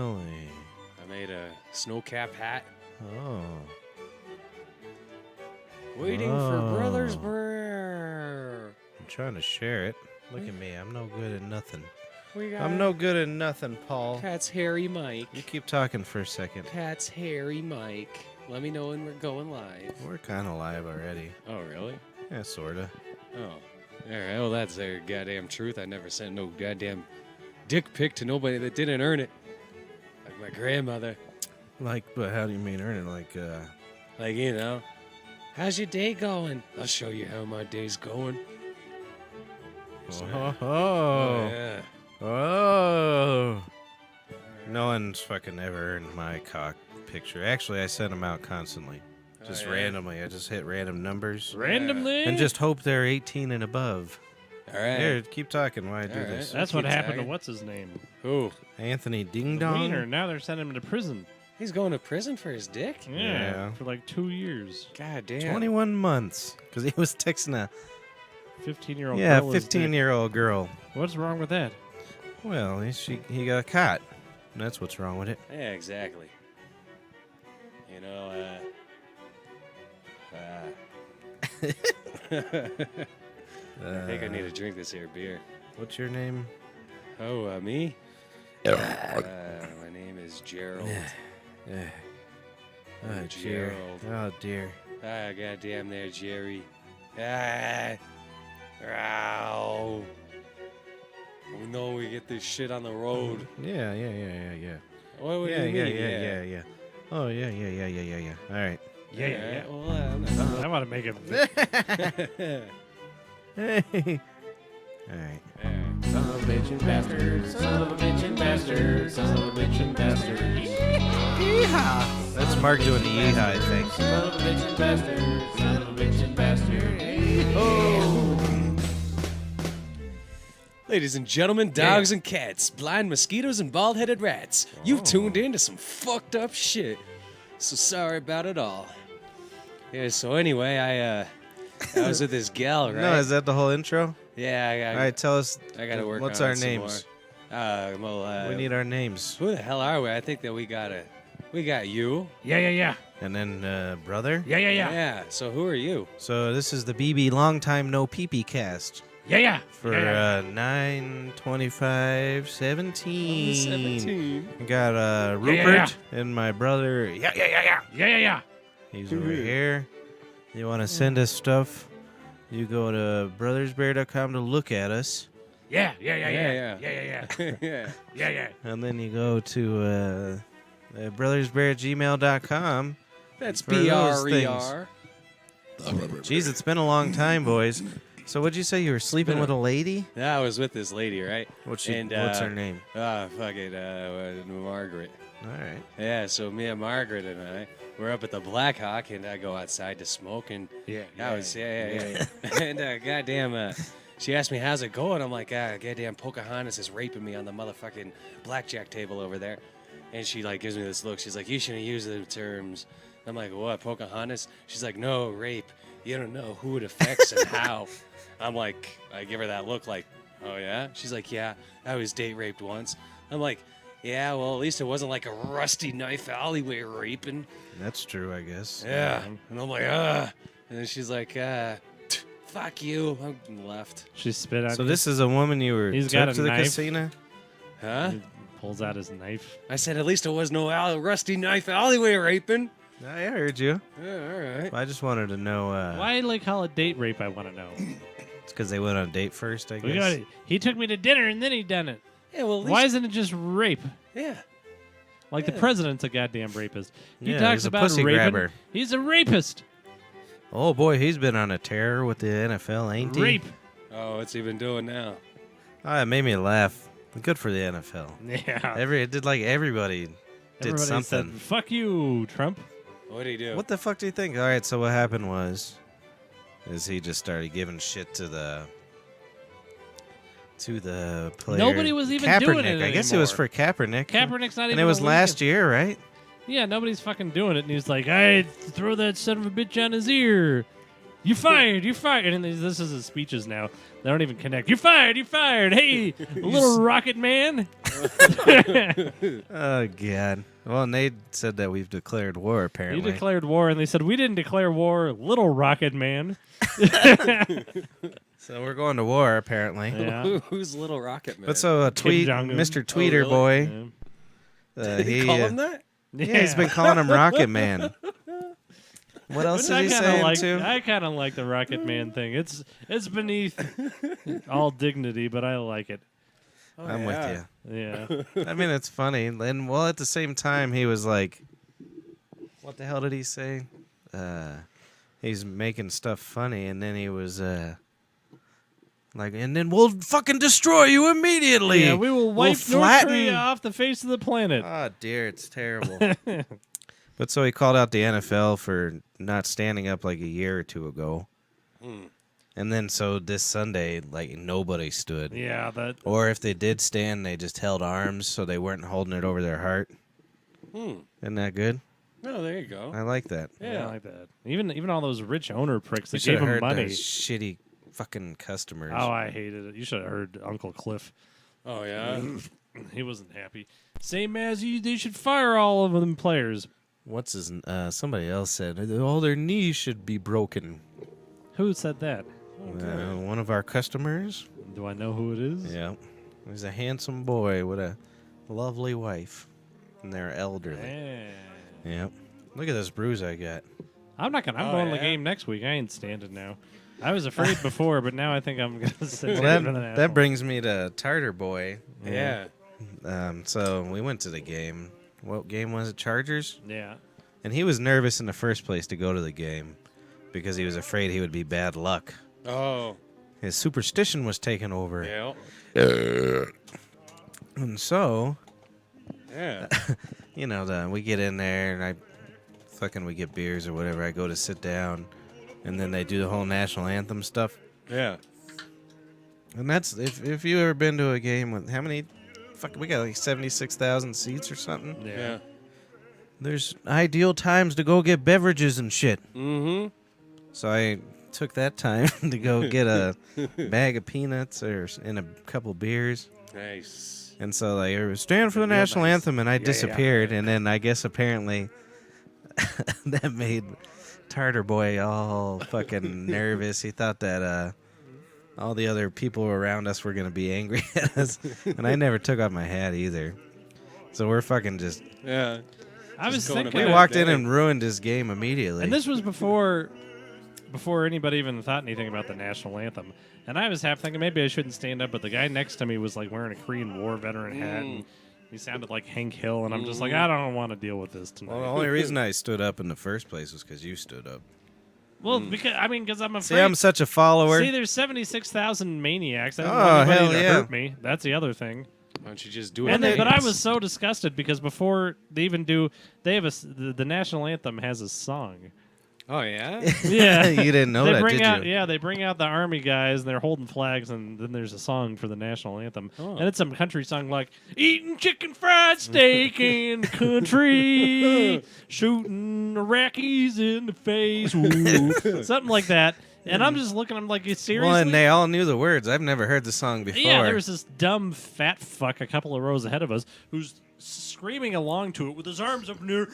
Really? I made a snow-cap hat. Oh. Waiting for Brother's Prayer. I'm trying to share it. Look at me. I'm no good at nothing. We got I'm no good at nothing, Paul. Cat's Harry Mike. You keep talking for a second. Cat's Harry Mike. Let me know when we're going live. We're kind of live already. Oh, really? Yeah, sort of. Oh. All right. Well, that's their goddamn truth. I never sent no goddamn dick pic to nobody that didn't earn it. Like my grandmother. But how do you mean earn it? Like, you know, how's your day going? I'll show you how my day's going. Oh, Yeah. oh. No one's fucking ever earned my cock picture. Actually, I send them out constantly. Just randomly. I just hit random numbers. Randomly? And just hope they're 18 and above. All right. Here, keep talking while I do All right. this. That's Keep what happened tagging. to what's his name? Who? Anthony Ding The Dong. Wiener. Now they're sending him to prison. He's going to prison for his dick? Yeah. For like 2 years. God damn. 21 months. Because he was texting a 15-year-old yeah, girl. is dick. 15-year-old girl. What's wrong with that? Well, he got caught. That's what's wrong with it. Yeah, exactly. You know, I think I need to drink this here beer. What's your name? Oh, me? My name is Gerald. Yeah. Oh, dear. Gerald. Oh, dear. Ah, goddamn there, Jerry. Ah. Ow. We know we get this shit on the road. Yeah. What do Yeah, you mean? yeah. Oh, yeah. All right. Yeah. Well, I'm not. I want to make him. Hey. All right. Son of a bitchin' bastard, son of a bitchin' bastard, son of a bitchin' bastard. Yeehaw. That's Mark doing the yeehaw, I think. Son of a bitchin' bastard, son of a bitchin' bastard. Oh. Ladies and gentlemen, dogs and cats, blind mosquitoes and bald-headed rats, you've tuned in to some fucked up shit. So sorry about it all. Yeah, so anyway, I was with this gal, right? No, is that the whole intro? Yeah, All right, tell us. I gotta work What's on our it some names? more. We need our names. Who the hell are we? I think that we got you. Yeah. And then brother. Yeah. Yeah. So who are you? So this is the BB Long Time No Pee-Pee cast Yeah. for 9/25/17. 17. We got Rupert and my brother. Yeah. He's over here. You want to send us stuff? You go to brothersbear.com to look at us, Yeah. Yeah. and then you go to brothersbear@gmail.com. That's For those BRER. Jeez, it's been a long time, boys. So what'd you say? You were sleeping with a lady? Yeah, I was with this lady, right? What's her name? Margaret. All right. Yeah, so me and Margaret and I, we're up at the Black Hawk, and I go outside to smoke, and and goddamn, she asked me, how's it going? I'm like, goddamn, Pocahontas is raping me on the motherfucking blackjack table over there. And she, like, gives me this look. She's like, you shouldn't use the terms. I'm like, what, Pocahontas? She's like, no, rape. You don't know who it affects and how. I'm like, I give her that look like, oh, yeah? She's like, yeah, I was date raped once. I'm like, yeah, well, at least it wasn't like a rusty knife alleyway raping. That's true, I guess. Yeah. And I'm like, And then she's like, fuck you. I left. She spit on So you. this is a woman you were He's took got a to the knife. casino? Huh? He pulls out his knife. I said, at least it was no rusty knife alleyway raping. I heard you. Yeah, all right. I just wanted to know. Why call it date rape? I want to know. It's because they went on a date first, I We got guess. it. He took me to dinner and then he done it. Yeah, well, at least, Why isn't it just rape? Yeah. Like the president's a goddamn rapist. He Yeah, talks he's a about pussy raping. grabber. He's a rapist. Oh boy, he's been on a tear with the NFL, ain't he? Rape. Oh, what's he been doing now? Oh, it made me laugh. Good for the NFL. Yeah. It did like everybody did Everybody something. said, fuck you, Trump. What did he do? What the fuck do you think? All right, so what happened is he just started giving shit to the player. Nobody was even Kaepernick. doing it I guess it was anymore. for Kaepernick. Kaepernick's not even and it was a league. last year, right? Yeah, nobody's fucking doing it. And he's like, I throw that son of a bitch on his ear. You fired. You fired. And this is his speeches now. They don't even connect. You fired. You fired. Hey, little rocket man. Oh God. Well, and they said that we've declared war. You Apparently, declared war, and they said we didn't declare war, Little Rocket Man. so we're going to war. Apparently, Yeah. Who's Little Rocket Man? but so tweet, Jong-un. Mr. Tweeter really? boy. Yeah. Did he call him that? Yeah, he's been calling him Rocket Man. What else Which is he I kinda saying like, too? I kind of like the Rocket Man thing. It's beneath all dignity, but I like it. I'm with you. Yeah. I mean, it's funny. And well, at the same time, he was like, what the hell did he say? He's making stuff funny, and then he was like, and then we'll fucking destroy you immediately. Yeah, we will We'll wipe North Korea flatten- off the face of the planet. Oh dear, it's terrible. But so he called out the NFL for not standing up like a year or two ago. And then so this Sunday, like nobody stood. Yeah, that. Or if they did stand, they just held arms so they weren't holding it over their heart. Isn't that good? Oh, there you go. I like that. Yeah, I like that. Even all those rich owner pricks You that should gave have him heard money. those shitty fucking customers. Oh, I hated it. You should have heard Uncle Cliff. Oh yeah. He wasn't happy. Same as you, they should fire all of them players. What's his? Somebody else said all their knees should be broken. Who said that? One of our customers. Do I know who it is? Yeah, he's a handsome boy with a lovely wife, and they're elderly. Yeah. Yep. Look at this bruise I got. I'm not gonna. I'm Oh, going to the yeah? game next week. I ain't standing now. I was afraid before, but now I think I'm gonna sit Well, down for the that brings me to Tartar Boy. Yeah. So we went to the game. What game was it? Chargers? Yeah. And he was nervous in the first place to go to the game because he was afraid he would be bad luck. Oh. His superstition was taken over. Yeah. And so, Yeah. we get in there and we get beers or whatever. I go to sit down and then they do the whole national anthem stuff. Yeah. And that's, if you ever been to a game with how many, we got like 76,000 seats or something. Yeah. There's ideal times to go get beverages and shit. Mm-hmm. So I took that time to go get a bag of peanuts and a couple beers. Nice. And so like, it was stand for the Real national nice. anthem, and I Yeah, disappeared. And then I guess apparently that made Tartar Boy all fucking nervous. He thought that all the other people around us were going to be angry at us. And I never took off my hat either. So we're fucking just... Yeah. I was Just going thinking. We about walked in day. and ruined his game immediately. And this was before anybody even thought anything about the national anthem. And I was half thinking maybe I shouldn't stand up, but the guy next to me was like wearing a Korean War veteran hat, and he sounded like Hank Hill, and I'm just like, I don't want to deal with this tonight. Well, the only reason I stood up in the first place was because you stood up. Well, because I'm afraid. See, I'm such a follower. See, there's 76,000 maniacs. I don't Oh, want anybody hell to yeah. hurt me. That's the other thing. Why don't you just do it? And then, then? but I was so disgusted because before they even do, they have the national anthem has a song. Oh yeah. Yeah, You didn't know they that, bring did out you? yeah they bring out the army guys and they're holding flags and then there's a song for the national anthem and it's some country song like eating chicken fried steak in the country, shooting Iraqis in the face, ooh, something like that. And I'm just looking, I'm like, you seriously? Well, and they all knew the words. I've never heard the song before. Yeah, there was this dumb fat fuck a couple of rows ahead of us who's screaming along to it with his arms up in the air.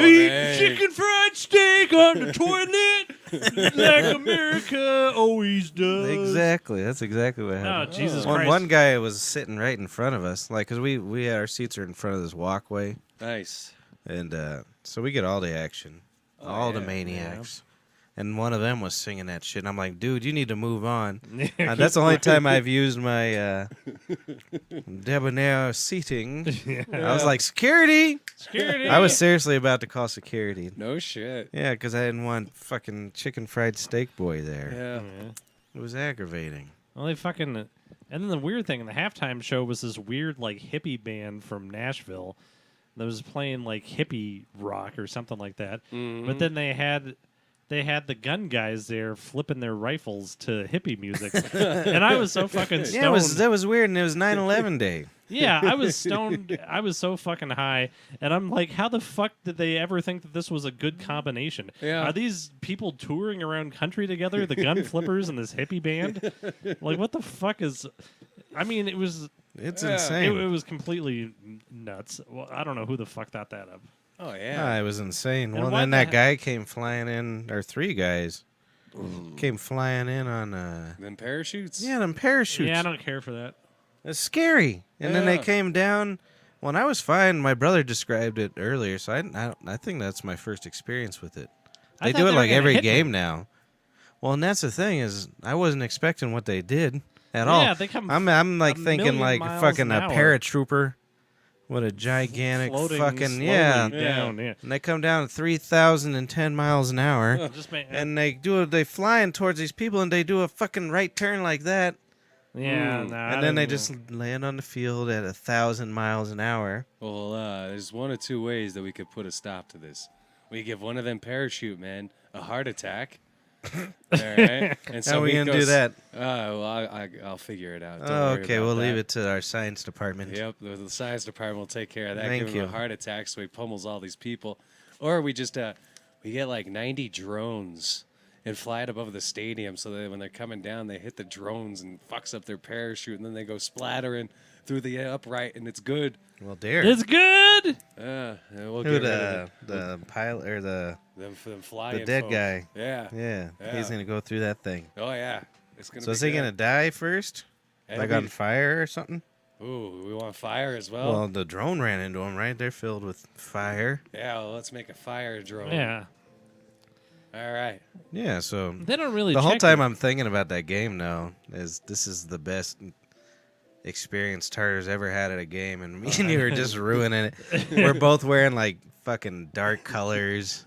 Eat hey. chicken fried steak on the toilet like America always does. Exactly. That's exactly what Oh, happened. Jesus One, Christ. one guy was sitting right in front of us, like, because we had our seats are in front of this walkway, Nice. and so we get all the action, all the yeah, maniacs. And one of them was singing that shit. And I'm like, dude, you need to move on. That's the only time I've used my debonair seating. I was like, security! Security. I was seriously about to call security. No shit. Yeah, because I didn't want fucking chicken fried steak boy there. Yeah. It was aggravating. Well, they fucking. And then the weird thing in the halftime show was this weird, like, hippie band from Nashville that was playing, like, hippie rock or something like that. But then they had the gun guys there flipping their rifles to hippie music. And I was so fucking stoned. Yeah, that was weird, and it was 9/11 day. Yeah, I was stoned. I was so fucking high. And I'm like, how the fuck did they ever think that this was a good combination? Yeah. Are these people touring around country together, the gun flippers and this hippie band? Like, what the fuck is... I mean, it was It's Yeah. It insane. was completely nuts. Well, I don't know who the fuck thought that up. Oh yeah. It was insane. And Well, why then the that he- guy came flying in, or 3 guys came flying in on, Them parachutes. them parachutes. Yeah, I don't care for that. It's scary. And then they Yeah. came down. When I was fine, my brother described it earlier, so I think that's my first experience with it. I They thought do it were like gonna every hit me. game now. Well, and that's the thing is, I wasn't expecting what they did at all. Yeah, they come I'm like a thinking million like miles fucking an a hour. paratrooper with a gigantic floating fucking slowly yeah. down. Yeah. And they come down at 3,010 miles an hour. Just make, And they flying towards these people, and they do a fucking right turn like that, yeah, Mm. nah, I and then they didn't- just land on the field at 1,000 miles an hour. Well, there's one or two ways that we could put a stop to this. We give one of them parachute men a heart attack. All right. And How are we he gonna do goes, that? Well, I'll figure it out. Don't Oh, worry okay, about we'll that. leave it to our science department. Yep, the science department will take care of that. Thank Give him you. a heart attack so he pummels all these people. Or we just we get like 90 drones and fly it above the stadium so that when they're coming down, they hit the drones and fucks up their parachute, and then they go splattering through the upright, and it's good. Well, dare. It's good. And we'll Who get rid of the pilot or the them flying dead folks. guy? Yeah. Yeah, Yeah. he's gonna go through that thing. Oh yeah. It's gonna. So be is he good. gonna die first, It'll like be- on fire or something? Ooh, we want fire as well. Well, the drone ran into him, right? They're filled with fire. Yeah, well, let's make a fire drone. Yeah, All right. Yeah, so they don't really. the whole check time it. I'm thinking about that game now is this is the best experience Tartar's ever had at a game, and me and you are just ruining it. We're both wearing like fucking dark colors,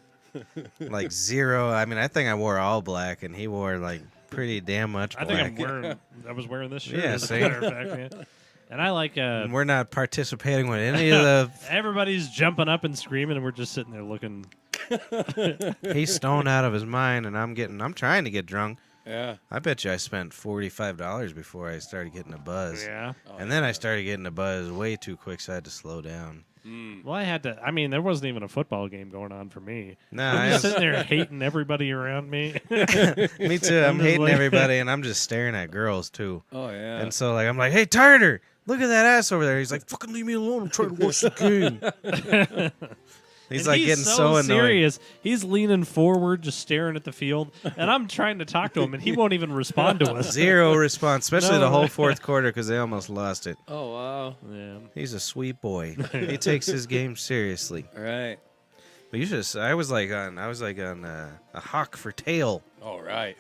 like zero. I mean, I think I wore all black, and he wore like pretty damn much I black. think I was wearing this shirt. Yeah, as a same. matter of fact, yeah. And I like And we're not participating with any of the. everybody's jumping up and screaming, and we're just sitting there looking. He's stoned out of his mind, and I'm trying to get drunk. Yeah. I bet you I spent $45 before I started getting a buzz. Yeah. And then I started getting a buzz way too quick, so I had to slow down. Well, I had to. I mean, there wasn't even a football game going on for me. Nah, I'm I just was- sitting there hating everybody around me. me too. I'm just hating like- everybody, and I'm just staring at girls too. Oh yeah. And so, like, I'm like, "Hey, Tartar, look at that ass over there." He's like, "Fucking leave me alone. I'm trying to watch the game." He's And like getting so annoyed. serious. He's leaning forward, just staring at the field, and I'm trying to talk to him, and he won't even respond to us. Zero response, especially No. the whole fourth quarter because they almost lost it. Oh wow. Yeah. He's a sweet boy. He takes his game seriously. All right. But you should. I was like on a hawk for tail. All right.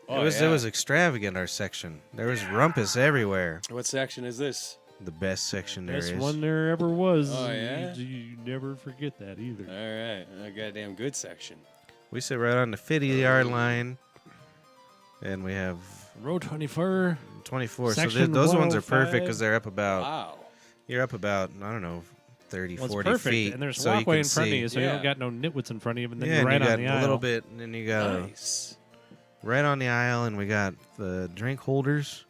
It was extravagant. Our section. There was rumpus everywhere. What section is this? The best section there Best is. one there ever was. Oh, yeah? You never forget that either. All right. A goddamn good section. We sit right on the 50-yard line, and we have Row 24. 24. So Section those ones are 105. perfect because they're up about. Wow. You're up about, I don't know, 30, Well, it's 40 perfect, feet. and there's so walkway you in can front see. of you, so you Yeah. don't got no nitwits in front of you, and then Yeah, you're and right you on got the a aisle. little bit, and then you got Nice. right on the aisle, and we got the drink holders.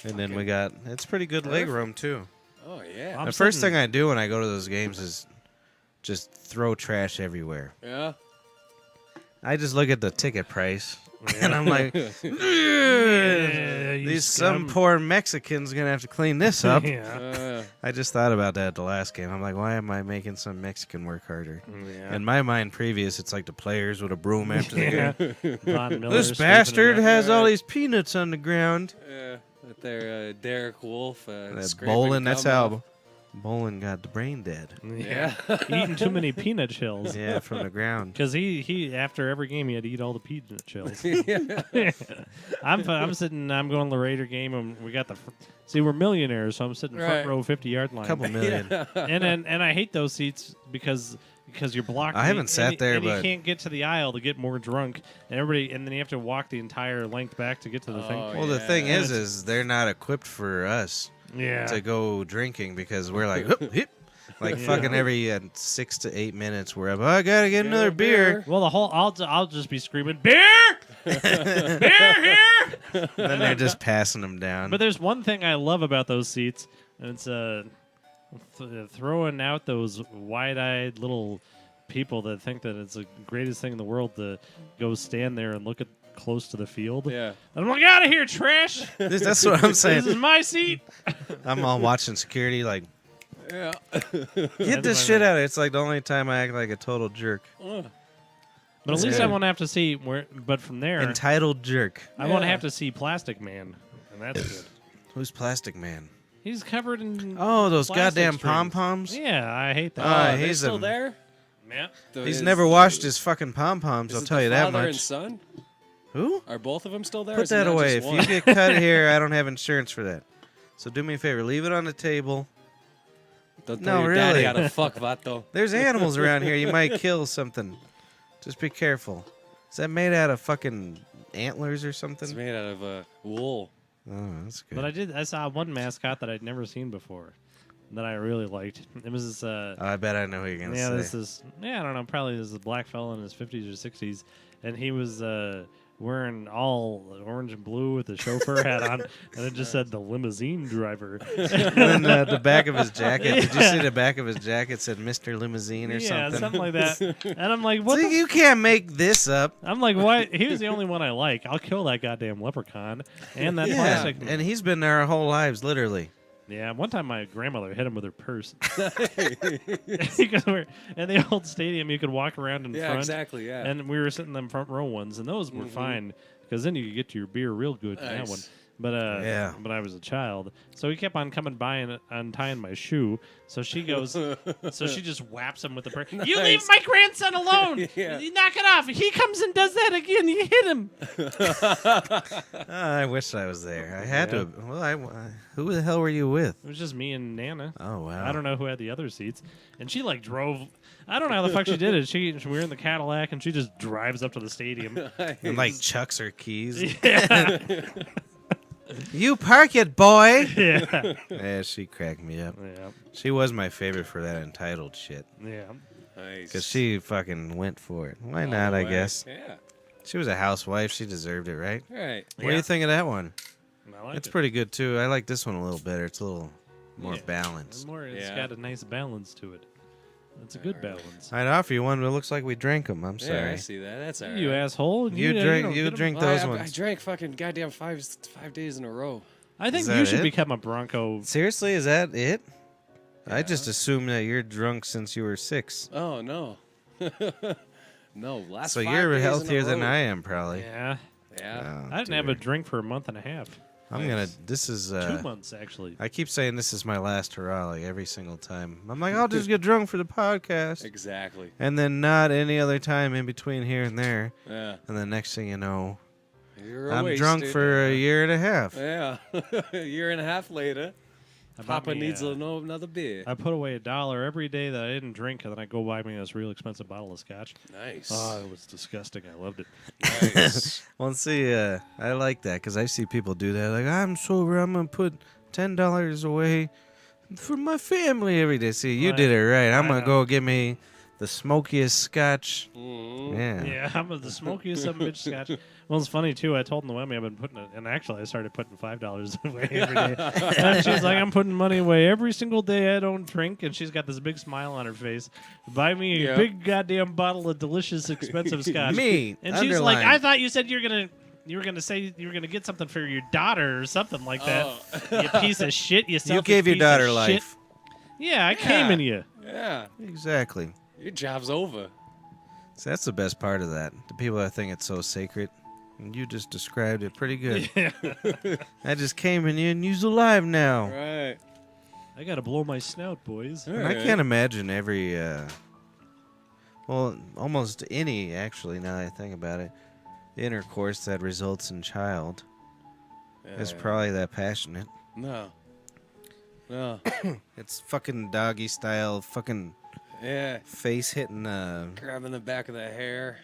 And then we got, it's pretty good leg Perfect. room, too. Oh yeah. I'm The first sitting- thing I do when I go to those games is just throw trash everywhere. Yeah. I just look at the ticket price, and I'm like, Yeah, you these scum." some poor Mexican's gonna have to clean this up. Yeah. I just thought about that the last game. I'm like, why am I making some Mexican work harder? Yeah. In my mind, previous, it's like the players with a broom after the Yeah. game. Von Miller This sweeping bastard it up. has all these peanuts on the ground. Yeah. With their Derek Wolf. That scraping Bolin, that's cum how off. Bolin got the brain dead. Yeah. Eating too many peanut shells. Yeah, from the ground. Because he after every game he had to eat all the peanut shells. I'm sitting. I'm going to the Raider game, and we got the. See, we're millionaires, so I'm sitting front Right. row, 50-yard line. Couple million. and I hate those seats because you're blocked. I haven't sat there, and but- you can't get to the aisle to get more drunk, and then you have to walk the entire length back to get to the Oh, thing. Well, the yeah. thing And is they're not equipped for us Yeah. to go drinking because we're like, "Hup, hip." Like Yeah. fucking every 6 to 8 minutes, we're up. Oh, I gotta get another beer. Well, I'll just be screaming beer, beer here. Then they're just passing them down. But there's one thing I love about those seats, and it's throwing out those wide-eyed little people that think that it's the greatest thing in the world to go stand there and look at close to the field. Yeah. And I'm like, out of here, trash! That's what I'm saying. This is my seat. I'm all watching security like, Yeah. get this shit out. It's like the only time I act like a total jerk. But at That's least good. I won't have to see where. But from there, Entitled jerk. I won't Yeah. have to see Plastic Man, and that's good. Who's Plastic Man? He's covered in. Oh, those plastic goddamn strings. pom-poms? Yeah, I hate that. Oh, They're he's still a- there? Yeah. He's never washed his fucking pom-poms, I'll tell you that Father and much. son? Who? Are both of them still there? or Put is it that not away. just If one? you get cut here, I don't have insurance for that. So do me a favor. Leave it on the table. Don't No, tell your really. daddy how to fuck, vato. There's animals around here. You might kill something. Just be careful. Is that made out of fucking antlers or It's something? made out of wool. Oh, that's good. But I saw one mascot that I'd never seen before that I really liked. It was this. Oh, I bet I know who you're going to Yeah, say. I don't know, probably this is a black fella in his 50s or 60s, and he was wearing all orange and blue with a chauffeur hat on, and it just said the limousine driver. And then the back of his jacket. Did you see the back of his jacket said Mr. Limousine or Yeah, something? like that. And I'm like, what? See, The you can't make this up. I'm like, why? He was the only one I like. I'll kill that goddamn leprechaun and that Yeah, plastic. and he's been there our whole lives, literally. Yeah, one time my grandmother hit him with her purse. Because in the old stadium, you could walk around in Yeah, front. exactly, yeah. And we were sitting in them front row ones, and those were fine because then you could get to your beer real good in that Nice. one. But Yeah. but I was a child, so he kept on coming by and untying my shoe. So she goes, so she just whaps him with the purse. You leave my grandson alone! Yeah. You knock it off! He comes and does that again. You hit him. I wish I was there. I had to. Well, who the hell were you with? It was just me and Nana. Oh, wow. I don't know who had the other seats, and she like drove. I don't know how the fuck she did it. We were in the Cadillac, and she just drives up to the stadium. And like chucks her keys. Yeah, You park it, boy. yeah, Yeah, she cracked me up. yeah, She was my favorite for that entitled shit. yeah. Nice. Because she fucking went for it. Why All not, the I way. guess. Yeah. She was a housewife. She deserved it, right? All right. What do you think of that one? I liked It's it. pretty good, too. I like this one a little better. It's a little more Yeah. It's balanced. It's Yeah. got a nice balance to it. It's a good balance. I'd offer you one, but it looks like we drank them. I'm Yeah, sorry. I see that. That's all right. You asshole! You don't drink. get You 'em. drink Well, those I ones. drank fucking goddamn five days in a row. I think Is you that should it? become a Bronco. Seriously, is that it? I Yeah. just assumed that you're drunk since you were 6. Oh no. No, last So 5 you're days in a healthier than row. I am, probably. Yeah, Yeah. Oh, I didn't have a dear. drink for a month and a half. I'm gonna. This is. 2 months actually. I keep saying this is my last hurrah, like every single time. I'm like, I'll just get drunk for the podcast, Exactly. and then not any other time in between here and there. Yeah. And the next thing you know, You're I'm drunk for a year and a half. Yeah. A year and a half later, I bought Papa me, needs another beer. I put away $1 every day that I didn't drink, and then I go buy me this real expensive bottle of scotch. Nice. Oh, it was disgusting. I loved it. Nice. Well, see, I like that because I see people do that. Like, I'm sober. I'm gonna put $10 away for my family every day. See, you Right. did it right. I'm I gonna know. go get me the smokiest scotch. Mhm. Yeah. Yeah, I'm the smokiest son of a bitch scotch. Well, it's funny too. I told Noemi I've been putting it, and actually I started putting $5 away every day. And she's like, "I'm putting money away every single day I don't drink," and she's got this big smile on her face. Buy me a Yeah. big goddamn bottle of delicious, expensive scotch. Me. And she's like, underline. "I thought you said you were gonna say you were gonna get something for your daughter or something like that. Oh. You piece of shit. You You gave your piece of daughter shit." life. Yeah, I came in you. Yeah. Exactly. Your job's over. So that's the best part of that. The people that think it's so sacred. And you just described it pretty good. I just came in you and you's alive now. Right. I gotta blow my snout, boys. And I can't imagine every, well, almost any, actually, now that I think about it, intercourse that results in child is probably that passionate. No. No. It's fucking doggy style, fucking Yeah. face hitting, Grabbing the back of the hair.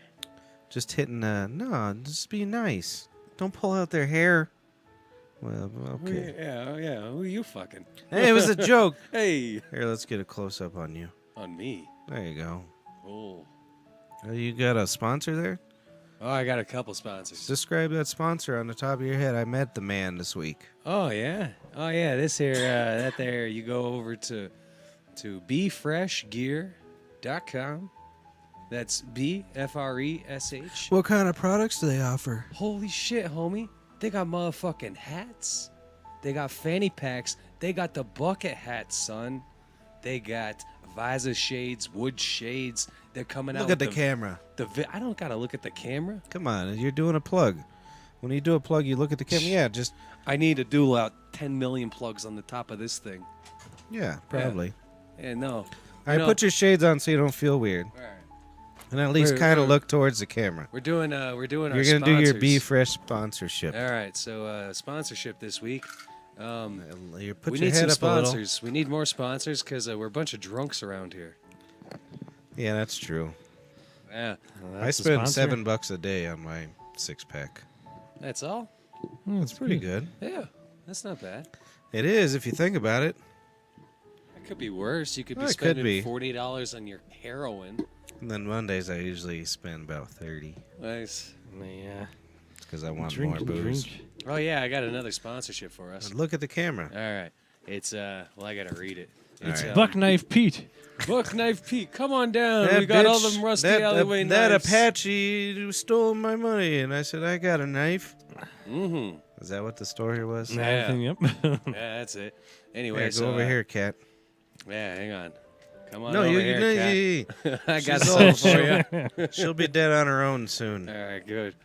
just hitting, no, just be nice. Don't pull out their hair. Well, okay. Yeah. Oh, yeah. Who are you fucking? Hey, it was a joke. Hey. Here, let's get a close up on you. On me. There you go. Oh. You got a sponsor there? Oh, I got a couple sponsors. Describe that sponsor on the top of your head. I met the man this week. Oh yeah. Oh yeah. This here, that there. You go over to BeFreshGear.com. That's BFRESH. What kind of products do they offer? Holy shit, homie. They got motherfucking hats. They got fanny packs. They got the bucket hats, son. They got visor shades, wood shades. They're coming out. Look at the camera. I don't gotta look at the camera. Come on, you're doing a plug. When you do a plug, you look at the camera. Yeah, just I need to do about 10 million plugs on the top of this thing. yeah, probably. Yeah, no. All right, put your shades on so you don't feel weird, All right. and at least kind of look towards the camera. We're doing our You're gonna sponsors. do your Be Fresh sponsorship. All right, so sponsorship this week. You put We your need head some up a little. sponsors. We need more sponsors because we're a bunch of drunks around here. Yeah, that's true. Yeah, I spend $7 a day on my 6-pack. that's all. That's pretty good. Yeah, that's not bad. It is if you think about it. It could be worse. You could be Well, it could spending be. $40 on your heroin. And then Mondays I usually spend about 30 Nice. Yeah. because I want Drink, more booze. drink. Oh yeah, I got another sponsorship for us. And look at the camera. All right, it's well, I gotta read it. All It's right. Buck Knife Pete. Buck Knife Pete. Come on down. That We got all bitch- them rusty that, alleyway that knives. Apache stole my money, and I said I got a knife. Mm-hmm. Is that what the story was? Yeah. Everything, yep. Yeah, that's it. Anyway, Yeah, go so over here, cat. Yeah, hang on. Come on No, over you. here, Kat. I got She's something old. for you. She'll be dead on her own soon. All right, good.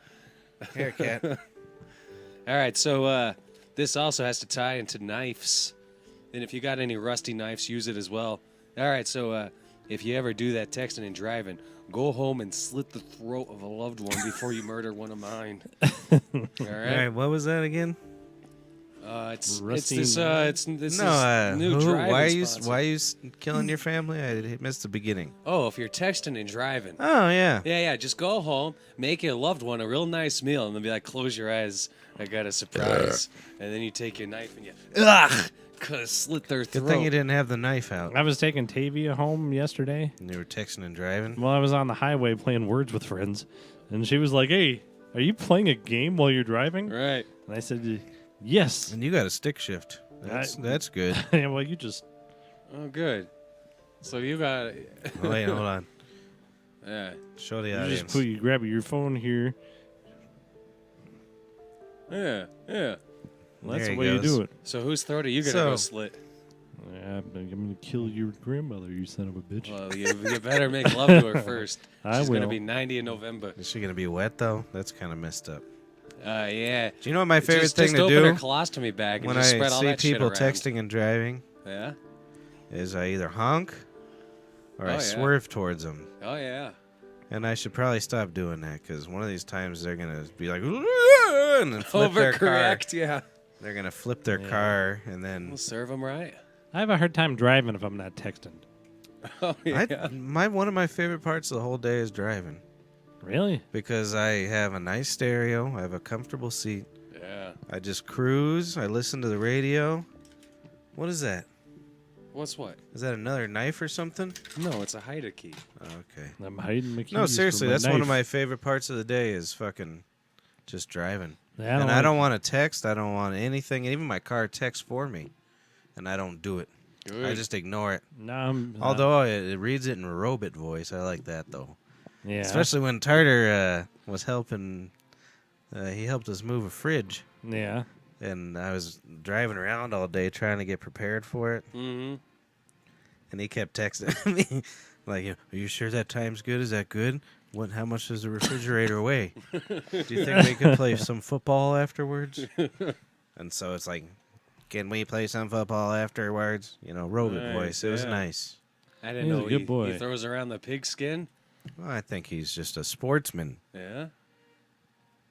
Here, cat. All right, so this also has to tie into knives. And if you got any rusty knives, use it as well. All right, so if you ever do that texting and driving, go home and slit the throat of a loved one before you murder one of mine. All All right, right. what was that again? It's Rusty this knives. this No, is new who, driving why are you sponsor. killing your family? I missed the beginning. Oh, if you're texting and driving. Oh yeah. Yeah, just go home, make your loved one a real nice meal, and then be like, close your eyes, I got a surprise. And then you take your knife and you slit their throat. Good thing you didn't have the knife out. I was taking Tavia home yesterday. And you were texting and driving. Well, I was on the highway playing Words with Friends, and she was like, "Hey, are you playing a game while you're driving?" Right. And I said, "Yes." And you got a stick shift. That's good. Well, you just Oh, good. So you got Oh, wait, hold on. Yeah. Show the you audience. just grab your phone here. Yeah. Yeah. Well, that's There the he way you goes. do it. So whose throat are you going to So- go slit? Yeah, I'm gonna kill your grandmother, you son of a bitch. Well, you better make love to her first. I She's going to will. be 90 in November. Is she gonna be wet though? That's kind of messed up. Yeah. Do you know what my favorite just thing to open do her colostomy bag and when just I spread all see that shit people around. texting and driving? Yeah. Is I either honk or Oh, I yeah. swerve towards them. Oh, yeah. And I should probably stop doing that because one of these times they're gonna be like, and then flip their car. Overcorrect, yeah. They're gonna flip their car and then We'll serve them right. I have a hard time driving if I'm not texting. Oh, yeah. one of my favorite parts of the whole day is driving Really? because I have a nice stereo, I have a comfortable seat, Yeah. I just cruise, I listen to the radio. What is that? What's what? Is that another knife or something? No, it's a hider key. Okay. I'm hiding my keys. No, seriously, for my that's one of knife. my favorite parts of the day is fucking just driving. Yeah, And I like- don't want to text. I don't want anything. And even my car texts for me, and I don't do it. Good. I just ignore it. No, I'm, Although it reads it in robot voice, I like that though. yeah, Especially when Tartar was helping. He helped us move a fridge, yeah. and I was driving around all day trying to get prepared for it. Mm-hmm. And he kept texting me, like, "Are you sure that time's good? Is that good? What? How much does the refrigerator weigh? Do you think we could play some football afterwards?" And so it's like, "Can we play some football afterwards?" You know, robot Nice, voice. It was yeah. nice. I didn't He's a know good boy. he throws around the pigskin. Well, I think he's just a sportsman. Yeah.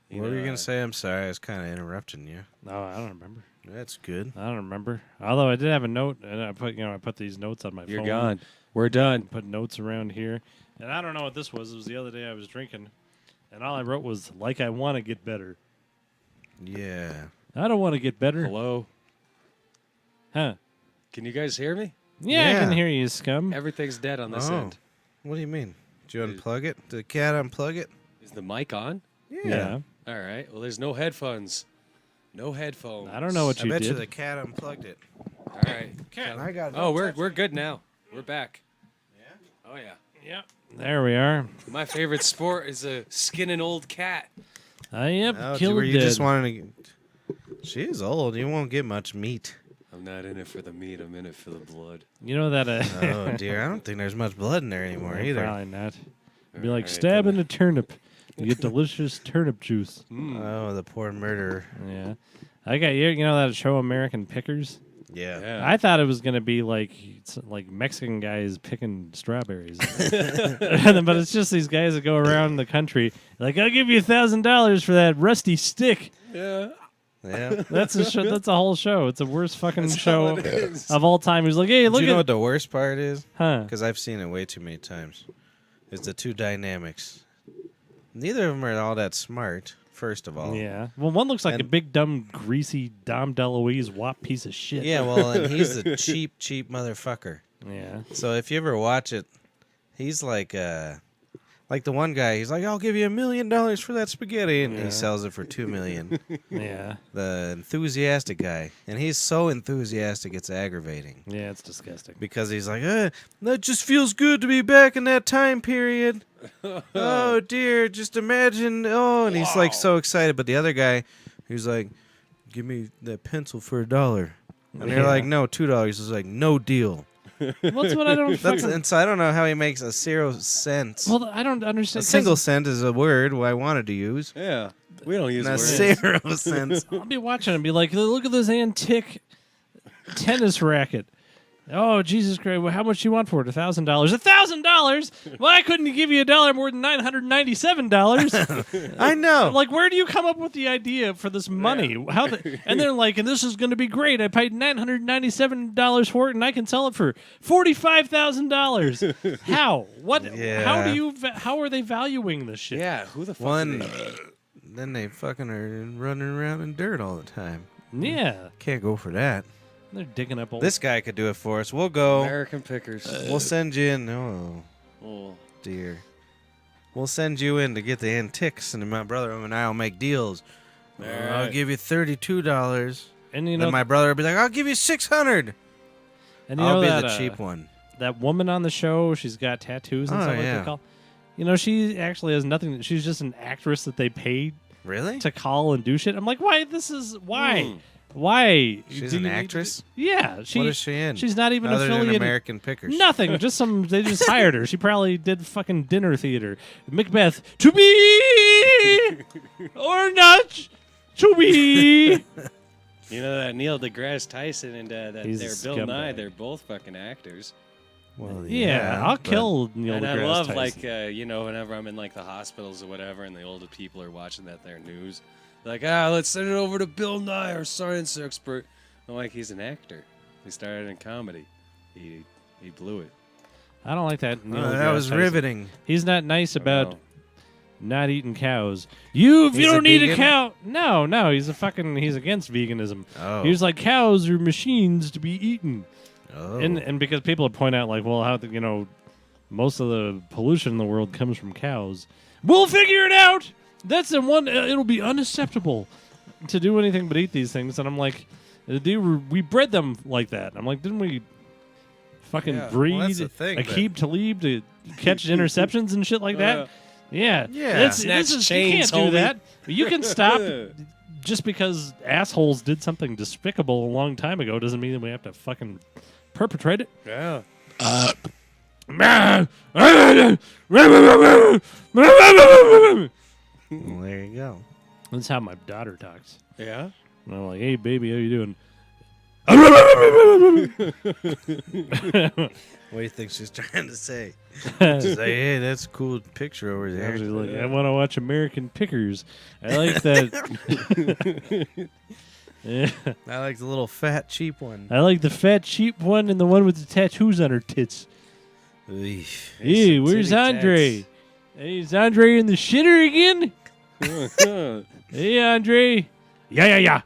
What were you gonna say? I'm sorry, I was kind of interrupting you. No, I don't remember. That's good. I don't remember. Although I did have a note, and I put these notes on my You're phone. gone. We're done. Put notes around here, and I don't know what this was. It was the other day I was drinking, and all I wrote was like I want to get better. Yeah. I don't want to get better, Hello. huh? Can you guys hear me? Yeah, I can Yeah. hear you, scum. Everything's dead on this Oh. end. What do you mean? Did you unplug it? Did the cat unplug it? Is the mic on? Yeah. All right. Well, there's no headphones. No headphones. I don't know what I you bet did. you the cat unplugged it. All right. I got. Oh, we're good now. We're back. Yeah. Oh yeah. Yep. There we are. My favorite sport is skin an old cat. Yep. Oh, Kill were it you dead. just wanting to? She's old. You won't get much meat. I'm not in it for the meat. I'm in it for the blood. You know that? Oh dear, I don't think there's much blood in there anymore either. Probably not. It'd be like Alright, stabbing then. a turnip. You get delicious turnip juice. Oh, the poor murderer. Yeah. I got you know that show American Pickers? Yeah. Yeah. I thought it was gonna be like Mexican guys picking strawberries, but it's just these guys that go around the country like, I'll give you $1,000 for that rusty stick. Yeah. Yeah. That's a show. That's a whole show. It's the worst fucking That's show all it is. of all time. He's like, hey, Do look you know at what the worst part is? huh? Because I've seen it way too many times. It's the two dynamics. Neither of them are all that smart, first of all. Yeah. Well, one looks like a And- big, dumb, greasy Dom DeLuise wop piece of shit. Yeah, well, and he's a cheap motherfucker. Yeah. So if you ever watch it, he's like the one guy. He's like, I'll give you $1 million for that spaghetti, and Yeah. he sells it for $2 million. Yeah. The enthusiastic guy, and he's so enthusiastic, it's aggravating Yeah. It's disgusting. because he's like, that just feels good to be back in that time period. Oh dear, just imagine. Oh, and he's like so excited. But the other guy, he's like, give me that pencil for $1. And they're Yeah. like, no, $2. He's like, no deal. What's what I don't That's, fucking. and so I don't know how he makes a 0 cents. Well, I don't A understand. 'cause single cent is a word I wanted to use. Yeah. We don't use And a words. 0 cents. I'll be watching and be like, look at this antique tennis racket. Oh, Jesus Christ. Well, how much you want for it? $1,000. $1,000? Why couldn't he give you $1 more than $997? I know. Like, where do you come up with the idea for this money? How? And they're like, and this is going to be great. I paid $997 for it, and I can sell it for $45,000. How? What? Yeah. How do you? How are they valuing this shit? Yeah. Who the fuck? One, Are they? then they fucking are running around in dirt all the time. Yeah. Can't go for that. They're digging up old. This guy could do it for us. We'll go. American Pickers. We'll send you in. Oh, Oh. dear. We'll send you in to get the antiques, and my brother and I will make deals. I'll right. give you $32. and you Then know, my brother will be like, I'll give you $600. and you I'll know be that, the cheap one. that woman on the show, she's got tattoos and Oh, stuff like yeah. they call. You know, she actually has nothing. She's just an actress that they paid Really? to call and do shit. I'm like, why? Why? Hmm. Why? She's do an you need to actress? do- Yeah. What is she in? She's not even Other than affiliated. American Pickers. Nothing. Just they just hired her. She probably did fucking dinner theater. Macbeth, to be or not to be. You know that Neil deGrasse Tyson and He's a Bill Nye, scumbag. they're both fucking actors. Well, Yeah, I'll but- kill Neil And I deGrasse love Tyson. whenever I'm in like the hospitals or whatever, and the older people are watching their news, they're like, let's send it over to Bill Nye, our science expert. I'm like, he's an actor. He started in comedy. He blew it. I don't like that. Neil that deGrasse was Tyson. riveting. He's not nice about know. not eating cows. If He's you a don't eat a vegan? cow. No, he's against veganism. Oh. He's like, cows are machines to be eaten. Oh. And because people point out like, well, how most of the pollution in the world comes from cows. We'll figure it out. That's the one. It'll be unacceptable to do anything but eat these things. And I'm like, we bred them like that. I'm like, didn't we fucking Yeah, well, breed that's the thing, but- Aqib Talib to catch interceptions and shit like that? Yeah. Yeah. This Snatch is, chains, you can't do homie. that. You can stop. Just because assholes did something despicable a long time ago doesn't mean that we have to fucking perpetrate it. Yeah. Well, there you go. That's how my daughter talks. Yeah. And I'm like, hey, baby, how you doing? What do you think she's trying to say? She's like, hey, that's a cool picture over She's there. like, I want to watch American Pickers. I like that. Yeah. I like the little fat, cheap one. I like the fat, cheap one and the one with the tattoos on her tits. Eesh. Hey, where's titty Andre? tats. Hey, is Andre in the shitter again? Hey, Andre. Yeah.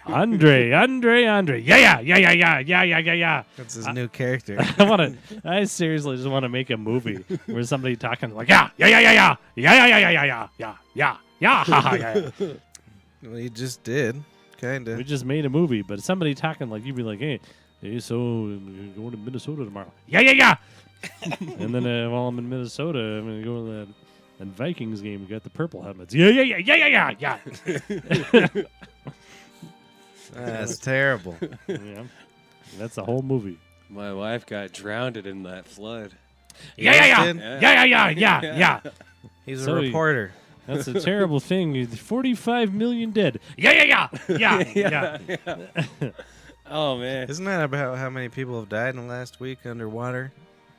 Andre. Yeah. That's his new character. I seriously just want to make a movie where somebody talking like, yeah. Well, he just did. Kind We of. just made a movie, but somebody talking like, you'd be like, hey, so going to Minnesota tomorrow. Yeah. And then while I'm in Minnesota, I'm gonna go to that Vikings game. We got the purple helmets. Yeah. That's terrible. Yeah, that's the whole movie. My wife got drowned in that flood. Yeah. He's So a reporter. That's a terrible thing. 45 million dead. Yeah. Oh man. Isn't that about how many people have died in the last week underwater?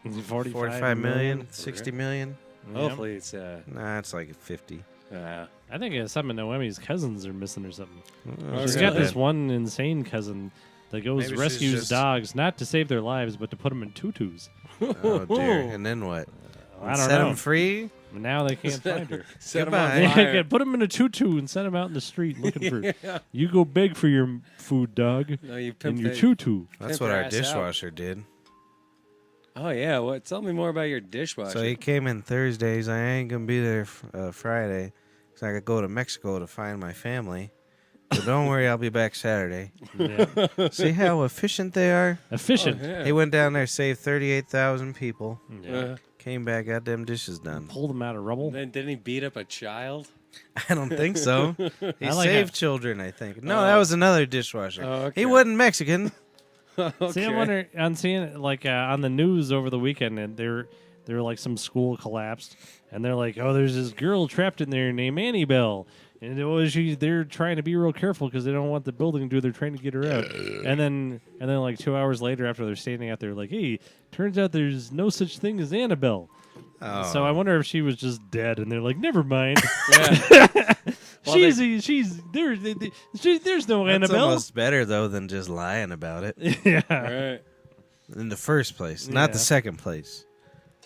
45 million? 60 million? Hopefully it's Nah, it's like 50. I think some of Noemi's cousins are missing or something. Oh, She's really? got this one insane cousin that goes Maybe she's rescues just- dogs, not to save their lives, but to put them in tutus. Oh, dear. And then what? I don't Set know. them free? Now they can't find her. set 'em Goodbye. on fire. Yeah, put them in a tutu and send them out in the street looking for. You go beg for your food, dog, No, you in pimp your that- tutu. That's Pimp what her our ass out. dishwasher did. Oh yeah, what? Tell me more about your dishwasher. So he came in Thursday. He's like, I ain't going to be there Friday. So I could go to Mexico to find my family. But don't worry, I'll be back Saturday. Yeah. See how efficient they are? Efficient. Oh, yeah. He went down there, saved 38,000 people. Yeah. Came back, got them dishes done. Pull them out of rubble. Then didn't he beat up a child? I don't think so. He I like saved how- children, I think. No, that was another dishwasher. Oh, okay. He wasn't Mexican. See, I wonder. I'm seeing like on the news over the weekend, and they're like some school collapsed, and they're like, oh, there's this girl trapped in there named Annie Bell, and they're trying to be real careful because they don't want the building to. They're trying to get her out, and then like 2 hours later, after they're standing out there, like, hey, turns out there's no such thing as Annabelle. Oh. So I wonder if she was just dead, and they're like, never mind. Yeah. Well, There's no That's Annabelle. almost better, though, than just lying about it Yeah. Right. in the first place, not the Yeah. second place.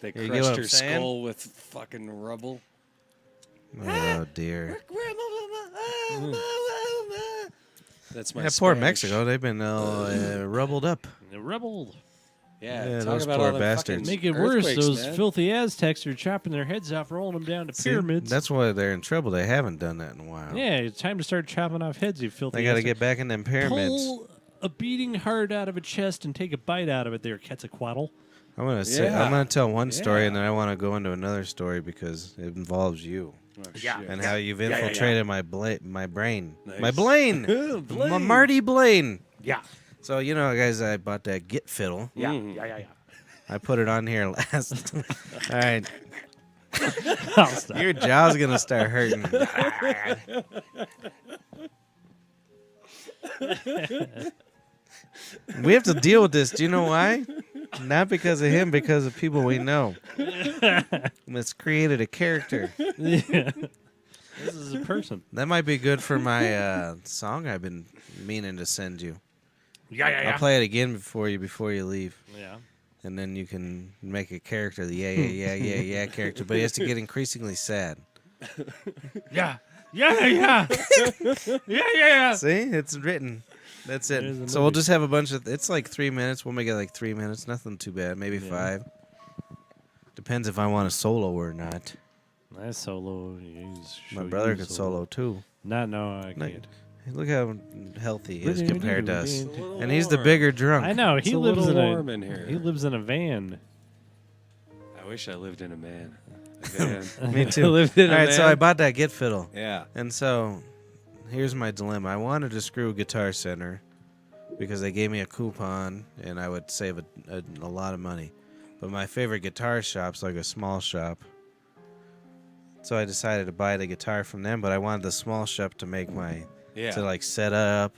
They You get crushed what her I'm saying? skull with fucking rubble. Oh, dear. That's my Yeah, poor Spanish. Mexico. They've been all rubbled up. The rebel. Yeah, Yeah, talk those about poor all the bastards. fucking Make it worse. earthquakes, Those man. filthy Aztecs are chopping their heads off, rolling them down to See, pyramids. that's why they're in trouble. They haven't done that in a while. Yeah, it's time to start chopping off heads, you filthy They got to Aztecs. get back in them pyramids. Pull a beating heart out of a chest and take a bite out of it there, Quetzalcoatl. I'm gonna Yeah. tell one story, Yeah. and then I want to go into another story because it involves you Oh, Yeah. shit. and how you've infiltrated my brain, Nice. my Blaine, my Marty Blaine. Yeah. So you know, guys, I bought that Git fiddle. Yeah. I put it on here last. All right, I'll stop. your jaw's gonna start hurting. We have to deal with this. Do you know why? Not because of him, because of people we know. It's created a character. Yeah. This is a person. That might be good for my song I've been meaning to send you. Yeah. I'll play it again before you leave. Yeah. And then you can make a character, the yeah character. But he has to get increasingly sad. Yeah. See? It's written. That's There's the it. So we'll movie. just have a bunch of... It's like 3 minutes. We'll make it like 3 minutes. Nothing too bad. Maybe Yeah. 5. Depends if I want a solo or not. Nice solo. My brother could solo too. No, I No, can't. Look how healthy he is compared to us. It's a little And he's the warm. bigger drunk. I know. It's He a lives little in warm a. in here. He lives in a van. I wish I lived in a man. A van. Me too. lived in a All right, so van. I bought that Git fiddle. Yeah. And so, here's my dilemma. I wanted to screw Guitar Center because they gave me a coupon and I would save a lot of money. But my favorite guitar shop's like a small shop. So I decided to buy the guitar from them, but I wanted the small shop to make Yeah. to like set up,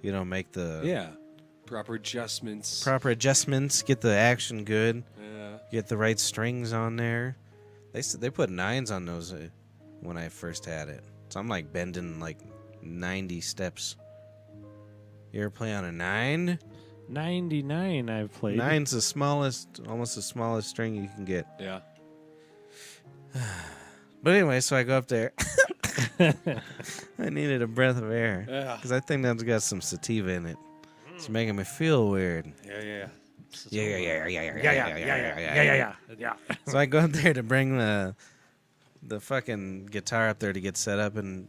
make the Yeah. Proper adjustments. proper adjustments, get the action good, Yeah. get the right strings on there. They put 9s on those when I first had it. So I'm like bending like 90 steps. You ever play on a 9? 99 I've played. 9's the smallest, almost the smallest string you can get. Yeah. But anyway, so I go up there. I needed a breath of air. Yeah. Because I think that's got some sativa in it. It's making me feel weird. Yeah. Yeah. So I go up there to bring the fucking guitar up there to get set up, and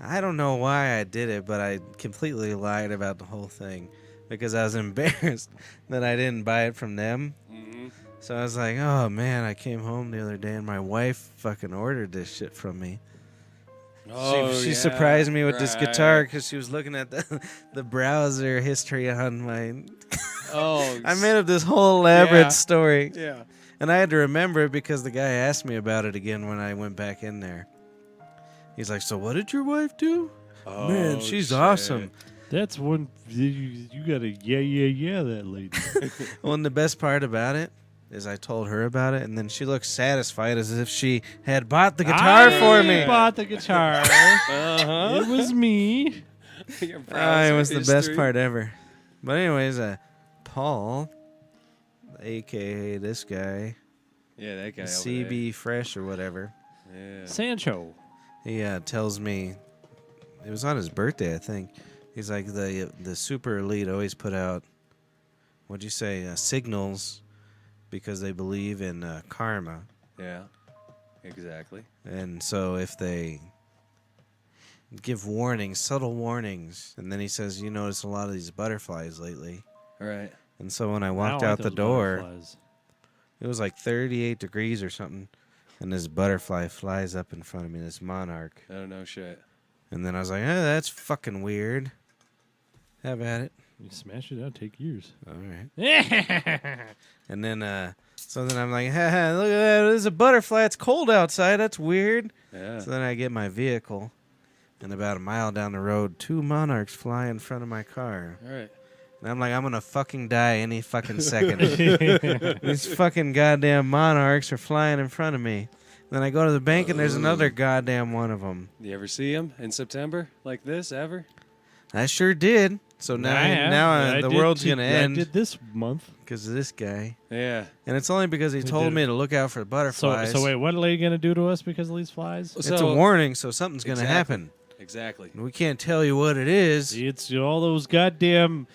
I don't know why I did it, but I completely lied about the whole thing because I was embarrassed that I didn't buy it from them. Mm-hmm. So I was like, oh man, I came home the other day and my wife fucking ordered this shit from me. She surprised me with this guitar because she was looking at the browser history on my. I made up this whole elaborate story. Yeah. And I had to remember it because the guy asked me about it again when I went back in there. He's like, so what did your wife do? Oh, Man, she's shit. awesome. That's one. You gotta yeah that lady. Well, and the best part about it is I told her about it, and then she looked satisfied as if she had bought the guitar for me. I bought the guitar. Uh-huh. It was me. Your It browser was the best history. part ever. But anyways, Paul, a.k.a. this guy, Yeah, that guy. CB Fresh or whatever, Yeah. Sancho. he tells me, it was on his birthday, I think. He's like, the super elite always put out, what'd you say, signals because they believe in karma. Yeah. Exactly. And so if they give warnings, subtle warnings, and then he says, you notice a lot of these butterflies lately. All right. And so when I I walked don't like out the those door, butterflies. it was like 38 degrees or something, and this butterfly flies up in front of me, this monarch. I don't know shit. And then I was like, that's fucking weird. Have at it. You smash it out, take years. All right. Yeah. And then, so then I'm like, haha, look at that. There's a butterfly. It's cold outside. That's weird. Yeah. So then I get my vehicle, and about a mile down the road, 2 monarchs fly in front of my car. All right. And I'm like, I'm going to fucking die any fucking second. These fucking goddamn monarchs are flying in front of me. Then I go to the bank, and there's another goddamn one of them. You ever see him in September like this ever? I sure did. So now the world's going to end I did this month. because of this guy. Yeah. And it's only because he told did me to look out for butterflies. So wait, what are they gonna do to us because of these flies? It's a warning, so something's going to happen. Exactly. And we can't tell you what it is. It's all those goddamn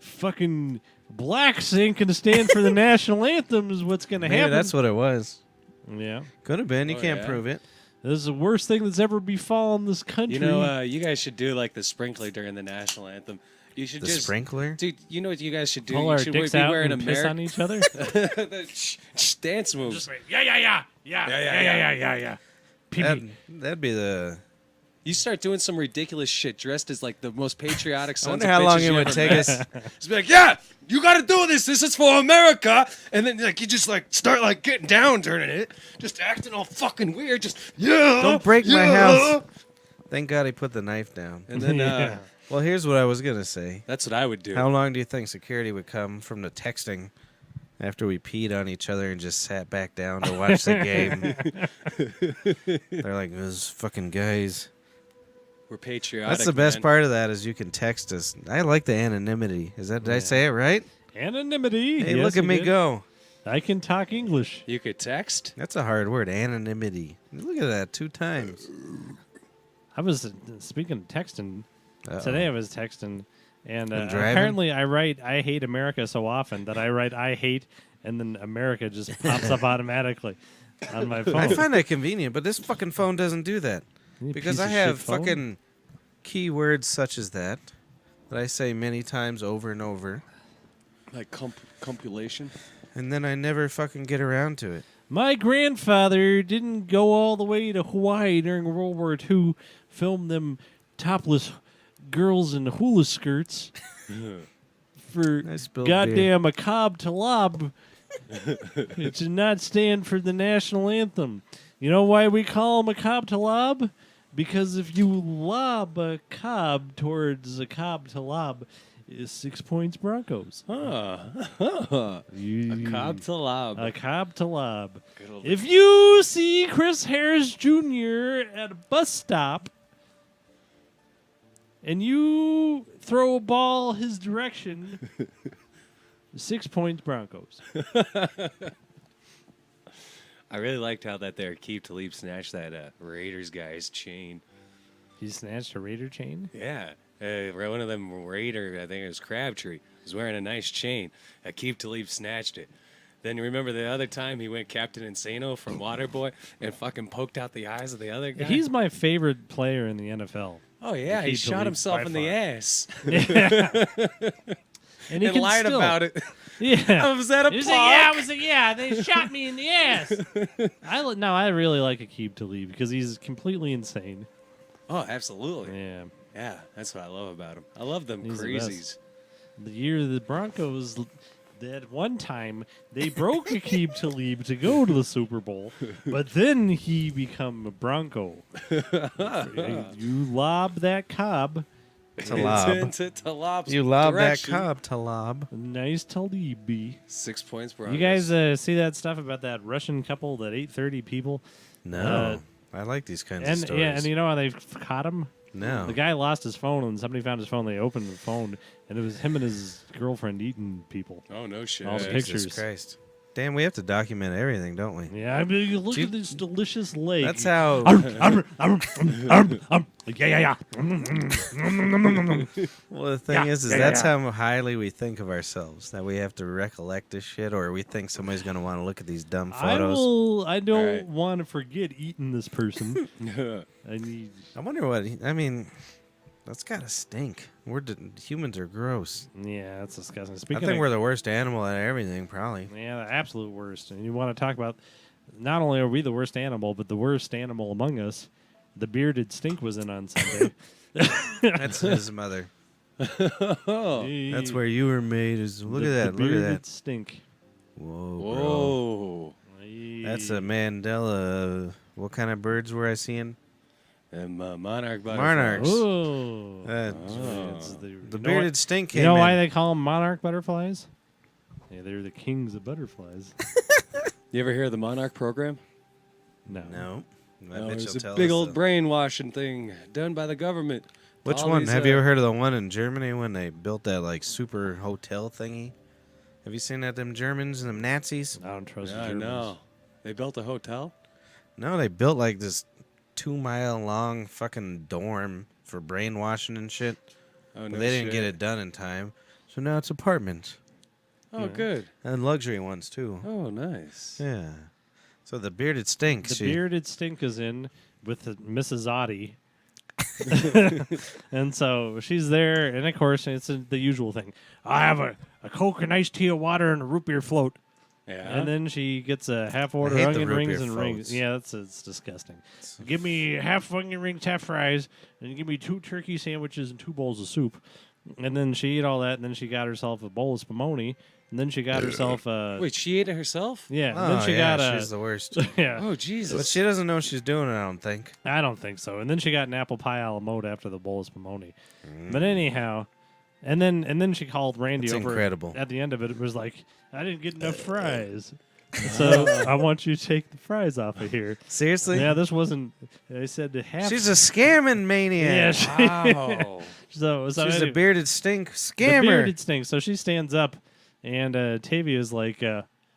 fucking blacks ain't gonna stand for the national anthem is what's gonna Maybe happen. that's what it was. Yeah. Could have been. You Oh, can't yeah? prove it. This is the worst thing that's ever befallen this country. You know, you guys should do like the sprinkler during the national anthem. You should The just sprinkler? Dude, you know what you guys should do? pull You our should dicks be out wearing and piss on each other. dance moves. Yeah. That'd be the... You start doing some ridiculous shit dressed as like the most patriotic I sons wonder of how long bitches it you would ever take met. us. Just be like, yeah, you got to do this. This is for America. And then like you just like start like getting down during it, just acting all fucking weird. Just Don't break my yeah. house. Thank God he put the knife down. And then Yeah. Well, here's what I was going to say. that's what I would do. How long do you think security would come from the texting after we peed on each other and just sat back down to watch the game? They're like, those fucking guys. We're patriotic. That's the best man. part of that is you can text us. I like the anonymity. Did I say it right? Anonymity. Hey, Yes, look at you me did. go. I can talk English. You could text. That's a hard word, anonymity. Look at that, 2 times. I was speaking of texting. Uh-oh. Today I was texting, and And driving? apparently I write "I hate America" so often that I write "I hate" and then America just pops up automatically on my phone. I find that convenient, but this fucking phone doesn't do that. You Because piece I of have shit phone. fucking keywords such as that I say many times over and over, Like compilation. and then I never fucking get around to it. My grandfather didn't go all the way to Hawaii during World War II, film them topless girls in hula skirts for I spilled goddamn a cob to lob. It did not stand for the national anthem. You know why we call them a cob to lob? Because if you lob a cob towards a cob to lob, is 6 points Broncos. Huh. You- A cob to lob. A cob to lob. Good old- If you see Chris Harris Jr. at a bus stop and you throw a ball his direction, 6 points Broncos. I really liked how that there Keith Talib snatched that Raiders guy's chain. He snatched a Raider chain? Yeah. One of them Raider, I think it was Crabtree, was wearing a nice chain. Keith Talib snatched it. Then you remember the other time he went Captain Insano from Waterboy and fucking poked out the eyes of the other guy? He's my favorite player in the NFL. Oh, yeah. He Keith shot Talib himself by in the far. ass. and he and can lied still, about it. Yeah, I was at a he was park. like, yeah, I was like, yeah, they shot me in the ass. I really like Aqib Talib because he's completely insane. Oh, absolutely. Yeah, Yeah, that's what I love about him. I love them He's the crazies. the year the Broncos. That one time they broke Aqib Talib to go to the Super Bowl, but then he become a Bronco. You lob that cob, Talab. Into Talab's You lob direction. that cob, Talab. nice Talibi. 6 points, Broncos. You guys see that stuff about that Russian couple that ate 30 people? No. I like these kinds of And stories. yeah, and you know how they caught him? no. The guy lost his phone, and somebody found his phone. They opened the phone, and it was him and his girlfriend eating people. Oh, no shit. All the Jesus pictures. Christ. Damn, we have to document everything, don't we? Yeah, I mean, you look Do you- at this delicious leg. That's how. Yeah. Well, the thing Yeah, is yeah, that's yeah. how highly we think of ourselves. That we have to recollect this shit, or we think somebody's going to want to look at these dumb photos. I don't Right. want to forget eating this person. I need. I wonder what. I mean, that's got to stink. Humans are gross. Yeah, that's disgusting. I Speaking think of, we're the worst animal at everything, probably. yeah, the absolute worst. And you want to talk about? Not only are we the worst animal, but the worst animal among us. The bearded stink was in on Sunday. That's his mother. That's where you were made. Look at that. The Look at bearded that. stink. Whoa, bro. Whoa. That's a Mandela. What kind of birds were I seeing? And monarch butterflies. Monarchs. Oh. Oh. The bearded stink came You know in. why they call them monarch butterflies? Yeah, they're the kings of butterflies. You ever hear of the monarch program? No. No. I No, bet it's you'll a tell big us, old though. brainwashing thing done by the government. Which All one? these, Have you ever heard of the one in Germany when they built that like super hotel thingy? Have you seen that? Them Germans and them Nazis? I don't trust the Yeah, I Germans. know. They built a hotel? No, they built like this 2-mile long fucking dorm for brainwashing and shit. Oh, But no they didn't get shit. it done in time. So now it's apartments. Oh, good. And luxury ones too. Oh, nice. Yeah. So the bearded stinks. The she- bearded stink is in with Mrs. Oddie. And so she's there, and of course, it's the usual thing. I have a Coke, an iced tea, a water, and a root beer float. Yeah. And then she gets a half order hate the onion root rings beer and floats. rings. Yeah, it's disgusting. Give me half onion rings, half fries, and give me 2 turkey sandwiches and 2 bowls of soup. And then she ate all that, and then she got herself a bowl of spumoni, and then she got herself a Wait, she ate it herself? yeah. And Oh, then she yeah, got a she's the worst. yeah. Oh, Jesus. But she doesn't know she's doing it, I don't think. I don't think so. And then she got an apple pie a la mode after the bowl of spumoni. Mm. But anyhow, and then she called Randy That's over. incredible. At the end of it, it was like, I didn't get enough fries. So I want you to take the fries off of here. Seriously? Yeah, this wasn't. I said to half. She's a scamming yeah. maniac. Wow. So She's anyway, a bearded stink the scammer. bearded stink. So she stands up, and Tavia's like,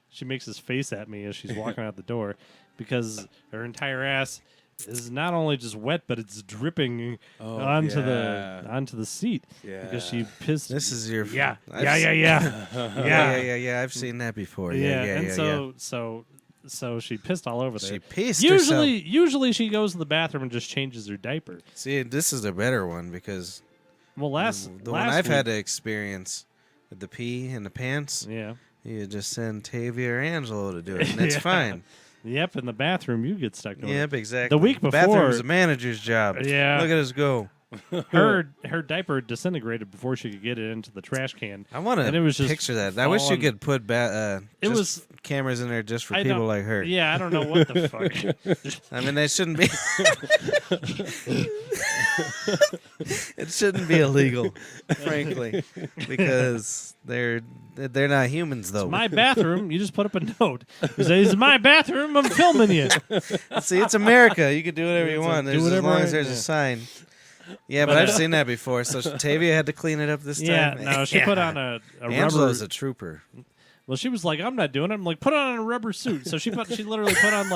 she makes his face at me as she's walking out the door, because her entire ass is not only just wet, but it's dripping Oh, onto yeah. the seat because she Yeah. pissed. This is your. yeah, I've yeah, s- yeah, yeah, Yeah. I've seen that before. Yeah, yeah, and yeah. so she pissed all over there. She pissed herself. Usually she goes to the bathroom and just changes her diaper. See, this is a better one because Well, last the one last I've had week- to experience with the pee in the pants, yeah. you just send Tavia or Angelo to do it, and it's Yeah. fine. Yep, in the bathroom you get stuck doing it. Yep, exactly. The week Bathroom's before- the manager's job. Yeah. Look at us go. Her diaper disintegrated before she could get it into the trash can. I want And it was to just picture that. I wish you falling. could put It just was- cameras in there just for I people don't- like her. Yeah, I don't know what the fuck. I mean, they shouldn't be. It shouldn't be illegal, frankly, because they're not humans though. My bathroom. You just put up a note. You say, "It's my bathroom. I'm filming you." See, it's America. You can do whatever you It's want. like, do There's, as whatever long as I- there's yeah. a sign. Yeah, but I've seen that before. So Tavia had to clean it up this Yeah, time. no, she put on a rubber. Angela's a trooper. Well, she was like, "I'm not doing it." I'm like, "Put on a rubber suit." So she literally put on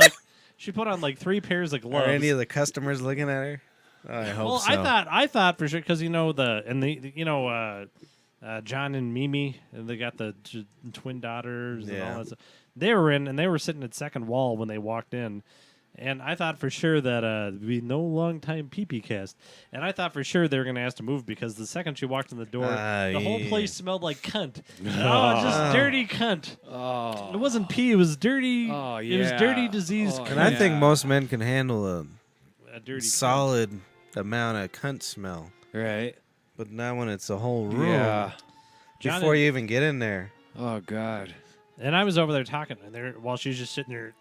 like 3 pairs of gloves. Are any of the customers looking at her? Oh, I hope Well, so. I thought for sure because John and Mimi, and they got the twin daughters and Yeah. all that stuff. They were in and they were sitting at second wall when they walked in, And I thought for sure that there'd be no long time pee cast. And I thought for sure they were going to ask to move because the second she walked in the door, the whole place smelled like cunt. Oh, just dirty cunt. Oh. It wasn't pee, it was dirty. Oh, It was dirty, diseased Oh, And cunt. I think most men can handle A dirty solid amount of cunt smell, Right. but not when it's a whole room. Yeah. John Before and- you even get in there. Oh, God. cunt. And I was over there talking, and there while she was just sitting there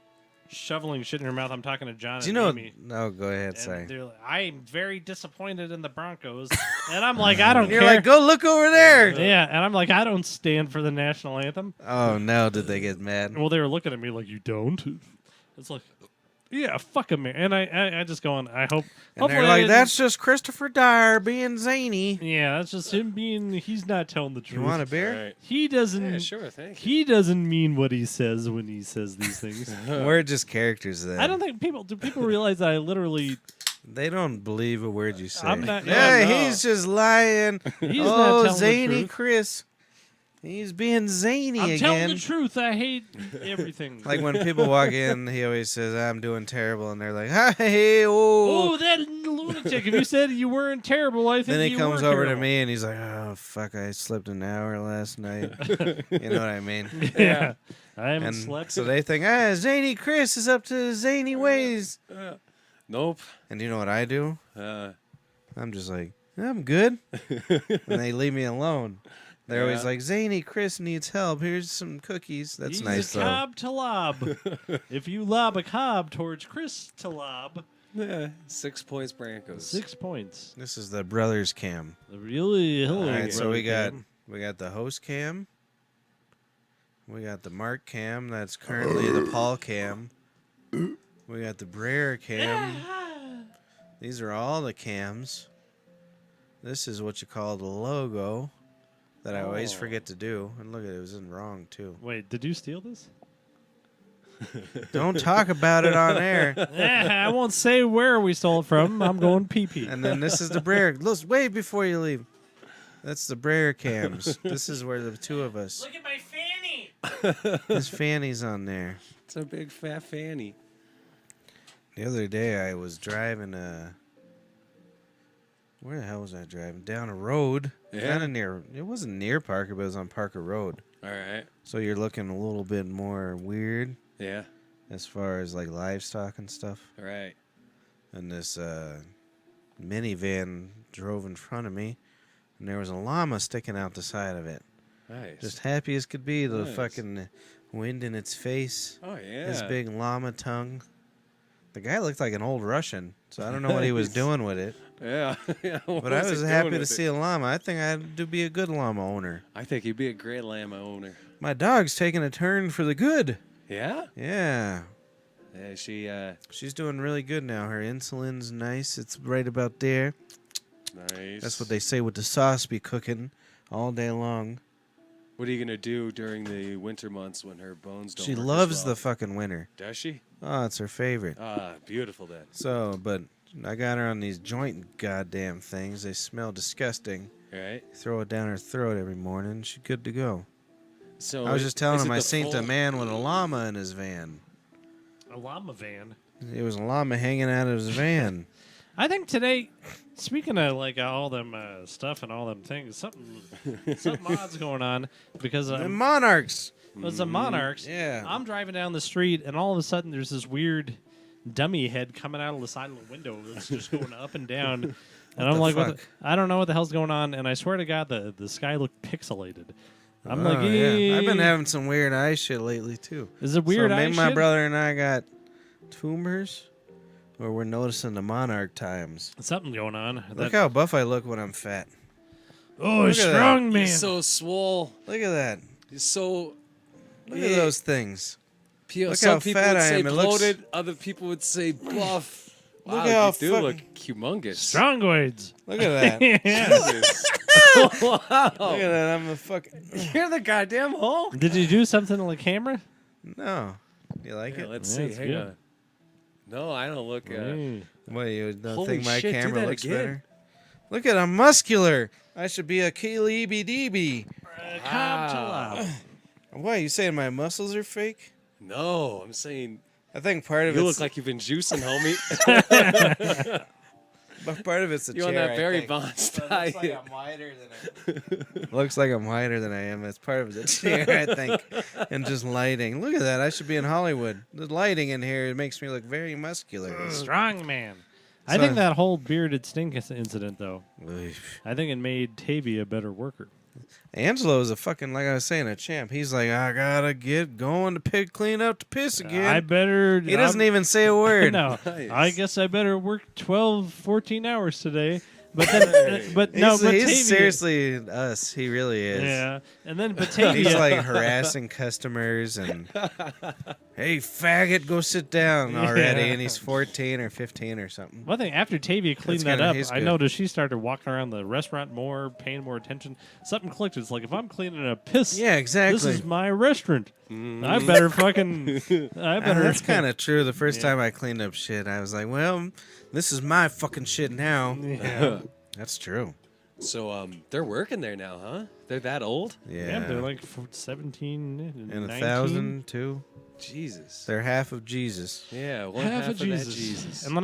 shoveling shit in her mouth, I'm talking to John Do you and know? Amy. No, go ahead. And Sorry. they're like, I'm very disappointed in the Broncos. And I'm like, I don't You're care. like, go look over there. Yeah, and I'm like, I don't stand for the national anthem. Oh no! Did they get mad? Well, they were looking at me like, you don't? It's like, yeah, fuck him. And I just going, I hope. And hopefully they're I like, didn't- that's just Christopher Dyer being zany. Yeah, that's just him being, he's not telling the truth. You want a beer? Right. He doesn't. Yeah, sure. Thank you. He doesn't mean what he says when he says these things. We're just characters then. I don't think do people realize that I literally, They don't believe a word you say. I'm not- Yeah, Yeah, no. he's just lying. he's not Oh, telling the zany truth. Chris. He's being zany I'm telling again. the truth. I hate everything. Like when people walk in, he always says, I'm doing terrible. And they're like, hey, oh. Oh, that lunatic! If you said you weren't terrible, I think Then he you comes were over to terrible. me and he's like, oh, fuck, I slept an hour last night. You know what I mean? Yeah, I haven't And slept. so they think, zany Chris is up to his zany ways. Nope. And you know what I do? Uh, I'm just like, I'm good. And they leave me alone. They're always Yeah. like, zany Chris needs help. Here's some cookies. That's Use nice, a though. cob to lob. If you lob a cob towards Chris to lob, yeah. 6 points, Broncos. 6 points. This is the brothers cam. The really All Hillary. right, so brother we got cam. the host cam. We got the Mark cam. That's currently the Paul cam. We got the Brer cam. These are all the cams. This is what you call the logo that I always Oh. forget to do. And look at it, it was in wrong too. Wait, did you steal this? Don't talk about it on air. I won't say where we stole it from. I'm going pee-pee. And then this is the Brer. Look, wait before you leave. That's the Brer cams. This is where the two of us. Look at my fanny. His fanny's on there. It's a big fat fanny. The other day I was driving where the hell was I driving? Down a road. Yeah. Kind of near. It wasn't near Parker, but it was on Parker Road. All right. So you're looking a little bit more weird Yeah. as far as like livestock and stuff. All right. And this minivan drove in front of me, and there was a llama sticking out the side of it. Nice. Just happy as could be. The Nice. fucking wind in its face. oh yeah. His big llama tongue. The guy looked like an old Russian, so I don't know what he was Nice. doing with it. Yeah. Yeah. What But I he was doing happy to with see it? a llama. I think I'd do be a good llama owner. I think he'd be a great llama owner. My dog's taking a turn for the good. Yeah. Yeah. Yeah. She. She's doing really good now. Her insulin's nice. It's right about there. Nice. That's what they say with the sauce be cooking all day long. What are you gonna do during the winter months when her bones don't? She work as loves well? the fucking winter. Does she? Oh, it's her favorite. Ah, beautiful then. So, but I got her on these joint goddamn things. They smell disgusting. All right. Throw it down her throat every morning. She's good to go. So I was just telling is him it I the seen a full- man with a llama in his van. A llama van. It was a llama hanging out of his van. I think today, speaking of like all them stuff and all them things, something odd's going on because The monarchs. it's the Monarchs. Yeah. I'm driving down the street and all of a sudden there's this weird dummy head coming out of the side of the window that's just going up and down. And I'm the like, fuck? I don't know what the hell's going on. And I swear to God, the sky looked pixelated. I'm like, Oh, yeah. I've been "Eh." having some weird eye shit lately too. Is it weird So eye maybe my shit? brother and I got tumors, or we're noticing the monarch times. Something going on. Look how buff I look when I'm fat. oh, look at that. strong man. He's so swole. Look at that. He's so. Look at those things. Look Some how people fat would I say am. It looks- bloated. Other people would say buff. Look Wow, how you do fucking- look humongous. Strongoids. Look at that. Yeah. Jesus. Look Wow. at that. I'm a fucking. You're the goddamn hole. Did you do something on the camera? No. You like Yeah, it? let's Yeah, see. it's Hang good. on. No, I don't look. Hey. What, you don't Holy think my shit, do camera that looks again. better? Look at I'm muscular. I should be a Keely-EB-DB. Cobb to lob. Why, you saying my muscles are fake? No, I'm saying I think part of You it's look like you've been juicing, homie. but part of it's the You're chair. on that I Barry think. Bonds But diet. it looks like I'm wider than I looks like I'm wider than I am. It's part of the chair, I think, and just lighting. Look at that. I should be in Hollywood. The lighting in here it makes me look very muscular. Strong man. I So- think that whole bearded stink incident, though, Ugh. I think it made Tavy a better worker. Angelo is a fucking, like I was saying, a champ. He's like, I gotta get going to clean up the piss again. I better. He doesn't even say a word. No, Nice. I guess I better work 12, 14 hours today. But then, but no, He's Batavia, seriously us. He really is. Yeah, and then Batavia. He's like harassing customers and, hey, faggot, go sit down already. Yeah. And he's 14 or 15 or something. One thing, after Tavia cleaned That's that up, he's I good. noticed she started walking around the restaurant more, paying more attention. Something clicked. It's like, if I'm cleaning a piss, Yeah, exactly. this is my restaurant. I better fucking. I better. That's kind of true. The first time I cleaned up shit, I was like, well, this is my fucking shit now. Yeah. That's true. So they're working there now, huh? They're that old? Yeah, they're like 17 and and 19. 1,000 too. Jesus. They're half of Jesus. Yeah, one Half half of of that Jesus. Jesus. And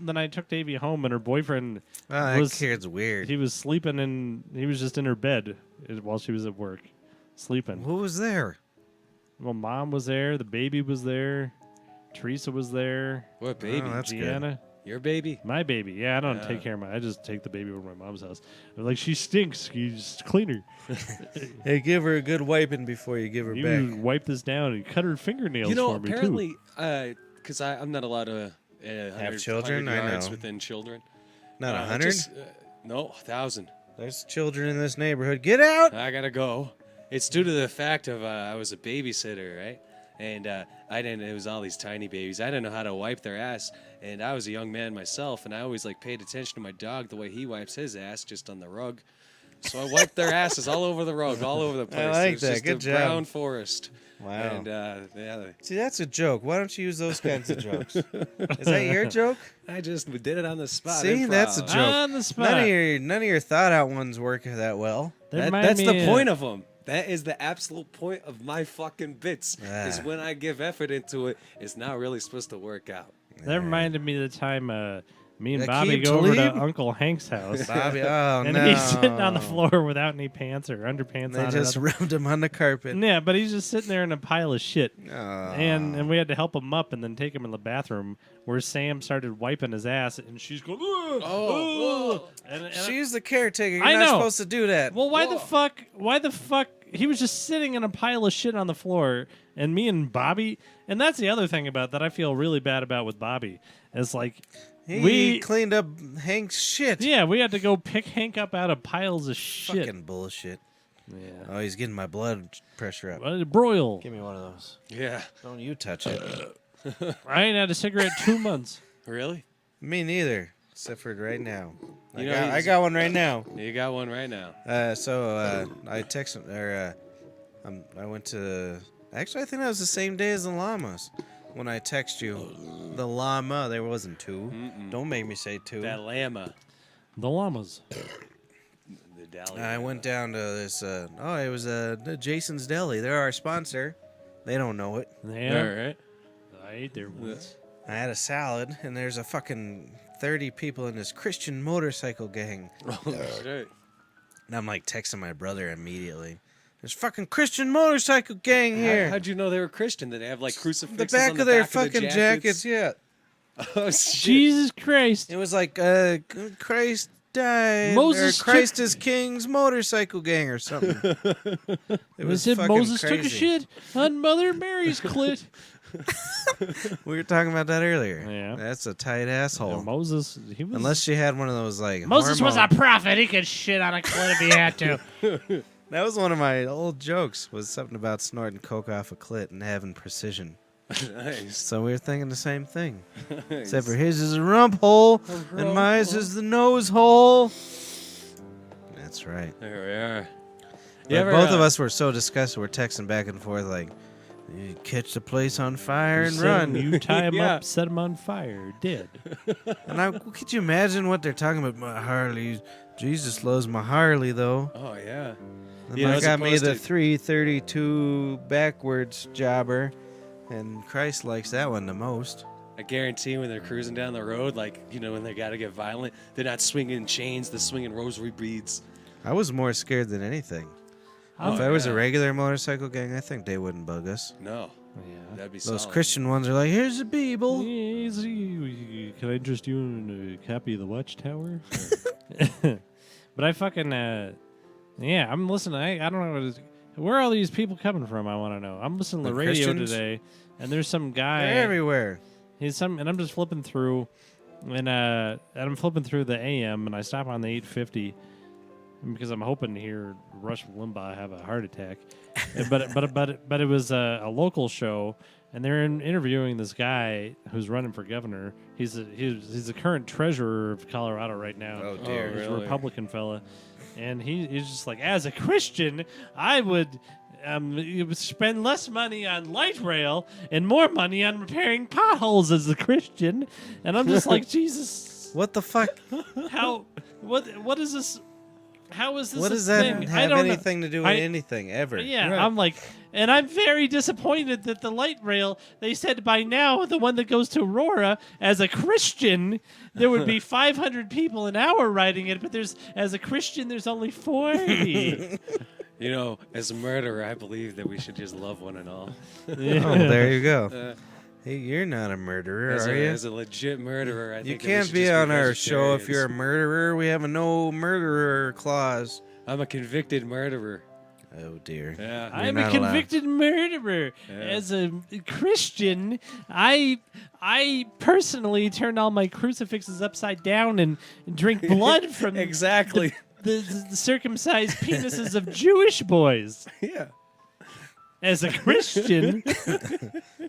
then I took Davy home, and her boyfriend, Oh, that Was- kid's weird. he was sleeping he was just in her bed while she was at work, sleeping. Who was there? Well, Mom was there, the baby was there, Teresa was there, What baby? Oh, that's good. Gianna, Your baby? my baby. Yeah, I don't Yeah. take care of I just take the baby over to my mom's house. They're like, she stinks. You just clean her. Hey, give her a good wiping before you give her You back. wipe this down and cut her fingernails You know, for me too. apparently, because I'm not allowed to Have children? I yards know. within children. Not Uh, 100? just, no, 1,000. There's children in this neighborhood. Get out! I gotta go. It's due to the fact of I was a babysitter, right? And I didn't. It was all these tiny babies. I didn't know how to wipe their ass, and I was a young man myself, and I always like paid attention to my dog the way he wipes his ass, just on the rug. So I wiped their asses all over the rug, all over the place. like It was that. just Good a job. brown forest. Wow. And yeah, See, that's a joke. Why don't you use those kinds of jokes? Is that your joke? I just did it on the spot. See, that's a improv. joke. On the spot. None of your thought out ones work that well. They remind That's me the of- point of them. That is the absolute point of my fucking bits. Is Ah. when I give effort into it, it's not really supposed to work out. That reminded me of the time me and Akeem Bobby go over to Talib? Uncle Hank's house. Bobby, oh And no. he's sitting on the floor without any pants or underpants They on. just or rubbed him on the carpet. nothing. Yeah, but he's just sitting there in a pile of shit. Aw. And we had to help him up and then take him in the bathroom where Sam started wiping his ass and she's going, "Ugh, ugh." And She's the caretaker. You're I not know. supposed to do that. well, why the fuck? He was just sitting in a pile of shit on the floor, and me and Bobby, and that's the other thing about that I feel really bad about with Bobby. Is like, He cleaned up Hank's shit. yeah, we had to go pick Hank up out of piles of shit. Fucking bullshit. Yeah. Oh, he's getting my blood pressure up. Broil. Give me one of those. Yeah. Don't you touch it. I ain't had a cigarette 2 months. Really? Me neither. Except for right now. You know, I got one right now. You got one right now. I texted I went to. Actually, I think that was the same day as the llamas. When I text you, the llama, there wasn't two. Don't make me say two. That Llama. The llamas. The Dally. I went down to this. It was Jason's Deli. They're our sponsor. They don't know it. Yeah. All right. I ate there once. I had a salad, and there's a fucking 30 people in this Christian motorcycle gang. Oh, shit. And I'm like texting my brother immediately. There's fucking Christian motorcycle gang here. How'd you know they were Christian? Did they have like crucifixes the back on of their back fucking the jackets, yeah. Oh, shit. Jesus Christ. It was like Christ died. Moses or Christ is King's motorcycle gang or something. It was It fucking Moses took a crazy. shit on Mother Mary's clit. We were talking about that earlier. Yeah. That's a tight asshole. Moses, he was. Unless she had one of those like Moses was a hormone- prophet. He could shit on a clit if he had to. That was one of my old jokes. Was something about snorting coke off a clit and having precision. Nice. So we were thinking the same thing. Except for his is a rump hole and mine is the nose hole. That's right. There we are. But both of us were so disgusted. We're texting back and forth like, you catch the place on fire and run. You tie him Yeah. up, set him on fire, dead. And could you imagine what they're talking about? My Harley. Jesus loves my Harley, though. Oh, yeah. And Yeah, I as got me opposed the to- 332 backwards jobber. And Christ likes that one the most. I guarantee when they're cruising down the road, like, when they got to get violent, they're not swinging chains, they're swinging rosary beads. I was more scared than anything. If I was a regular motorcycle gang, I think they wouldn't bug us. No. Yeah. That'd be Those solid. Christian ones are like, here's a Bible. Can I interest you in a copy of the Watchtower? But I fucking, I'm listening. I don't know. Where are all these people coming from? I want to know. I'm listening to the The radio Christians? today, and there's some guy. They're everywhere. And I'm just flipping through, and I'm flipping through the AM, and I stop on the 850 because I'm hoping to hear Rush Limbaugh have a heart attack. but it was a local show, and they're interviewing this guy who's running for governor. He's the current treasurer of Colorado right now. Oh, dear. He's a really? Republican fella, and he's just like, as a Christian, I would. You would spend less money on light rail and more money on repairing potholes as a Christian, and I'm just like, Jesus, What the fuck? what is this? How is this? What a does that thing? I have don't know. anything to do with anything ever? Yeah, Right. I'm like, and I'm very disappointed that the light rail, they said by now, the one that goes to Aurora, as a Christian, there would be 500 people an hour riding it, but as a Christian, there's only 40. As a murderer, I believe that we should just love one and all. Yeah. Oh, there you go. Hey, you're not a murderer, As are you? a legit murderer, I think You that we can't should be just on our show if vegetarians. you're a murderer. We have a no murderer clause. I'm a convicted murderer. Oh, dear. Yeah. I'm a not allowed. convicted murderer. Yeah. As a Christian, I personally turn all my crucifixes upside down and drink blood from Exactly. the circumcised penises of Jewish boys. Yeah. As a Christian,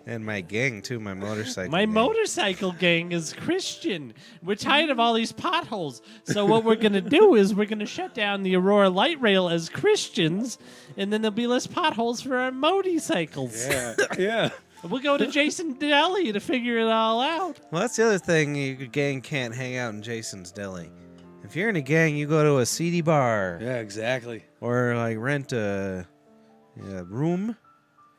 And my gang, too, my motorcycle my gang. motorcycle gang is Christian. We're tired of all these potholes. So what we're going to do is we're going to shut down the Aurora light rail as Christians, and then there'll be less potholes for our motorcycles. Yeah. Yeah. We'll go to Jason Deli to figure it all out. Well, that's the other thing. Your gang can't hang out in Jason's Deli. If you're in a gang, you go to a seedy bar. Yeah, exactly. Or, like, rent a room.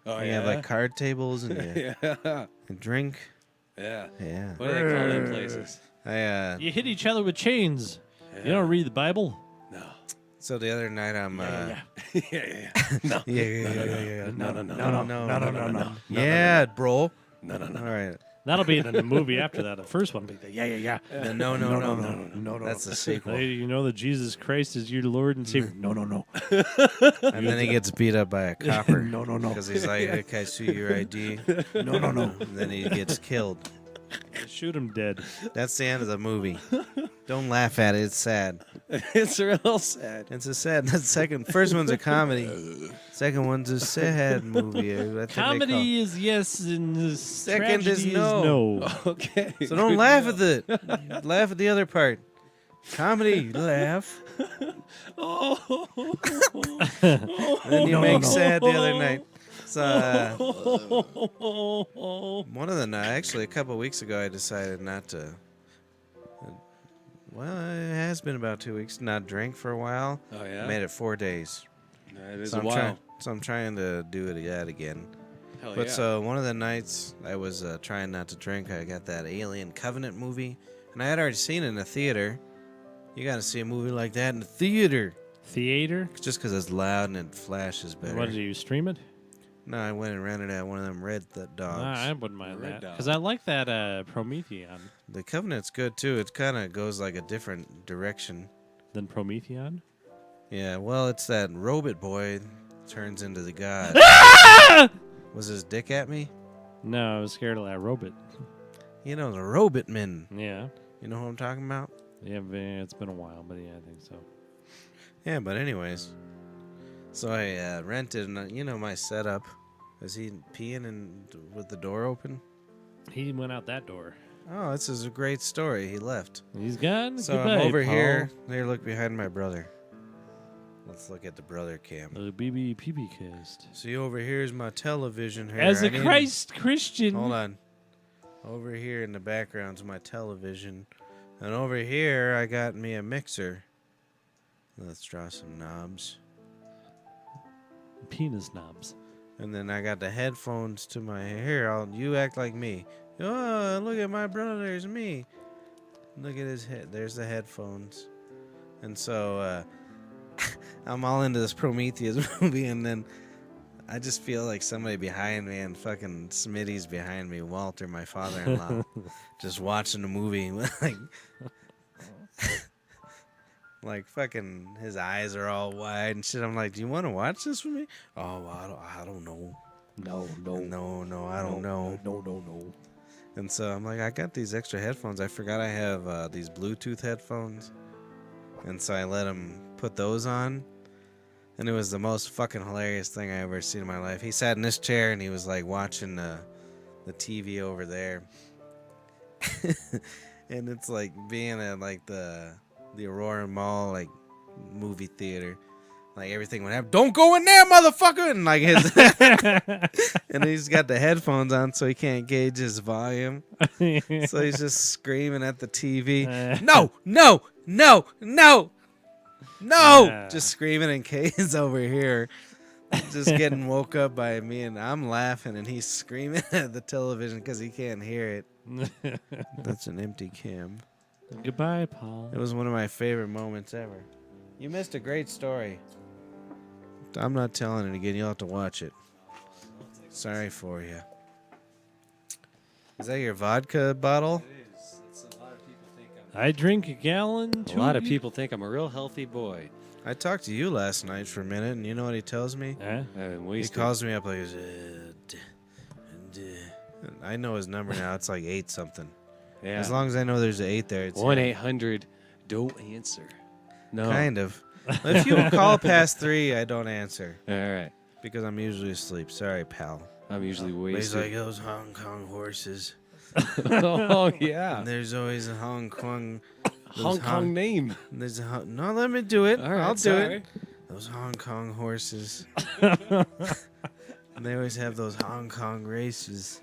Oh, And you yeah. have, like, card tables and you Yeah. and drink. Yeah. Yeah. What do they call them places? You hit each other with chains. You don't read the Bible? No. So the other night I'm Yeah. yeah. No. Yeah, bro. No. All right. That'll be in the movie after that. The first one will be the yeah. The no. That's the sequel. Hey, you know that Jesus Christ is your Lord and Savior? No. And then he gets beat up by a copper. No. Because he's like, hey, can I see your ID? No. And then he gets killed. Shoot him dead. That's the end of the movie. Don't laugh at it. It's sad. It's real sad. It's a sad. The first one's a comedy. Second one's a sad movie. I think they Comedy is yes, and the Second tragedy is no. Okay. So don't laugh at it. Laugh at the other part. Comedy, laugh. And then you make sad the other night. So one of the night, actually, a couple of weeks ago, I decided not to. Well, it has been about 2 weeks. Not drink for a while. Oh, yeah? Made it 4 days. That is So a while. I'm trying to do it again. Hell But yeah. so one of the nights I was trying not to drink, I got that Alien Covenant movie, and I had already seen it in the theater. You got to see a movie like that in the theater, Theater? just because it's loud and it flashes better. What did you stream it? No, I went and rented it at one of them red dogs. I wouldn't mind Red that Dog. because I like that Prometheon The Covenant's good too. It kind of goes like a different direction. than Prometheon. Yeah, well, it's that robot boy turns into the god. Was his dick at me? No, I was scared of that robot. You know, the robot men. Yeah, You know who I'm talking about? yeah, it's been a while, but yeah, I think so. Yeah, but anyways. So I rented, and you know my setup. Is he peeing and with the door open? He went out that door. Oh, this is a great story. He left. He's gone. So Goodbye, I'm over Paul. here. Here, look behind my brother. Let's look at the brother cam. BBPB cast. See, over here is my television. Here. As I a need- Christ Christian. Hold on. Over here in the background's my television. And over here, I got me a mixer. Let's draw some knobs. Penis knobs. And then I got the headphones to my hair. You act like me. Oh, look at my brother. There's me. Look at his head. There's the headphones. And so I'm all into this Prometheus movie, and then I just feel like somebody behind me, and fucking Smitty's behind me, Walter, my father-in-law, just watching the movie. Like fucking his eyes are all wide and shit. I'm like, do you want to watch this with me? Oh, I don't know. No, I don't know. No. And so I'm like, I got these extra headphones. I forgot I have these Bluetooth headphones. And so I let him put those on. And it was the most fucking hilarious thing I ever seen in my life. He sat in this chair and he was like watching the TV over there. And it's like being at like the Aurora Mall like movie theater. Like everything would happen. Don't go in there, motherfucker! And like his and he's got the headphones on so he can't gauge his volume. So he's just screaming at the TV. No! Just screaming, and Kay's over here just getting woke up by me, and I'm laughing and he's screaming at the television because he can't hear it. That's an empty cam. Goodbye, Paul. It was one of my favorite moments ever. You missed a great story. I'm not telling it again. You'll have to watch it. Sorry for you. Is that your vodka bottle? It is. It's a lot of people think I drink a gallon. A lot of people think I'm a real healthy boy. I talked to you last night for a minute, and you know what he tells me? He calls me up like, I know his number now. It's like 8 something. Yeah. As long as I know there's an 8 there, it's 1-800 don't answer. No. kind of. If you call past 3, I don't answer All right. because I'm usually asleep. Sorry, pal. I'm usually But he's like wasted. those Hong Kong horses. Oh yeah. And there's always a Hong Kong. Hong Kong name. There's a no. Let me do it. All right, I'll do sorry. it. Those Hong Kong horses. And they always have those Hong Kong races.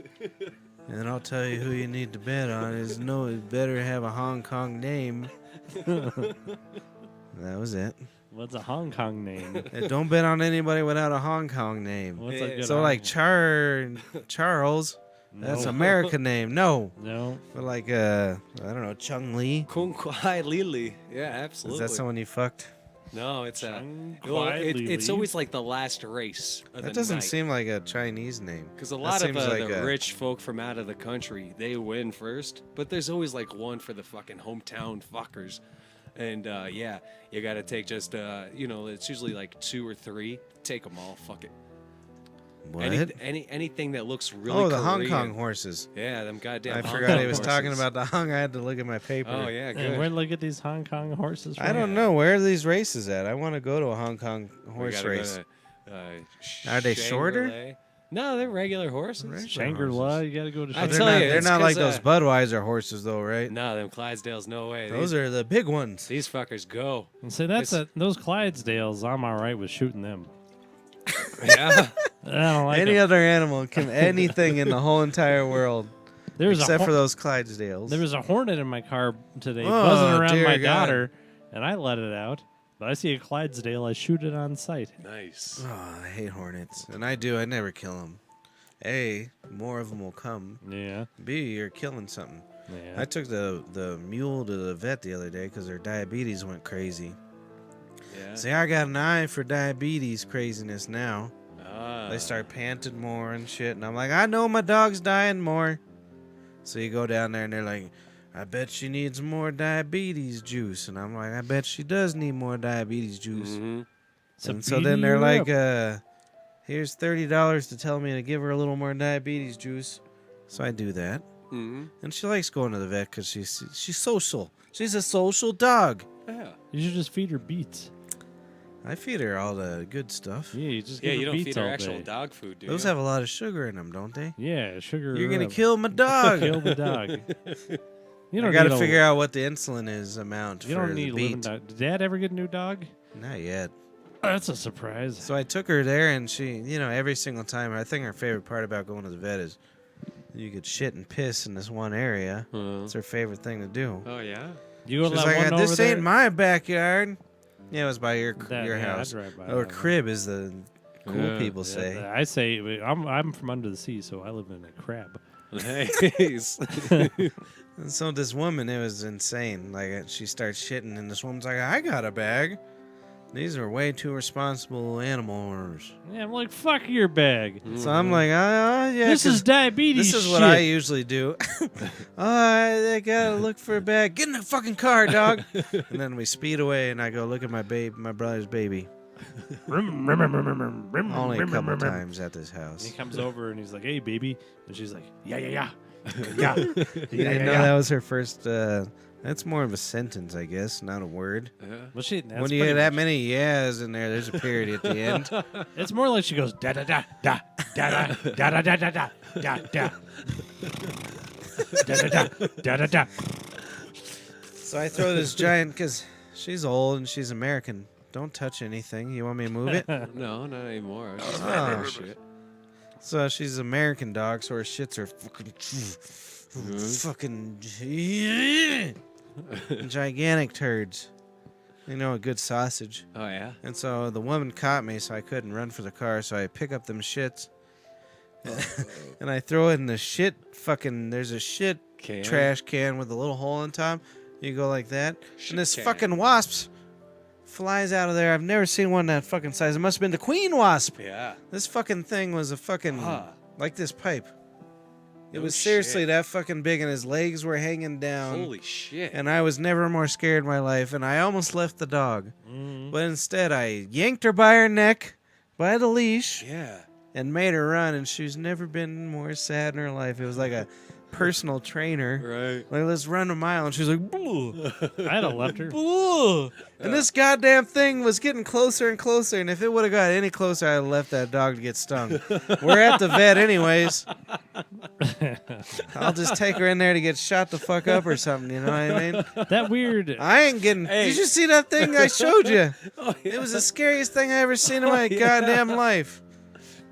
And I'll tell you who you need to bet on is it better have a Hong Kong name. That was it. What's a Hong Kong name? And don't bet on anybody without a Hong Kong name. What's a good So Hong- like Charles, that's No. American name. No. No. But like I don't know, Chung Lee. Kung Kwai Lili. Yeah, Is absolutely. that someone you fucked? No, it's Chung well, Kwai it's Lili. always like the last race of That the doesn't night. seem like a Chinese name. Because a That lot of seems like the a- rich folk from out of the country, they win first. But there's always like one for the fucking hometown fuckers. And yeah, you got to take just, it's usually like 2 or 3. Take them all. Fuck it. What? Anything that looks really the Hong Korean. Kong horses. Yeah, them goddamn I Hong forgot Kong he was talking horses. about the Hong. I had to look at my paper. Oh, yeah, And good. where look at these Hong Kong horses? I from? don't know. Where are these races at? I want to go to a Hong Kong We horse gotta go race. to, Are they shorter? Shangri-La. No, they're regular horses. Regular Shangri-La, horses. you got to go to I They're tell not, you, they're it's not like 'cause, those Budweiser horses, though, right? No, them Clydesdales, no way. Those are the big ones. These fuckers go. And say those Clydesdales. I'm all right with shooting them. Yeah. I don't like Any them. other animal can anything in the whole entire world, There was except a for those Clydesdales. There was a hornet in my car today, Oh, buzzing around dear my God. daughter, and I let it out. But I see a Clydesdale, I shoot it on sight. Nice. Oh, I hate hornets, and I do. I never kill them. A, more of them will come. Yeah, B, you're killing something. yeah. I took the mule to the vet the other day because their diabetes went crazy. Yeah. See, I got an eye for diabetes craziness now. Ah. They start panting more and shit, and I'm like, I know my dog's dying more. So you go down there, and they're like, I bet she needs more diabetes juice. And I'm like, I bet she does need more diabetes juice. Mm-hmm. And so then they're like, here's $30 to tell me to give her a little more diabetes juice. So I do that. Mm-hmm. And she likes going to the vet because she's social. She's a social dog. Yeah. You should just feed her beets. I feed her all the good stuff. Yeah, you just Yeah, give you her don't beets feed her all actual day. dog food, do Those you? have a lot of sugar in them, don't they? Yeah, sugar. You're gonna up. kill my dog. Kill the dog. You I don't gotta need figure out what the insulin is amount You for don't the need living beet. dog. Did Dad ever get a new dog? Not yet. That's a surprise. So I took her there, and she, every single time, I think her favorite part about going to the vet is you could shit and piss in this one area. It's her favorite thing to do. Oh, yeah? You go to She's that like, one this over ain't there? my backyard. Yeah, it was by your That- your yeah, I'd house. drive by Or that one. crib is the cool people say. I say I'm from under the sea, so I live in a crab. Nice. And so this woman, it was insane. Like she starts shitting, and this woman's like, "I got a bag. These are way too responsible animal owners." Yeah, I'm like, fuck your bag. So I'm like, yeah. This is 'cause diabetes. This is shit. what I usually do. I gotta look for a bag. Get in the fucking car, dog. And then we speed away, and I go look at my brother's baby. Only a couple times at this house. He comes over and he's like, "Hey, baby," and she's like, "Yeah." You didn't know that was her first. That's more of a sentence, I guess, not a word. Well, When you get that many yeahs in there, there's a period at the end. It's more like she goes da da da da da da da da da da da da da da da da da. So I throw this giant, because she's old and she's American. Don't touch anything. You want me to move it? No, not anymore. I was just Oh. shit. So she's American dog, so her shits are fucking gigantic turds. You know, a good sausage. Oh yeah. And so the woman caught me, so I couldn't run for the car. So I pick up them shits, and I throw it in the shit fucking. There's a shit Can. trash can with a little hole on top. You go like that, Shit and this can. fucking wasp flies out of there. I've never seen one that fucking size. It must have been the queen wasp. Yeah. This fucking thing was a fucking like this pipe. It No was seriously shit. that fucking big, and his legs were hanging down. Holy shit. And I was never more scared in my life, and I almost left the dog. But instead, I yanked her by her neck, by the leash, Yeah. and made her run, and she's never been more sad in her life. It was like a personal trainer. Right. Like, let's run a mile, and she's like, "Boo." I'd have left her. Boo. And this goddamn thing was getting closer and closer, and if it would have got any closer, I'd have left that dog to get stung. We're at the vet anyways. I'll just take her in there to get shot the fuck up or something, you know what I mean? That weird. I ain't getting... Hey. Did you see that thing I showed you? Oh, yeah. It was the scariest thing I ever seen in my goddamn life.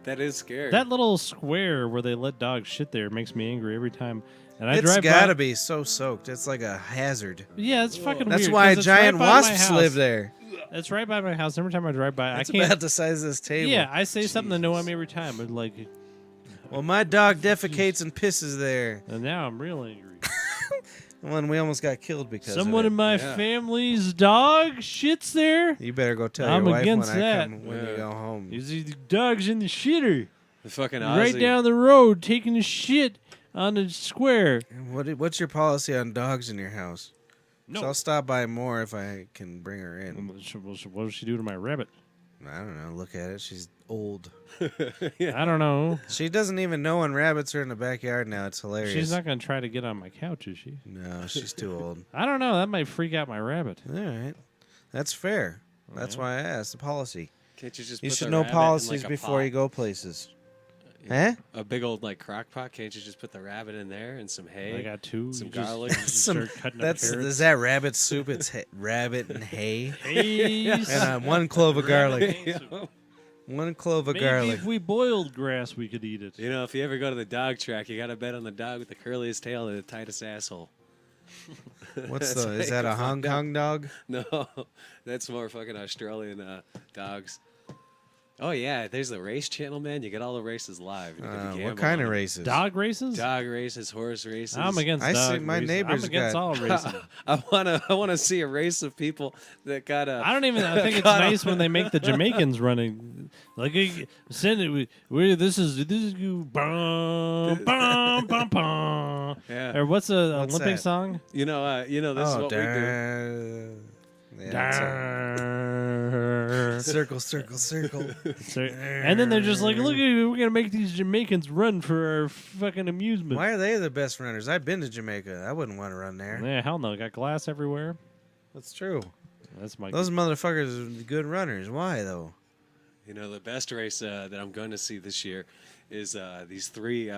That is scary. That little square where they let dogs shit there makes me angry every time. And I It's drive gotta by. be so soaked. It's like a hazard. Yeah, it's fucking That's weird. why 'cause it's giant right by my wasps house. live there. It's right by my house. Every time I drive by, It's I can't. about the size of this table. Yeah, I say something to know him every time. But like, Well, my dog defecates and pisses there. and now I'm real angry. When we almost got killed because Someone of in it. my Yeah. family's dog shits there. You better go tell I'm your wife against when that. I come when you Yeah. go home. The dog's in the shitter. the fucking Right Aussie. down the road, taking a shit on the square. What's your policy on dogs in your house? No. So I'll stop by more if I can bring her in. What does she do to my rabbit? I don't know. Look at it. She's old. I don't know. She doesn't even know when rabbits are in the backyard now. It's hilarious. She's not going to try to get on my couch, is she? No, she's too old. I don't know. That might freak out my rabbit. All right. That's fair. That's why I asked the policy. Can't you just You put should the know rabbit in, policies like, a before pot? you go places. Huh? A big old like crock pot. Can't you just put the rabbit in there and some hay? I got two. Some You just- garlic. you just Some- start cutting That's up carrots. is that rabbit soup? It's rabbit and hay Haze. and 1 clove of garlic. Yeah. 1 clove of Maybe garlic. if we boiled grass, we could eat it. You know, if you ever go to the dog track, you got to bet on the dog with the curliest tail and the tightest asshole. What's That's the? how Is you that a find Hong out. Kong dog? No, that's more fucking Australian dogs. Oh yeah, there's the race channel, man. You get all the races live. You can What gamble kind on of them. races? Dog races? Dog races, horse races. I'm against I see dog my races. neighbor's I'm against got- all racing. I wanna see a race of people that got a. I don't even. I think it's God. nice when they make the Jamaicans running. Like send it. This is you. Bum, bum, bum, bum. Yeah. Or what's a What's Olympic that? song? You know, this is Oh, what we do. darn. Yeah, that's it. Circle, circle, circle. And then they're just like, look, we're gonna make these Jamaicans run for our fucking amusement. Why are they the best runners? I've been to Jamaica. I wouldn't want to run there. Yeah, hell no. Got glass everywhere. That's true. That's my. Those motherfuckers are good runners. Why though? You know, the best race that I'm going to see this year is these 3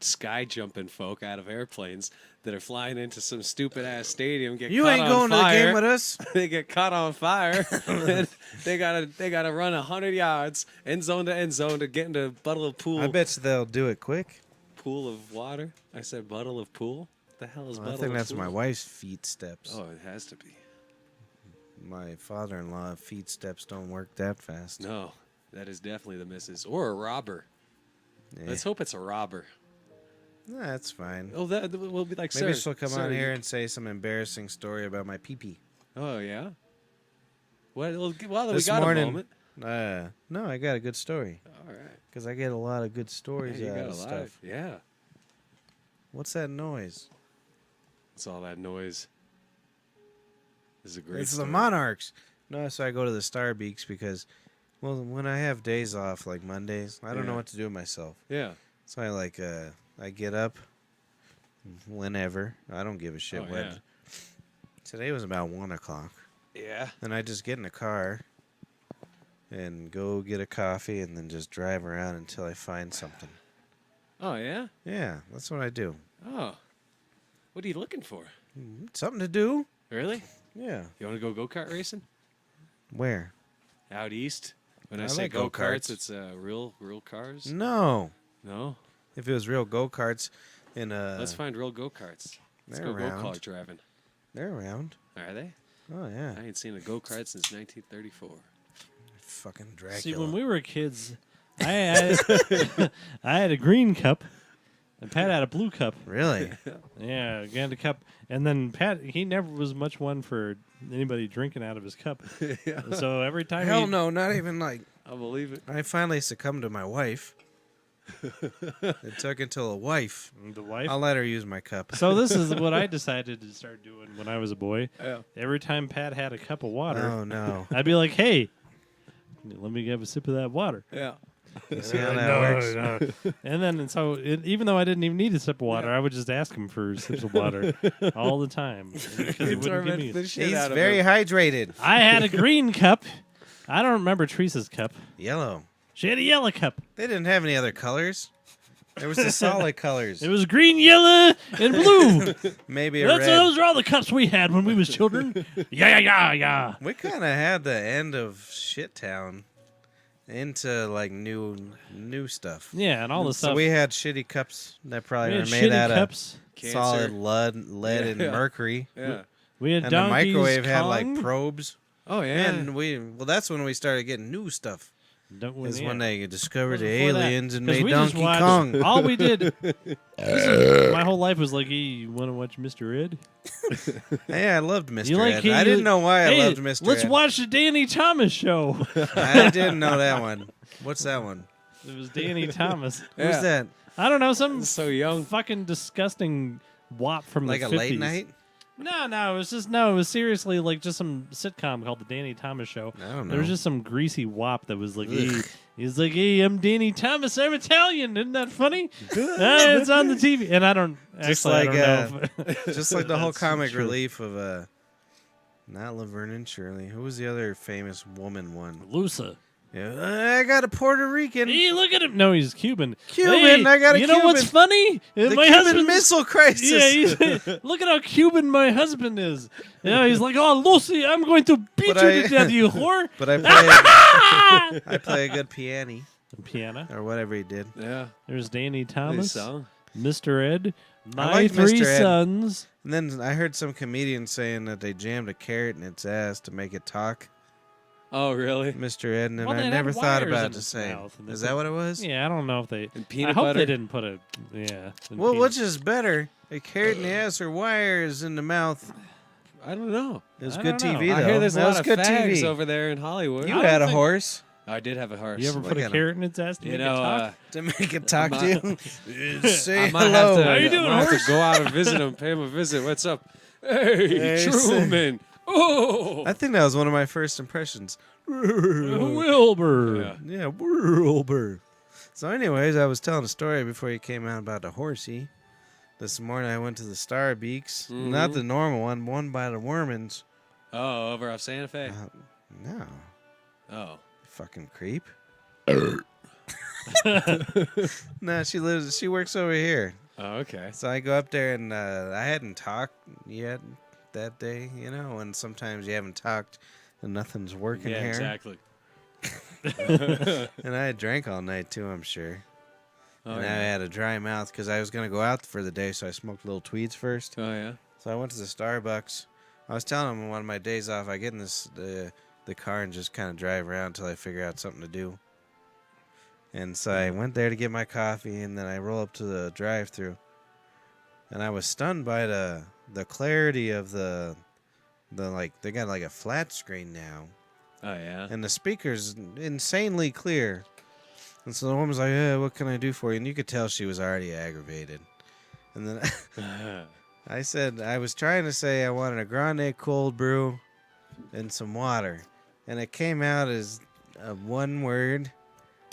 sky jumping folk out of airplanes that are flying into some stupid ass stadium. Get You caught ain't on going to the fire. game with us. They get caught on fire. And they gotta run 100 yards end zone to get into a bottle of pool. I bet you they'll do it quick. Pool of water. I said bottle of pool. The hell is I bottle think of that's pool? my wife's feet steps. Oh, it has to be. My father-in-law feet steps don't work that fast. No, That is definitely the missus. Or a robber. Yeah. Let's hope it's a robber. Nah, that's fine. Oh, that will be like, Maybe sir, she'll come sir, on here you- and say some embarrassing story about my pee-pee. Oh, yeah? Well, we This got morning, a moment. No, I got a good story. All right. Because I get a lot of good stories Yeah, you out got of a lot. stuff. Yeah. What's that noise? It's all that noise. This is a great It's story. the Monarchs. No, so I go to the Star Beaks because, well, when I have days off, like Mondays, I don't know Yeah. what to do with myself. Yeah. So I get up whenever. I don't give a shit Oh, when. yeah. Today was about 1 o'clock. Yeah. Then I just get in a car and go get a coffee and then just drive around until I find something. Oh, yeah? Yeah, that's what I do. Oh. What are you looking for? Something to do? Really? Yeah. You want to go go-kart racing? Where? Out east? When I I say like go-karts, go-karts. it's real cars? No. No? If it was real go-karts in a... Let's find real go-karts. Let's they're go around. go-kart driving. They're around. Are they? Oh, yeah. I ain't seen a go-kart since 1934. Fucking Dracula. See, when we were kids, I had a green cup, and Pat had a blue cup. Really? Yeah, again the cup, and then Pat, he never was much one for anybody drinking out of his cup. So every time Hell no, not even like... I'll believe it. I finally succumbed to my wife. It took until a wife. the wife. I'll let her use my cup. So this is what I decided to start doing when I was a boy. Yeah. Every time Pat had a cup of water, Oh, no. I'd be like, "Hey, let me have a sip of that water." Yeah. See how that No, works? no. And then, even though I didn't even need a sip of water, I would just ask him for sips of water all the time because he wouldn't give me. He's very hydrated. I had a green cup. I don't remember Teresa's cup. Yellow. She had a yellow cup. They didn't have any other colors. There was the solid colors. It was green, yellow, and blue. Maybe a Those red. are all the cups we had when we was children. Yeah. We kind of had the end of Shit Town into like new stuff. Yeah, and all the So stuff. we had shitty cups that We probably had were made shitty out cups. of solid Cancer. lead and Yeah. mercury. Yeah. We had And the Donkey's microwave had Kong. like probes. Oh, yeah. And that's when we started getting new stuff. Is when they discovered the Before that, aliens and 'cause made we just Donkey watched- Kong. All we did. My whole life was like, "Hey, you want to watch Mr. Ed? Hey, I loved Mr. You like Ed. he- I didn't know why Hey, I loved Mr. let's Ed. watch the Danny Thomas show." I didn't know that one. What's that one? It was Danny Thomas. Yeah. Who's that? I don't know, some So young. fucking disgusting wop from Like the a 50s. late night? No, it was seriously like just some sitcom called the Danny Thomas Show. I don't There was know. just some greasy wop that was like, Ugh. hey, he's like, "Hey, I'm Danny Thomas. I'm Italian. Isn't that funny?" It's on the TV, and I don't Just actually. like, I don't know. If, Just like the whole That's comic true. relief of not Laverne and Shirley. Who was the other famous woman one? Lusa. Yeah, I got a Puerto Rican. Hey, look at him. No, he's Cuban. Cuban, Hey, I got a You know what's Cuban. funny? The My Cuban husband's- Missile Crisis. Yeah, look at how Cuban my husband is. Yeah, he's like, "Oh, Lucy, I'm going to beat But you I- to death, you whore." But I play a good piano Piano. or whatever he did. Yeah. There's Danny Nice Thomas, song. Mr. Ed, my like three Mr. Ed. sons. And then I heard some comedian saying that they jammed a carrot in its ass to make it talk. Oh, really? Mr. Ed, and Well, they I had never thought wires about in it to its say. mouth, and they Is put- that what it was? Yeah, I don't know if they. And I peanut hope butter. they didn't put a. Yeah. and Well, peanut- which is better, a carrot in the ass or wires in the mouth? I don't know. It was I good don't know. TV, though. I hear there's a That was lot of good fags TV. over there in Hollywood. You I don't had a think- horse I did have a horse. You ever Look put a at 'em. carrot in its ass to You make know, it talk? to make it talk I to you. Say I might hello. have to. How you doing, I might have horse? to go out and visit him, pay him a visit. What's up? Hey, Hey, Truman. Oh, I think that was one of my first impressions. Wilbur. yeah. Yeah, Wilbur. So, anyways, I was telling a story before you came out about the horsey. This morning I went to the Star Beaks. Not the normal one by the Wormans. Oh, over off Santa Fe. No. Oh, Fucking creep. No, she works over here. oh, okay. So I go up there and I hadn't talked yet that day, you know, and sometimes you haven't talked and nothing's working Yeah, here. exactly. And I had drank all night too, I'm sure. Oh, And I yeah. had a dry mouth because I was going to go out for the day, so I smoked little tweeds first. Oh, yeah. So I went to the Starbucks. I was telling them on one of my days off, I get in the car and just kind of drive around until I figure out something to do. And so I went there to get my coffee, and then I roll up to the drive-thru, and I was stunned by the clarity of the like they got like a flat screen now, Oh yeah. and the speaker's insanely clear. And so the woman's like, "Yeah, what can I do for you?" And you could tell she was already aggravated. And then I said, I was trying to say I wanted a grande cold brew and some water, and it came out as one word.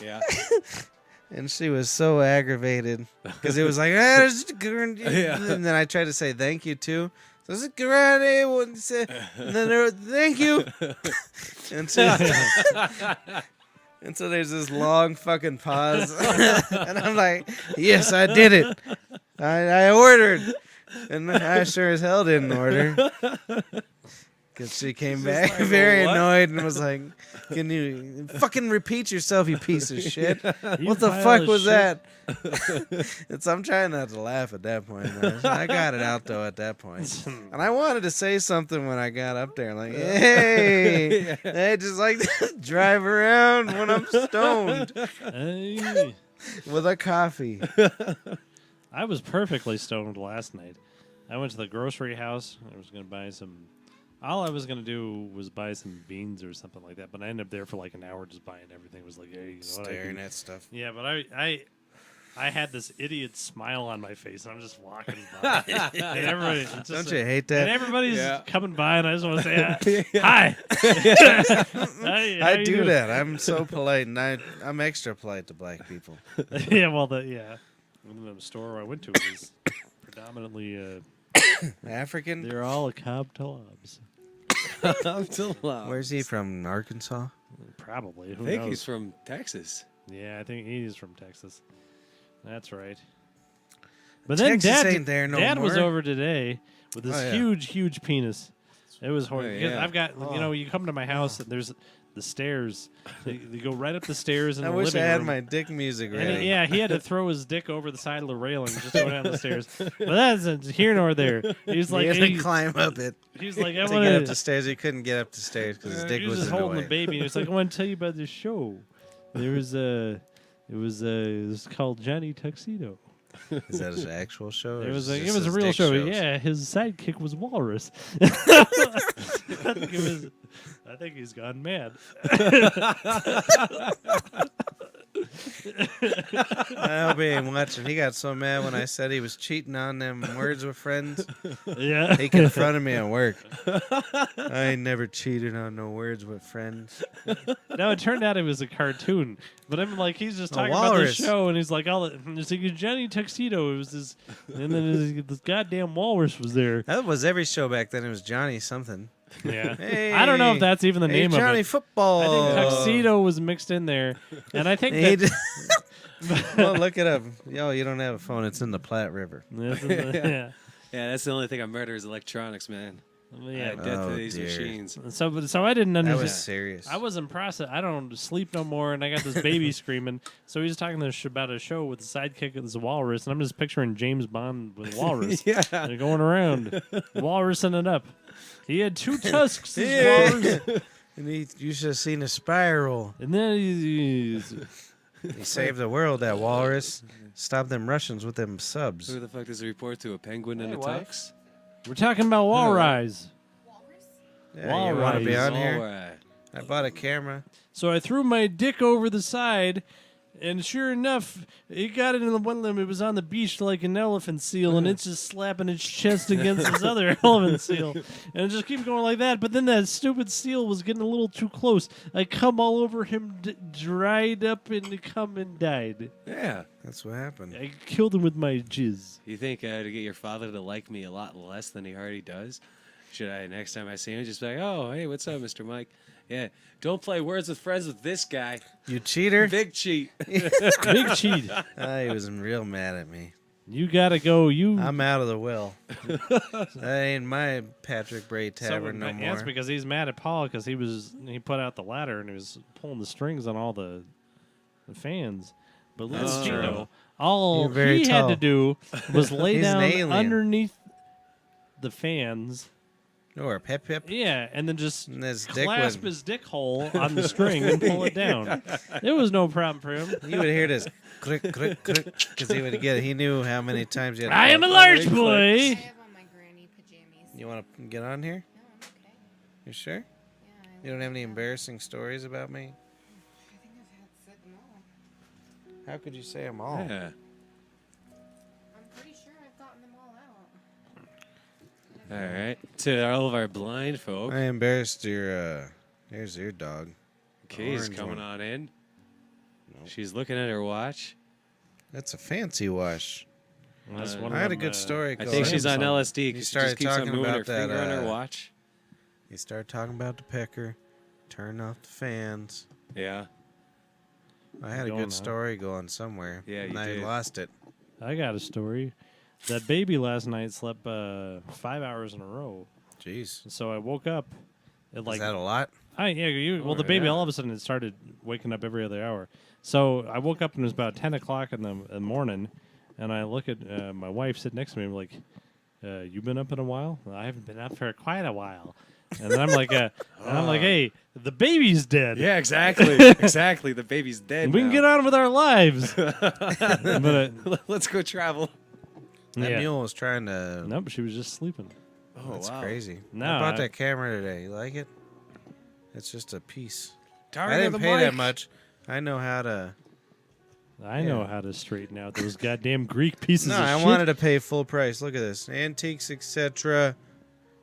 Yeah. And she was so aggravated because it was like, and then I tried to say thank you too. So it's grande, and then there was, thank you. and so there's this long fucking pause, and I'm like, yes, I did it. I ordered, and I sure as hell didn't order. Because she came back like, very what? annoyed and was like, can you fucking repeat yourself, you piece of shit? You What the pile fuck of was shit. that? And so I'm trying not to laugh at that point. I got it out, though, at that point. And I wanted to say something when I got up there. Like, hey, I just like to drive around when I'm stoned Hey. with a coffee. I was perfectly stoned last night. I went to the grocery house. I was going to buy some. All I was going to do was buy some beans or something like that, but I ended up there for like an hour just buying everything. It was like, hey, you know what I Staring do? at stuff. Yeah, but I had this idiot smile on my face, and I'm just walking by. And everybody, it's just Don't you hate that? And everybody's Yeah. coming by, and I just want to say, hi. Hi, how I you do doing? that. I'm so polite, and I'm extra polite to black people. Yeah, well, yeah. And the store I went to was predominantly, African? they're all Cobb Tollabs. I'm still loud. Where's he from? Arkansas? Probably. I Who think knows? he's from Texas. Yeah, I think he's from Texas. That's right. But then Texas Dad, ain't there no Dad was more. over today with this Oh, yeah. huge penis. It was horrible. Oh, Because yeah. I've got, you come to my house and there's the stairs. They go right up the stairs in I the wish I living had room. my dick music And ready. he had to throw his dick over the side of the railing just to go down the stairs. But that's here nor there. He's like, He had to hey, climb up it he's like, I to want get up to. the stairs. He couldn't get up the stairs because his dick He was was just in the holding way. the baby. And he was like, I want to tell you about this show. There was it was called Johnny Tuxedo. Is that an actual show? or It was is a just his real dick show. shows? Yeah, his sidekick was Walrus. I think he's gone mad. I hope he ain't watching. He got so mad when I said he was cheating on them words with friends. Yeah. He confronted me at work. I ain't never cheated on no words with friends. No, it turned out it was a cartoon. But I'm like, he's just A talking about the walrus. show, and he's like, it's like Johnny Tuxedo. It was this, and then this goddamn walrus was there. That was every show back then. It was Johnny something. Yeah. Hey, I don't know if that's even the hey, name Johnny of it. Football. I think Tuxedo was mixed in there, and I think He that. well, look it up. Yo, you don't have a phone. It's in the Platte River. Yeah. Yeah, that's the only thing I murder is electronics, man. Yeah. Death Oh, to these dear. machines. So I didn't That understand. was serious. I wasn't process. I don't sleep no more, and I got this baby screaming. So he's talking about a show with the sidekick of this walrus, and I'm just picturing James Bond with a walrus. Yeah. And going around, walrusing it up. He had two tusks, this Yeah. walrus, And you should have seen a spiral. and then he's He saved the world, that walrus. Stopped them Russians with them subs. Who the fuck does it report to? A penguin and Hey, a wife. tux? we're talking about walrus. Yeah, you want to be Walrus. on here? Alright. I bought a camera. So I threw my dick over the side, and sure enough, it got it in the one limb. It was on the beach like an elephant seal, and it's just slapping its chest against this other elephant seal. And it just keep going like that. But then that stupid seal was getting a little too close. I come all over him, dried up and come and died. Yeah. That's what happened. I killed him with my jizz. You think to get your father to like me a lot less than he already does? Should I, next time I see him, just be like, oh, hey, what's up, Mr. Mike? Yeah, don't play Words with Friends with this guy. You cheater? Big cheat. Big cheat. He was real mad at me. You gotta go. I'm out of the will. That ain't my Patrick Bray Tavern no more. That's because he's mad at Paul because he put out the ladder and he was pulling the strings on all the fans. But That's little true. Chino, all You're very he had tall. to do was lay He's an down alien. underneath the fans Or pep pep. Yeah, and then just And his dick clasp would- his dick hole on the string and pull it down. It was no problem for him. You would hear this click, click, click, because he would get. He knew how many times you had. to I am a click. large I boy. have on my granny pajamas. You want to get on here? No, I'm okay. You sure? Yeah, You don't have any embarrassing stories about me? I think I've said them all. How could you say them all? Yeah. I'm pretty sure I've gotten them all out. All right. To all of our blind folk. I embarrassed your. Here's your dog. Kay's orange coming one. on in. Nope. She's looking at her watch. That's a fancy wash. That's Uh, one I of had a them, good story. I going. think she's on Samsung. LSD You because she started just keeps on talking moving her about that, finger on her watch. You started talking about the pecker. Turn off the fans. Yeah. I had a Going on. good story going somewhere. Yeah, and you I did. lost it. I got a story. That baby last night slept 5 hours in a row. Jeez. So I woke up at Is like that a lot? well, the baby all of a sudden it started waking up every other hour. So I woke up and it was about 10 o'clock in the morning, and I look at my wife sitting next to me. I'm like, "You been up in a while?" "Well, I haven't been up for quite a while. And then I'm like, "Hey, the baby's dead. Yeah, exactly. Exactly. The baby's dead. We can get on with our lives." Let's go travel. That Yeah. mule was trying to. Nope, she was just sleeping. Oh, That's wow. crazy. No, I bought I- that camera today. You like it? It's just a piece. Target I didn't the pay that mic. much. I know how to. I know Yeah. how to straighten out those goddamn Greek pieces No, of I shit. wanted to pay full price. Look at this. Antiques, etc.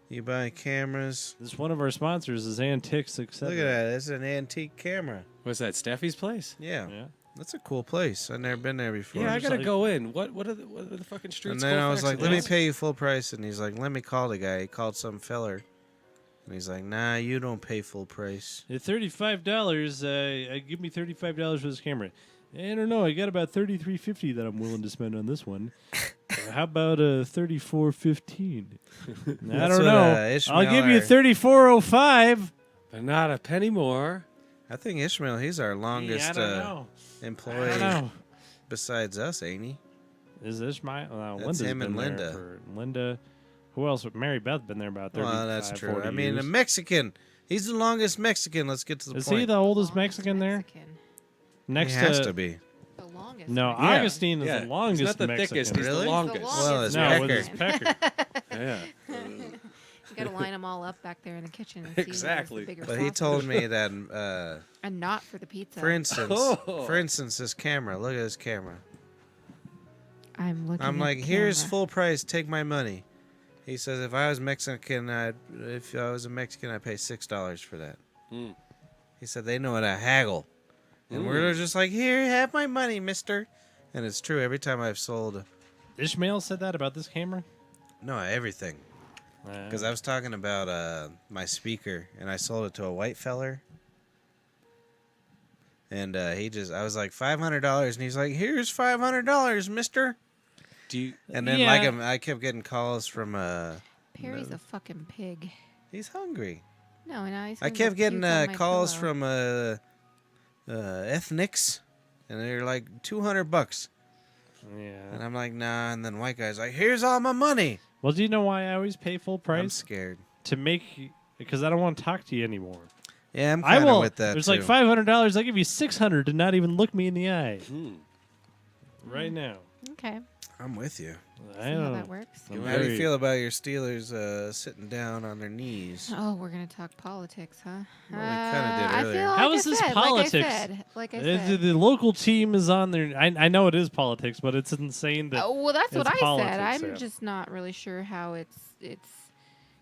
You buy cameras. This one of our sponsors is Antiques, etc. Look at that. It's an antique camera. What's that, Steffi's place? Yeah. Yeah. That's a cool place. I've never been there before. Yeah, I just gotta like- go in. What are the fucking streets? And then I was like, let me accidents. pay you full price. And he's like, let me call the guy. He called some feller. And he's like, nah, you don't pay full price. At $35, give me $35 for this camera. I don't know. I got about $33.50 that I'm willing to spend on this one. How about $34.15? I That's don't what, know. Ishmael I'll give you or- $34.05. But not a penny more. I think Ishmael, he's our Yeah, longest I don't know. I employee don't know. besides us, ain't he? Is this my? That's Linda's him been and there Linda. for Linda. Who else? Mary Beth been there about 35, Well, that's true. 40 I mean, a years. Mexican. He's the longest Mexican. Let's get to the Is point. he the oldest Longest Mexican there? Mexican. Next he has to, to be. The longest. no, Mexican. Yeah. Augustine is Yeah. the longest He's not the Mexican. thickest. He's Really? the He's longest. the Well, longest it's no, Pecker. with his pecker. Yeah. You gotta line them all up back there in the kitchen. And Exactly. See who has the bigger But he sausage. told me that, And not for the pizza. for instance, Oh. this camera. Look at this camera. I'm looking. I'm at like, the here's camera. full price. Take my money. He says, if I was Mexican, if I was a Mexican, I'd pay $6 for that. Mm. He said they know how to haggle, and we're just like, here, have my money, mister. And it's true. Every time I've sold, Ishmael said that about this camera. no, everything. Because I was talking about my speaker, and I sold it to a white feller. And I was like, $500, and he's like, here's $500, mister. Do you? And then Yeah. I kept getting calls from Perry's a fucking pig. he's hungry. No, and I kept getting calls from ethnics, and they're like $200, and Yeah. I'm like, nah. And then white guy's like, here's all my money. Well, do you know why I always pay full I'm price? scared. To make, because I don't want to talk to you anymore. Yeah, I'm I kind will. of with that There's too. like $500. I'll give you $600 to not even look me in the eye Hmm. right now. Okay. I'm with you. See I how don't. that works. I'm How do you very- feel about your Steelers sitting down on their knees? Oh, we're gonna talk politics, huh? Well, we kinda did I earlier. feel How like is I this said, politics? Like I The, said. the local team is on there. I know it is politics, but it's insane that. Oh, well, that's what it's I politics, said. I'm yeah. just not really sure how it's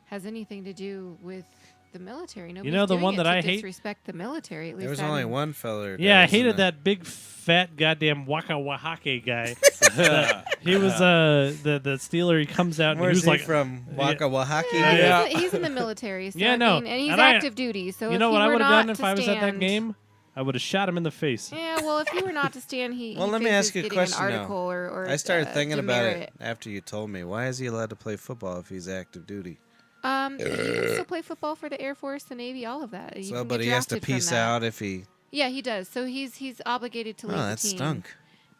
has anything to do with the military. Nobody's know, the doing one it that to I hate? disrespect the military. At least There was I only didn't- one feller. Yeah, I was in hated the- that big fat goddamn Waka Oaxaca guy. He was the Steeler. He comes out and Where's he was he like, from? Waka Oaxaca? Yeah, he's in the military. So Yeah, I no. mean, and he's And I- active duty. So you if know he what I were would have not done if to I was at that stand- game? I would have shot him in the face. Yeah, well, if you were not to stand, he. Well, he let me faces ask you a getting question An now. article or I started thinking about demerit. it after you told me. Why is he allowed to play football if he's active duty? He can still play football for the Air Force, the Navy, all of that. You So, can but get he has to drafted from peace that. out if he. Yeah, he does. So he's obligated to Oh, leave that the team stunk.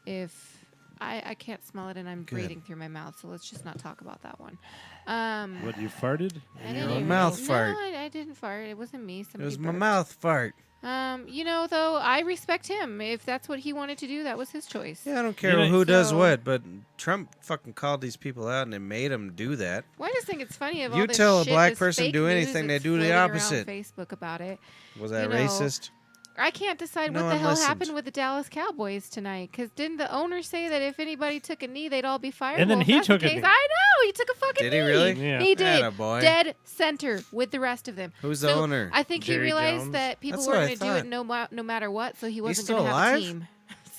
if I can't smell it, and I'm Good. breathing through my mouth. So let's just not talk about that one. What, you farted? I In didn't your A own even- mouth no, fart. I didn't fart. It wasn't me. It Somebody was my burped. mouth fart. You know, though, I respect him. If that's what he wanted to do, that was his choice. Yeah, I don't care know, who does so- what, but Trump fucking called these people out and it made them do that. Well, I just think it's funny of all You this tell a shit, black this person fake do news anything, they that's do the floating around opposite. Facebook about it. Was that You know, racist? I can't decide No what the one hell listened. happened with the Dallas Cowboys tonight. Because didn't the owner say that if anybody took a knee, they'd all be fired? And then Well, if he that's the took a case, knee. I know he took a fucking Did knee. he really? Yeah. He did. Attaboy. Dead center with the rest of them. Who's the So owner? I think he Jerry realized Jones? that people That's were what I going to do it thought. no matter what, so he wasn't still going to have alive? a team.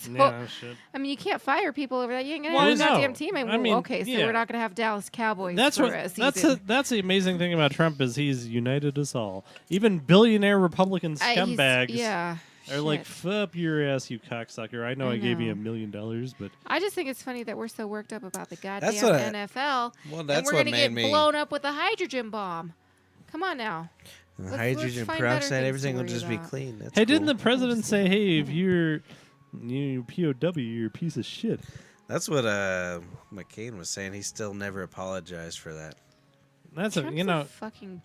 So, Yeah, shit. I mean, you can't fire people over that. You ain't going to Well, have a no. goddamn team. I mean, Okay, so yeah. we're not going to have Dallas Cowboys That's for what. a season. That's the amazing thing about Trump is he's united us all. Even billionaire Republican He's- scumbags yeah. are like, shit. "Fuck your ass, you cocksucker." I know I gave you know. $1 million, but I just think it's funny that we're so worked up about the goddamn what I- NFL. Well, and that's we're what gonna made get me. blown up with a hydrogen bomb. Come on now. Let's Hydrogen find better peroxide, things to everything will worry just be about. clean. That's hey, didn't cool. the president say, "Hey, if you're POW, you're a piece of shit"? That's what McCain was saying. He still never apologized for that. That's Trump's you know. a fucking.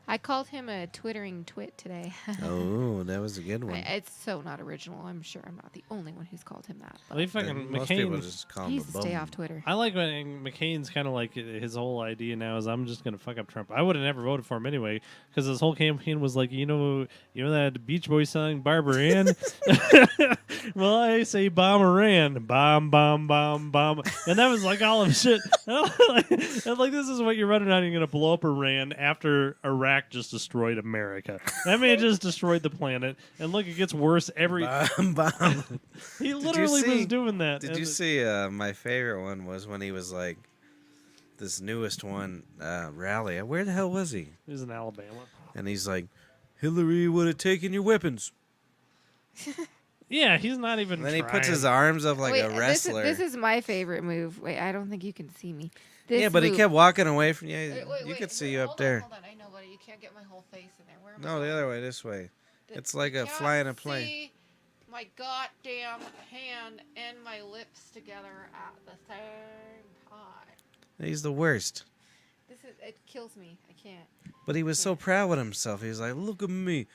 I called him a twittering twit today. Oh, that was a good one. It's so not original. I'm sure I'm not the only one who's called him that. but Well, he fucking Most people McCain. just call he him needs a to stay bum. off Twitter. I like when McCain's kind of like his whole idea now is I'm just gonna fuck up Trump. I would have never voted for him anyway because his whole campaign was like, you know that Beach Boys song Barbara Ann. Well, I say bomb Iran, bomb, bomb, bomb, bomb, and that was like all of shit. Like this is what you're running on. You're gonna blow up Iran after Iraq just destroyed America. That man just destroyed the planet, and look, it gets worse every. Bomb. He literally was see- doing that. Did and you see my favorite one was when he was like this newest one rally. Where the hell was he? He was in Alabama. And he's like, Hillary would have taken your weapons. Yeah, he's not even. And then he puts trying. his arms up like Wait, a wrestler. This is my favorite move. Wait, I don't think you can see me. This yeah, but he move- kept walking away from you. Wait, You could wait, see you hold up on, there. Hold on, I know, buddy. You can't get my whole face in there. Where am I No, the going? other way, this way. The- It's like you a can't fly in a plane. see my goddamn hand and my lips together at the same time. He's the worst. It kills me. I can't. But he was so proud with himself. He was like, "Look at me."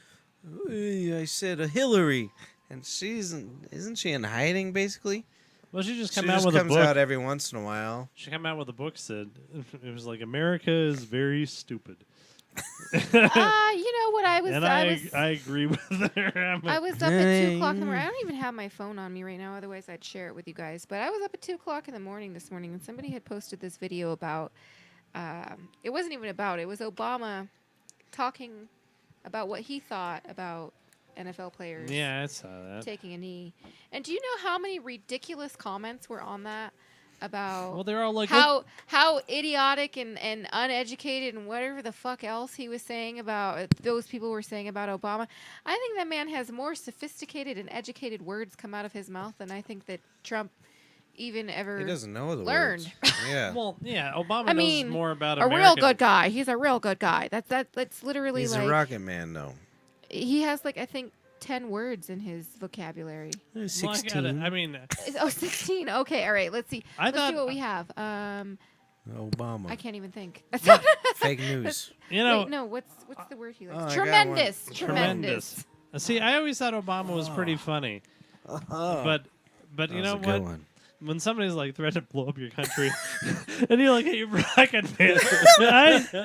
I said Hillary, and isn't she in hiding basically? Well, she just She come out just with a comes book. out every once in a while. She came out with a book said it was like America is very stupid. You know what I was? And I agree with her. I was up at 2 o'clock in the morning. I don't even have my phone on me right now. Otherwise, I'd share it with you guys. But I was up at 2 o'clock in the morning this morning, and somebody had posted this video about. It wasn't even about. It was Obama talking about what he thought about NFL players Yeah, I saw that. taking a knee. And do you know how many ridiculous comments were on that about? Well, they're all like, how idiotic and uneducated and whatever the fuck else he was saying about those people were saying about Obama. I think that man has more sophisticated and educated words come out of his mouth than I think that Trump even ever He doesn't know the learned. words. Yeah. well, yeah, Obama I knows mean, more about a real American. good guy. He's a real good guy. That's literally He's like a rocket man, though. he has like I think 10 words in his vocabulary. Well, I 16. I mean, Oh, 16. Okay, all right. Let's see. I Let's thought see what we have. Obama. I can't even think. Fake news. you know, Wait, no. What's the word he likes? I got Tremendous. one. Tremendous. See, I always thought Obama was pretty funny, but That you was know a good what? one. When somebody's like threatening to blow up your country, and you're like, "Hey, rocket man,"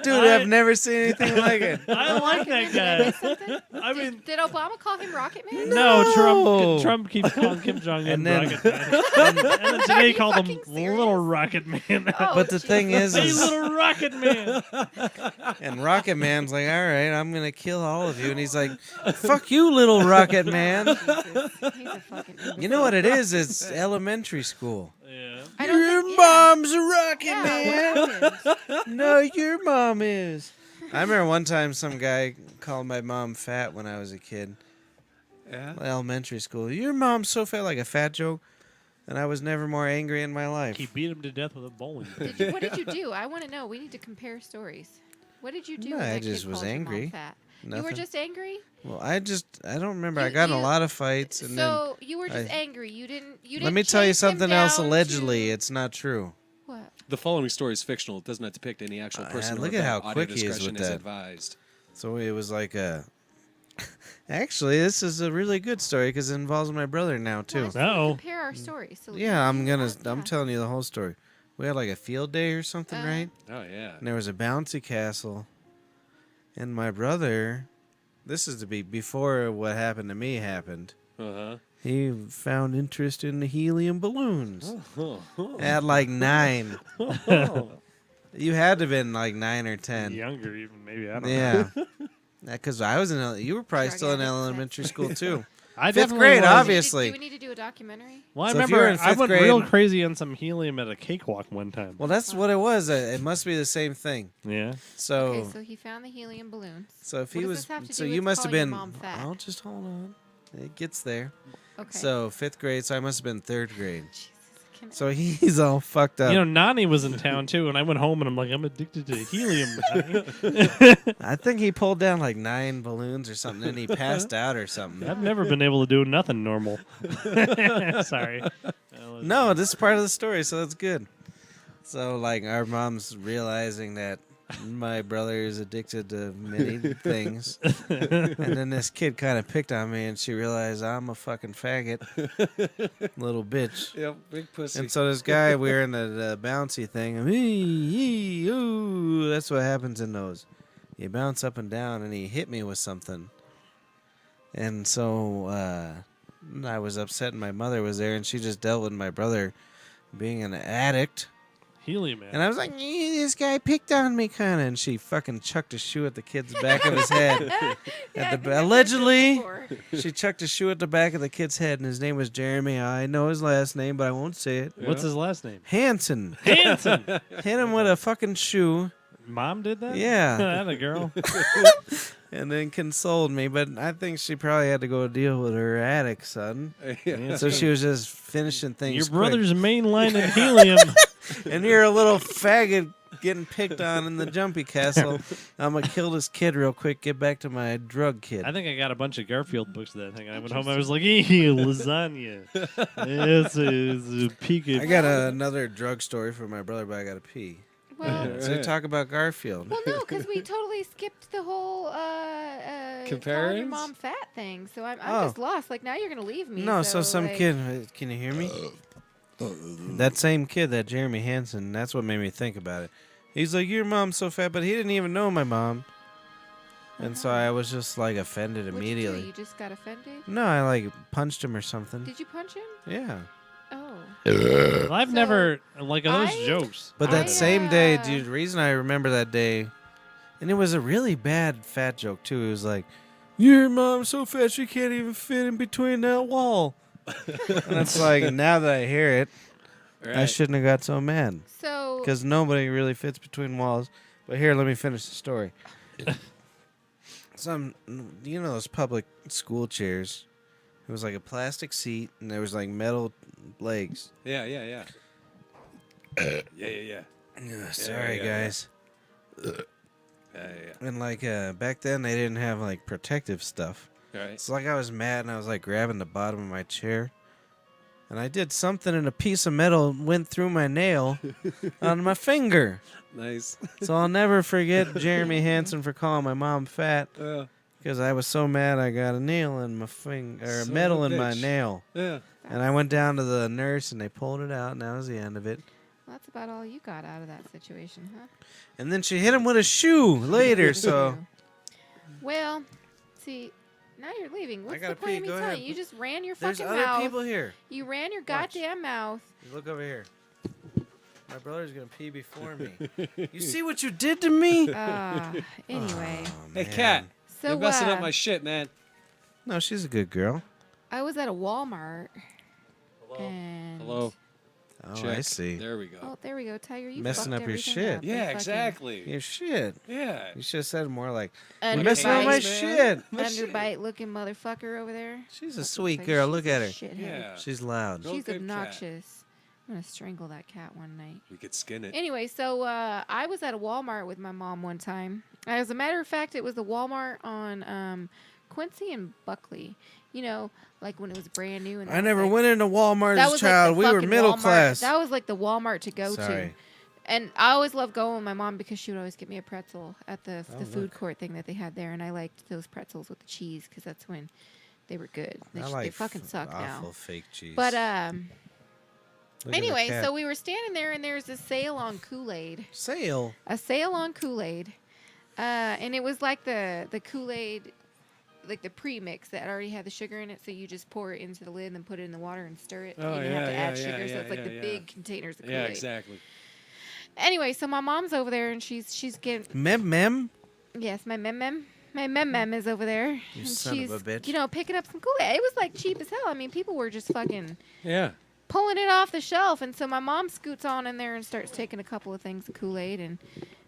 Dude, I've never seen anything like it. I like that guy. I mean, Did Obama call him Rocket Man? no, No. Trump keeps calling Kim Jong Un And then- rocket man, and then today he called him fucking serious? little rocket man. Oh, But the thing is, Hey, little rocket man. and Rocket Man's like, all right, I'm going to kill all of you. And he's like, fuck you, little Rocket Man. Jesus. He's a fucking imbecile. You know what it is? It's elementary school. Yeah. I don't Your think- yeah. mom's a Rocket Yeah, Man. what happened? No, your mom is. I remember one time some guy called my mom fat when I was a kid. Yeah. Elementary school. Your mom's so fat, like a fat joke. And I was never more angry in my life. He beat him to death with a bowling pin. What did you do? I want to know. We need to compare stories. What did you do? No, when I that kid just was called your mom angry. fat? You were Nothing. just angry. Well, I don't remember. I You- got in a you- lot of fights, and So you were just I- angry. You didn't. let me tell you chase him something else. down Allegedly, to- it's not true. What? The following story is fictional. It does not depict any actual person. or look at event. how Audio quick he is discretion with is that. advised. So it was like a. Actually, this is a really good story because it involves my brother now Well, I too. just wanna Uh-oh. compare our stories. So Yeah, I'm yeah. telling you the whole story. We had like a field day or something, right? Oh yeah. And there was a bouncy castle, and my brother. This is to be before what happened to me happened. Uh He found interest in the helium balloons huh. at like 9. You had to have been like 9 or 10. Younger, even maybe. I don't know. Yeah. Because I was you were probably Drug still in addicts, elementary school too. I Fifth definitely grade, was. obviously. Do we need to do a documentary? Well, I So if you were remember in I fifth went grade- real crazy on some helium at a cakewalk one time. Well, that's what it was. It must be the same thing. Yeah. So, Okay, so he found the helium balloons. so if what he does was, this have to so do you with must have calling your been. mom fat? I'll just hold on. It gets there. Okay. So 5th grade. So I must have been 3rd grade. Jesus, can So he's all fucked up. You know, Nani was in town too, and I went home and I'm like, I'm addicted to helium. Nani. I think he pulled down like 9 balloons or something, and he passed out or something. I've never been able to do nothing normal. Sorry. No, this is part of the story, so that's good. So, like, our mom's realizing that my brother is addicted to many things. And then this kid kind of picked on me, and she realized I'm a fucking faggot. Little bitch. Yep. Big pussy. And so this guy, we're in the bouncy thing. And ooh, that's what happens in those. You bounce up and down, and he hit me with something. And so I was upset, and my mother was there, and she just dealt with my brother being an addict. Helium, man. And I was like, this guy picked on me, kind of. And she fucking chucked a shoe at the kid's back of his head. Yeah, I At think the, I've heard this allegedly, before. she chucked a shoe at the back of the kid's head, and his name was Jeremy. I know his last name, but I won't say it. What's his last name? Hanson. Hanson. Hit him with a fucking shoe. Mom did that? Yeah. That a girl. And then consoled me, but I think she probably had to go deal with her addict son. Yeah. So she was just finishing things. Your quick. brother's mainlining helium. And you're a little faggot getting picked on in the jumpy castle. I'm gonna kill this kid real quick. Get back to my drug kid. I think I got a bunch of Garfield books that thing. I went home. I was like, lasagna. It's a peak. I got another drug story for my brother, but I gotta pee. Well, So talk about Garfield. well, no, because we totally skipped the whole calling your Comparisons? mom fat thing. So I'm Oh. just lost. Like now you're gonna leave me. No, so some like, kid. Can you hear me? That same kid, that Jeremy Hansen. That's what made me think about it. He's like, your mom's so fat, but he didn't even know my mom. And so I was just like offended What'd immediately. You do? You just got offended? No, I like punched him or something. Did you punch him? Yeah. Oh. Well, I've So, never like are those I- jokes. But I, that same day, uh, dude, the reason I remember that day, and it was a really bad fat joke too. It was like, your mom's so fat she can't even fit in between that wall. And it's like, now that I hear it, I shouldn't have got so mad. So Because nobody really fits between walls. But here, let me finish the story. You know those public school chairs? It was like a plastic seat, and there was like metal legs. Yeah. Yeah. Ugh, sorry, yeah. guys. Yeah. And like back then, they didn't have like protective stuff. Right. It's like I was mad, and I was like grabbing the bottom of my chair. And I did something, and a piece of metal went through my nail on my finger. Nice. So I'll never forget Jeremy Hansen for calling my mom fat. Yeah. Because I was so mad I got a nail in my finger, or a Son metal of a in my bitch. nail. Yeah. And I went down to the nurse and they pulled it out and that was the end of it. that's about all you got out of that situation, huh? And then she hit him with a shoe later, so Well, see, now you're leaving. What's gotta the point pee. of me Go telling ahead. you? You just ran your there's fucking other mouth. people here. You ran your Watch. goddamn mouth. Look over here. My brother's gonna pee before me. You see what you did to me? Anyway, Oh, Hey, man. Cat. so You're messing up my shit, man. No, she's a good girl. I was at a Walmart. And Hello. Oh, Check. I see. There we go. Oh, there we go, Tiger. You Messing fucked up your everything shit. up. You Yeah, fucking exactly. Your shit. Yeah. You should have said more like, You're you're messing up my man. shit. My shit. Underbite looking motherfucker over there. She's a Looks sweet like girl. she's Look a at her. shithead. Yeah. She's loud. Go She's good cat. obnoxious. I'm gonna strangle that cat one night. We could skin it. Anyway, so I was at a Walmart with my mom one time. As a matter of fact, it was the Walmart on Quincy and Buckley. You know, like when it was brand new. And I never went into Walmart as a child. We were middle class. That was like the Walmart to go to. And I always loved going with my mom because she would always get me a pretzel at the food court thing that they had there, and I liked those pretzels with the cheese because that's when they were good. They fucking suck now. Awful fake cheese. But Look at anyway, the cat. so we were standing there, and there's a sale on Kool-Aid. Sale. A sale on Kool-Aid, and it was like the Kool-Aid, like the pre-mix that already had the sugar in it. So you just pour it into the lid and then put it in the water and stir it. Oh, you didn't have to add sugar, so yeah, it's like the big containers of Kool-Aid. Yeah, exactly. Anyway, so my mom's over there, and she's getting. Mem? Yes, my mem is over there. You and son she's, of a bitch. You know, picking up some Kool-Aid. It was like cheap as hell. I mean, people were just fucking Yeah. pulling it off the shelf. And so my mom scoots on in there and starts taking a couple of things of Kool-Aid. And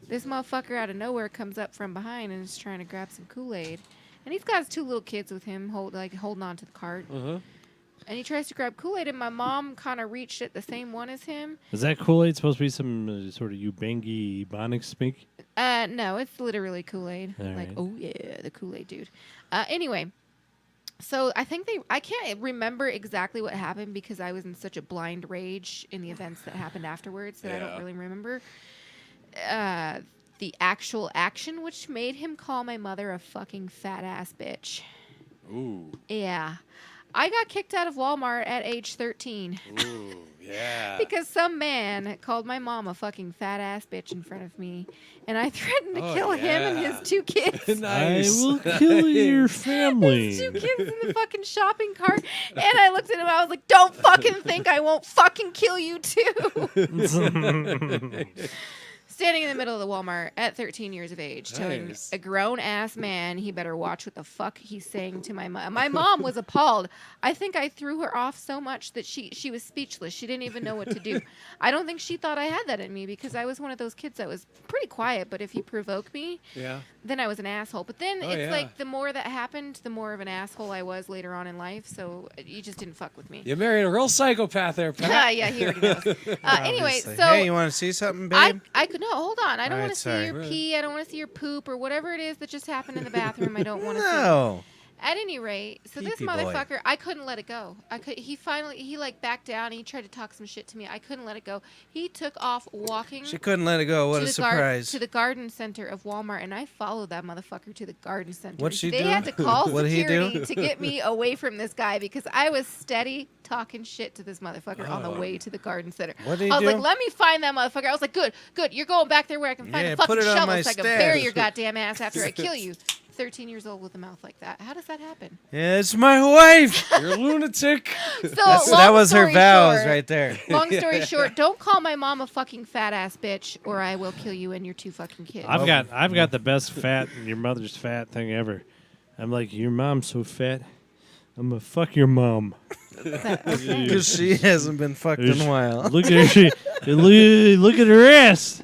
this motherfucker out of nowhere comes up from behind and is trying to grab some Kool-Aid. And he's got his two little kids with him, holding on to the cart. Uh-huh. And he tries to grab Kool-Aid, and my mom kind of reached at the same one as him. Is that Kool-Aid supposed to be some sort of Ubangi Ebonics speak? No, it's literally Kool-Aid. All Like, right. oh yeah, the Kool-Aid dude. Anyway, so I think I can't remember exactly what happened because I was in such a blind rage in the events that happened afterwards that I don't really remember the actual action, which made him call my mother a fucking fat ass bitch. Ooh. Yeah. I got kicked out of Walmart at age 13. Ooh, yeah. Because some man called my mom a fucking fat ass bitch in front of me, and I threatened to kill him and his two kids. Nice. I will kill your family. His two kids in the fucking shopping cart, and I looked at him. I was like, "Don't fucking think I won't fucking kill you too." Standing in the middle of the Walmart at 13 years of age, telling Nice. a grown-ass man he better watch what the fuck he's saying to my mom. My mom was appalled. I think I threw her off so much that she was speechless. She didn't even know what to do. I don't think she thought I had that in me because I was one of those kids that was pretty quiet, but if he provoked me, Yeah. then I was an asshole. But then it's yeah. like the more that happened, the more of an asshole I was later on in life, so you just didn't fuck with me. You married a real psychopath there, Pat. Yeah, he already knows. Anyway, Obviously. so... Hey, you want to see something, babe? I could no. Hold on. I don't All want right, to see sorry. your pee. I don't want to see your poop or whatever it is that just happened in the bathroom. I don't want to see. No. At any rate, so this Pee-pee boy. motherfucker, I couldn't let it go. He like backed down. And he tried to talk some shit to me. I couldn't let it go. He took off walking. She couldn't let it go. What to a the surprise. to the garden center of Walmart, and I followed that motherfucker to the garden center. What'd she They do? had to call What'd he do? security to get me away from this guy because I was steady talking shit to this motherfucker on the way to the garden center. What'd he I was do? like, let me find that motherfucker. I was like, good. You're going back there where I can find Yeah, a fucking put it on shovel my so I can stash. bury your goddamn ass after I kill you. 13 years old with a mouth like that. How does that happen? Yeah, it's my wife. You're a lunatic. So That was her long story vows short- right there. Long story short, don't call my mom a fucking fat ass bitch, or I will kill you and your two fucking kids. I've got the best fat and your mother's fat thing ever. I'm like, your mom's so fat, I'm gonna fuck your mom. Because she hasn't been fucked in a while. Look at her, look at her ass.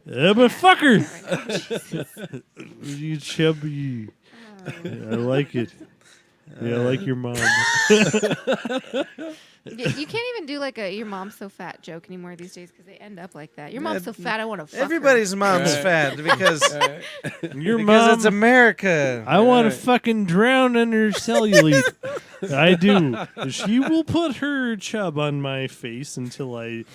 I'm gonna fuck her. You chubby. I like it. Yeah, I like your mom. You can't even do like a "your mom's so fat" joke anymore these days because they end up like that. Your mom's so fat, I want to fuck Everybody's her. mom's Right. fat because Your because mom. it's America. I want to fucking drown in her cellulite. I do. She will put her chub on my face until I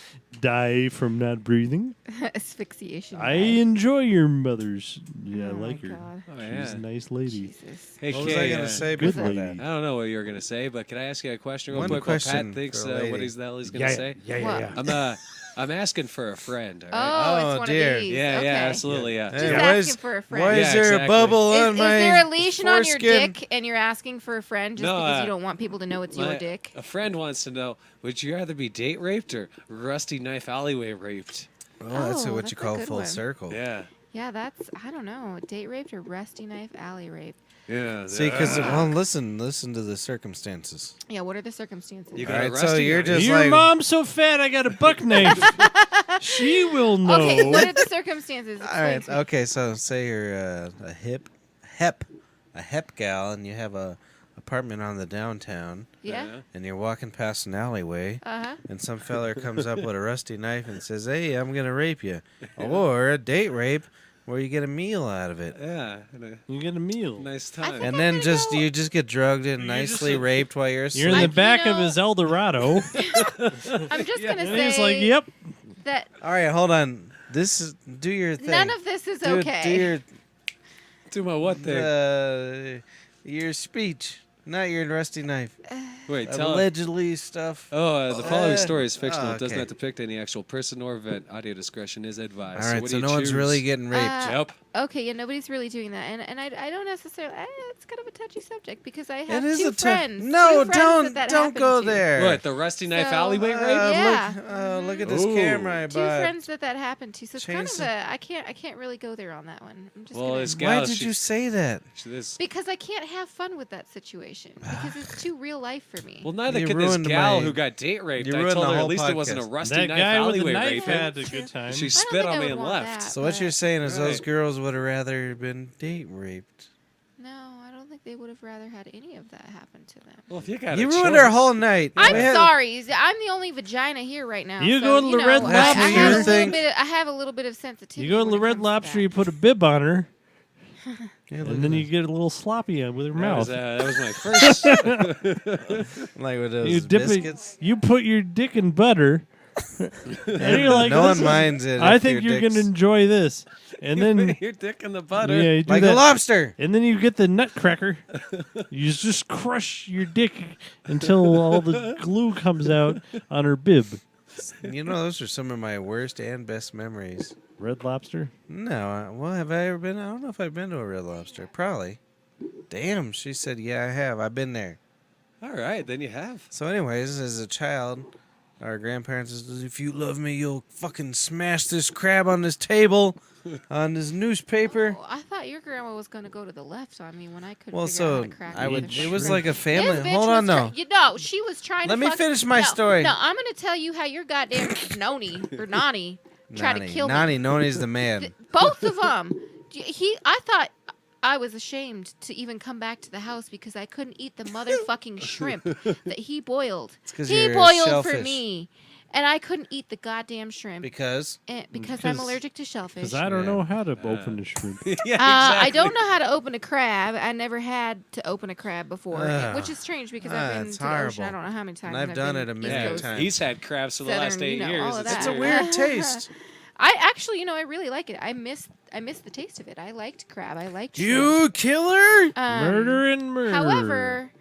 die from not breathing. Asphyxiation. I guy. enjoy your mother's. Yeah, I Oh my like her. God. Oh, She's yeah. a nice lady. Jesus. Hey, What was Kay, I gonna say good before lady. that? I don't know what you were gonna say, but can I ask you a question real One quick? While question Pat thinks for a what lady. the hell he's gonna say. What? I'm asking for a friend. All right? Oh, Oh, it's one dear. of these. Yeah, okay. yeah, absolutely, yeah. Just Hey, asking for a friend. Why is Yeah, there exactly. a bubble on Is my there a lesion on your foreskin? dick and you're asking for a friend just No, because you don't want people to know it's your My- dick? A friend wants to know: would you rather be date raped or rusty knife alleyway raped? Oh, that's Oh, what that's you a call good full one. circle. Yeah, Yeah, that's, I don't know, date raped or rusty knife alley rape. yeah. See, because listen to the circumstances. Yeah, what are the circumstances? You All got a right, so rusty you're knife. just Your like mom's so fat, I got a buck knife. She will know. Okay, what are the circumstances? all Explain right. to me. Okay, so say you're a hep gal, and you have a apartment on the downtown, Yeah. and you're walking past an alleyway, and some feller comes up with a rusty knife and says, "Hey, I'm gonna rape you," or a date rape where you get a meal out of it. Yeah. You get a meal. Nice I time. think And I'm then gonna just go- you just get drugged and nicely raped while you're asleep. You're in the I- back you of know- his Eldorado. I'm just gonna And he's say like, "Yep." that All right, hold on. This is do your thing. none of this is do, okay. Do your Do my what thing? your speech, not your rusty knife. Wait, tell Allegedly stuff. The following Uh, story is fictional. oh, It does okay. not depict any actual person or event. Audio discretion is advised. All right, what so do you no one's choose? really getting raped. Yep. Okay, yeah, nobody's really doing that, and I don't necessarily. It's kind of a touchy subject because I have it is two a friends. No, two friends don't that don't happened go to. there. What, the rusty knife So, alleyway rape? Yeah. Look at this Ooh. camera I Two bought. friends that happened to, so it's kind Change of the- a. I can't really go there on that one. I'm just Well, gonna, it's Why gal, did she- you say that? This. because I can't have fun with that situation because it's too real life for me. Well, neither You could this ruined gal my- who got date raped. you I ruined told the her at whole least it wasn't a podcast. rusty That knife guy with the alleyway knife raping. had a good time. She I don't spit think on I me would and want left. that, So what you're but- saying is those Right. girls would have rather been date raped. No, I don't think they would have rather had any of that happen to them. Well, if you got You a ruined choice. our whole night. I'm We had- sorry. I'm the only vagina here right now. You so, go to the know, Red I- I Lobster. have You a little think- bit. I have a little bit of sensitivity. You go to the when it Red comes to Lobster, that. you put a bib on her, Yeah, look and then at you get a little sloppy with her That was, mouth. that was my first. this. Like with those You dip it. biscuits. You put your dick in butter, and you're like, No "This one is- minds it. I if think your you're gonna dick's enjoy this." And then your dick in the butter. yeah, you do like that. a lobster. And then you get the nutcracker. You just crush your dick until all the glue comes out on her bib. You know, those are some of my worst and best memories. Red Lobster. No, well, have I ever been? I don't know if I've been to a Red Lobster. Probably. Damn, she said, yeah, I have. I've been there. All right, then you have. So, anyways, as a child, our grandparents said, if you love me, you'll fucking smash this crab on this table, on this newspaper. Oh, I thought your grandma was going to go to the left on me when I couldn't Well, figure out how so to crack I would. either. It was like a family. This bitch Hold on, was no. You know, she was trying Let to me fuck- finish my no, story. No, I'm going to tell you how your goddamn noni or nani tried to kill me. Nani's the man. Both of them. I thought I was ashamed to even come back to the house because I couldn't eat the motherfucking shrimp that he boiled. 'cause He you're a boiled for shellfish. me, and I couldn't eat the goddamn shrimp Because because I'm Because- allergic to shellfish. Because I don't Yeah. know how to open the shrimp. Yeah, I exactly. don't know how to open a crab. I never had to open a crab before, Ugh. which is strange because I've been it's to the ocean. horrible. I don't know how many times. And I've done been it a East million Yeah, Coast, times. he's had crabs for the last Southern, 8 you know, years. all of It's that. a weird taste. I actually, I really like it. I miss the taste of it. I liked crab. I liked shrimp. You killer? Murder and murder. However,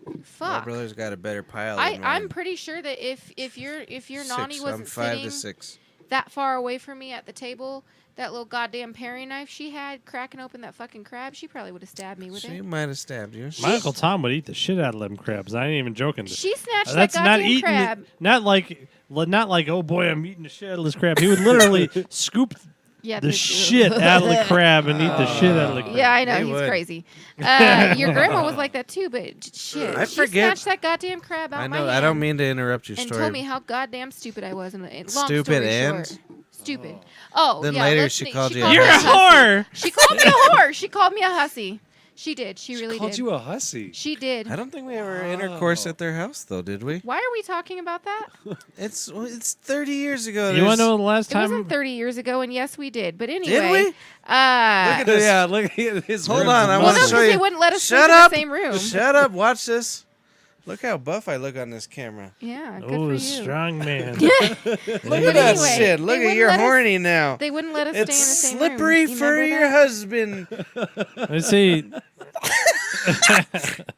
My fuck. brother's got a better pile than mine. I'm pretty sure that if your nani Six. wasn't I'm 5 sitting to 6. that far away from me at the table, that little goddamn paring knife she had cracking open that fucking crab, she probably would have stabbed me with She it. might have stabbed you. My Uncle Tom would eat the shit out of them crabs. I ain't even joking. She snatched that That's not goddamn eating. crab. Not like oh boy, I'm eating the shit out of this crab. He would literally scoop Yeah, the shit out of the crab and eat the shit out of the crab. Yeah, I know They he's would. crazy. Your grandma was like that too, but shit, I she forget. snatched that goddamn crab out I my know. hand I don't mean to interrupt your and story. told me how goddamn stupid I was. And long Stupid story and? short, stupid. Oh, Then yeah, later let's she see, called you a me You're a hussy. whore. She called me a whore. She called me a hussy. She did. She really called did. you a hussy. She did. I don't think we ever intercourse Oh. at their house, though, did we? Why are we talking about that? It's 30 years ago. You want to There's- know the last It time? wasn't 30 years ago, and yes, we did. But anyway, Did we? Uh, Look at this. Yeah, look at his. Hold ribs on, and I well, wanna no, muscles. show because you. they wouldn't let us Shut sleep up. in the same room. Shut up. Watch this. Look how buff I look on this camera. Yeah, good Oh, for a you. strong man. Look at that anyway, shit. they Look at wouldn't you're let us- horny now. They wouldn't let us It's stay in the same slippery room. for You your remember husband. Let's see.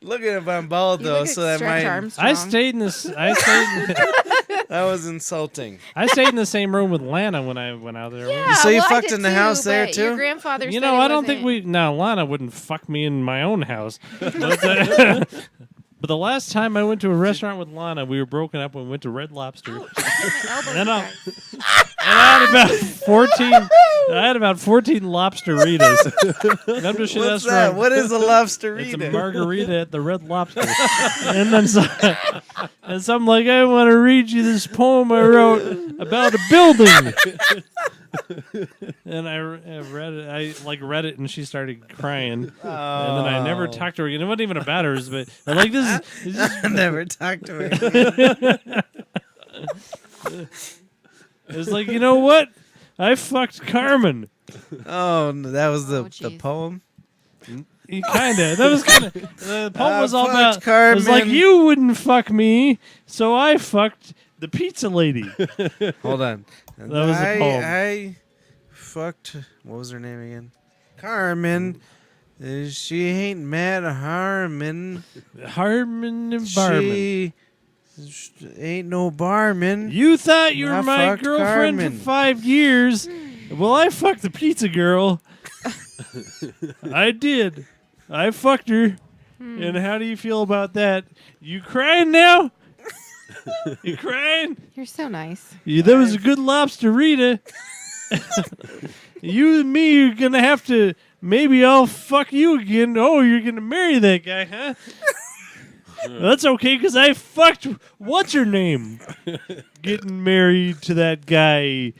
Look at if I'm bald that? You though, look so like that Stretch might Armstrong. I stayed in this. that was insulting. I stayed in the same room with Lana when I went out there. Yeah, So you well, I fucked did in the house there, but Your too? grandfather. You said know, it I don't think wasn't- we. No, Lana wouldn't fuck me in my own house. But, but the last time I went to a restaurant with Lana, we were broken up when we went to Red Lobster. My elbows Then are I'll- cracked. And I had about 14. I had about 14 lobsteritas. And I'm just shit What's that? restaurant. What is a lobster? It's a margarita at the Red Lobster. And then so I'm like, I want to read you this poem I wrote about a building. And I read it. I read it, and she started crying. And then I never talked to her again. It wasn't even about hers, but like this is I never talked to her again. it's like, you know what? I fucked Carmen. Oh, that was the jeez. poem? Kinda. That was kinda. The poem was all fucked about. Carmen. It was like, you wouldn't fuck me, so I fucked the pizza lady. Hold on. That was the poem. I fucked. What was her name again? Carmen. She ain't mad Harmon. Harmon and Barman. She ain't no barman. You thought you were I my fucked girlfriend Carmen. for 5 years. Well, I fucked the pizza girl. I did. I fucked her. And how do you feel about that? You crying now? You crying? You're so nice. Yeah, that was a good lobster, Rita. You and me are going to have to... Maybe I'll fuck you again. Oh, you're going to marry that guy, huh? That's okay, because I fucked... What's her name? Getting married to that guy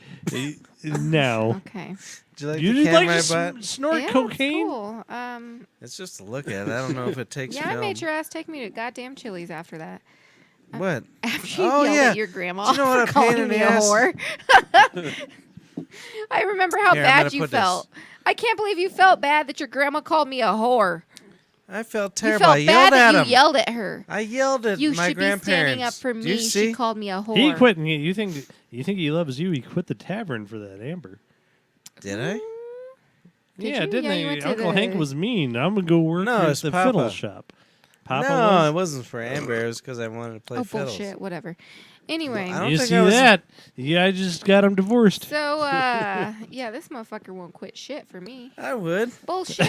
now. Okay. Did you like You the just like camera to butt? snort Yeah, cocaine? It's cool. It's just to look at. I don't know if it takes Yeah, I film. made your ass take me to goddamn Chili's after that. What? After you Oh, yelled yeah. at your grandma Do you know what for a pain calling in me the a ass- whore. I remember how Here, I'm bad gonna you put this. felt. I can't believe you felt bad that your grandma called me a whore. I felt You terrible. felt I bad yelled that at you him. yelled at her. I yelled at You my should be grandparents. standing up for Do me. you see? She called me a whore. He quit. You think he loves you? He quit the tavern for that Amber. Did I? Did Yeah, you? didn't Yeah, you he? went to Uncle Hank the- was mean. I'm gonna go work No, at it's the Papa. fiddle shop. Papa no, was? it wasn't for Amber. It was because I wanted to play Oh, fiddles. bullshit. Whatever. Anyway. I don't You think see I was- that? Yeah, I just got him divorced. So, yeah, this motherfucker won't quit shit for me. I would. Bullshit.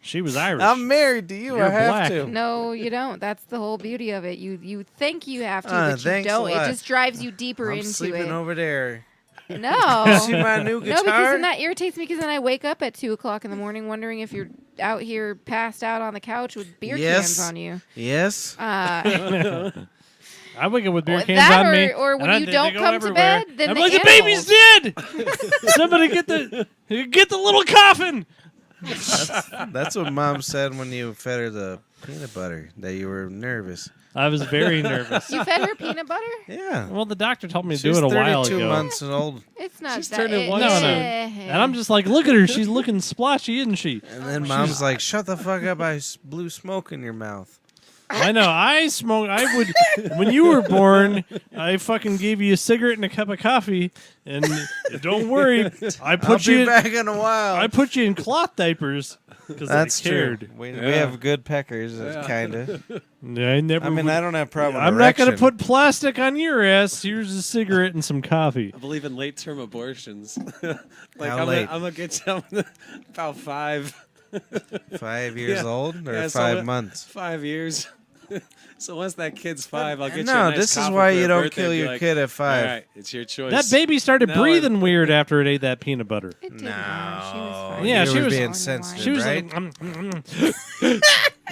She was Irish. I'm married to you. You're I have black. to. No, you don't. That's the whole beauty of it. You think you have to, but you Thanks a don't. It lot. just drives you deeper I'm into sleeping it. over there. No. See my new No, because guitar? then that irritates me. Because then I wake up at 2:00 in the morning, wondering if you're out here passed out on the couch with beer Yes. cans on you. Yes. I wake up with beer Or cans that on me, or when and you they don't go come to everywhere. bed, then I'm the like, the baby's dead. Somebody get the little coffin. That's what Mom said when you fed her the peanut butter, that you were nervous. I was very nervous. You fed her peanut butter? Yeah. Well, the doctor told me to She's do it a while 32 ago. months old. It's not She's that. turning one No, soon. And I'm just like, look at her. She's looking splotchy, isn't she? And then Mom's like, shut the fuck up. I blew smoke in your mouth. I know. I smoked. I would. When you were born, I fucking gave you a cigarette and a cup of coffee. And don't worry, I I'll put be you. back in a while. I put you in cloth diapers because I That's cared. true. We Yeah. have good peckers, kind of. I never. I mean, would- I don't have a problem with I'm not going to erection. put plastic on your ass. Here's a cigarette and some coffee. I believe in late-term abortions. Like How I'm late? gonna get some about 5 5 years Yeah. old or Yeah, so 5 what- months? 5 years. So once that kid's 5, I'll get you a No, nice this is coffee why for you your don't birthday kill and be your like, kid at 5. All right, it's your choice. That baby started No, breathing weird after it ate that peanut butter. It didn't. No. She was fine. Yeah, You she were was- being sensitive, She was right? like,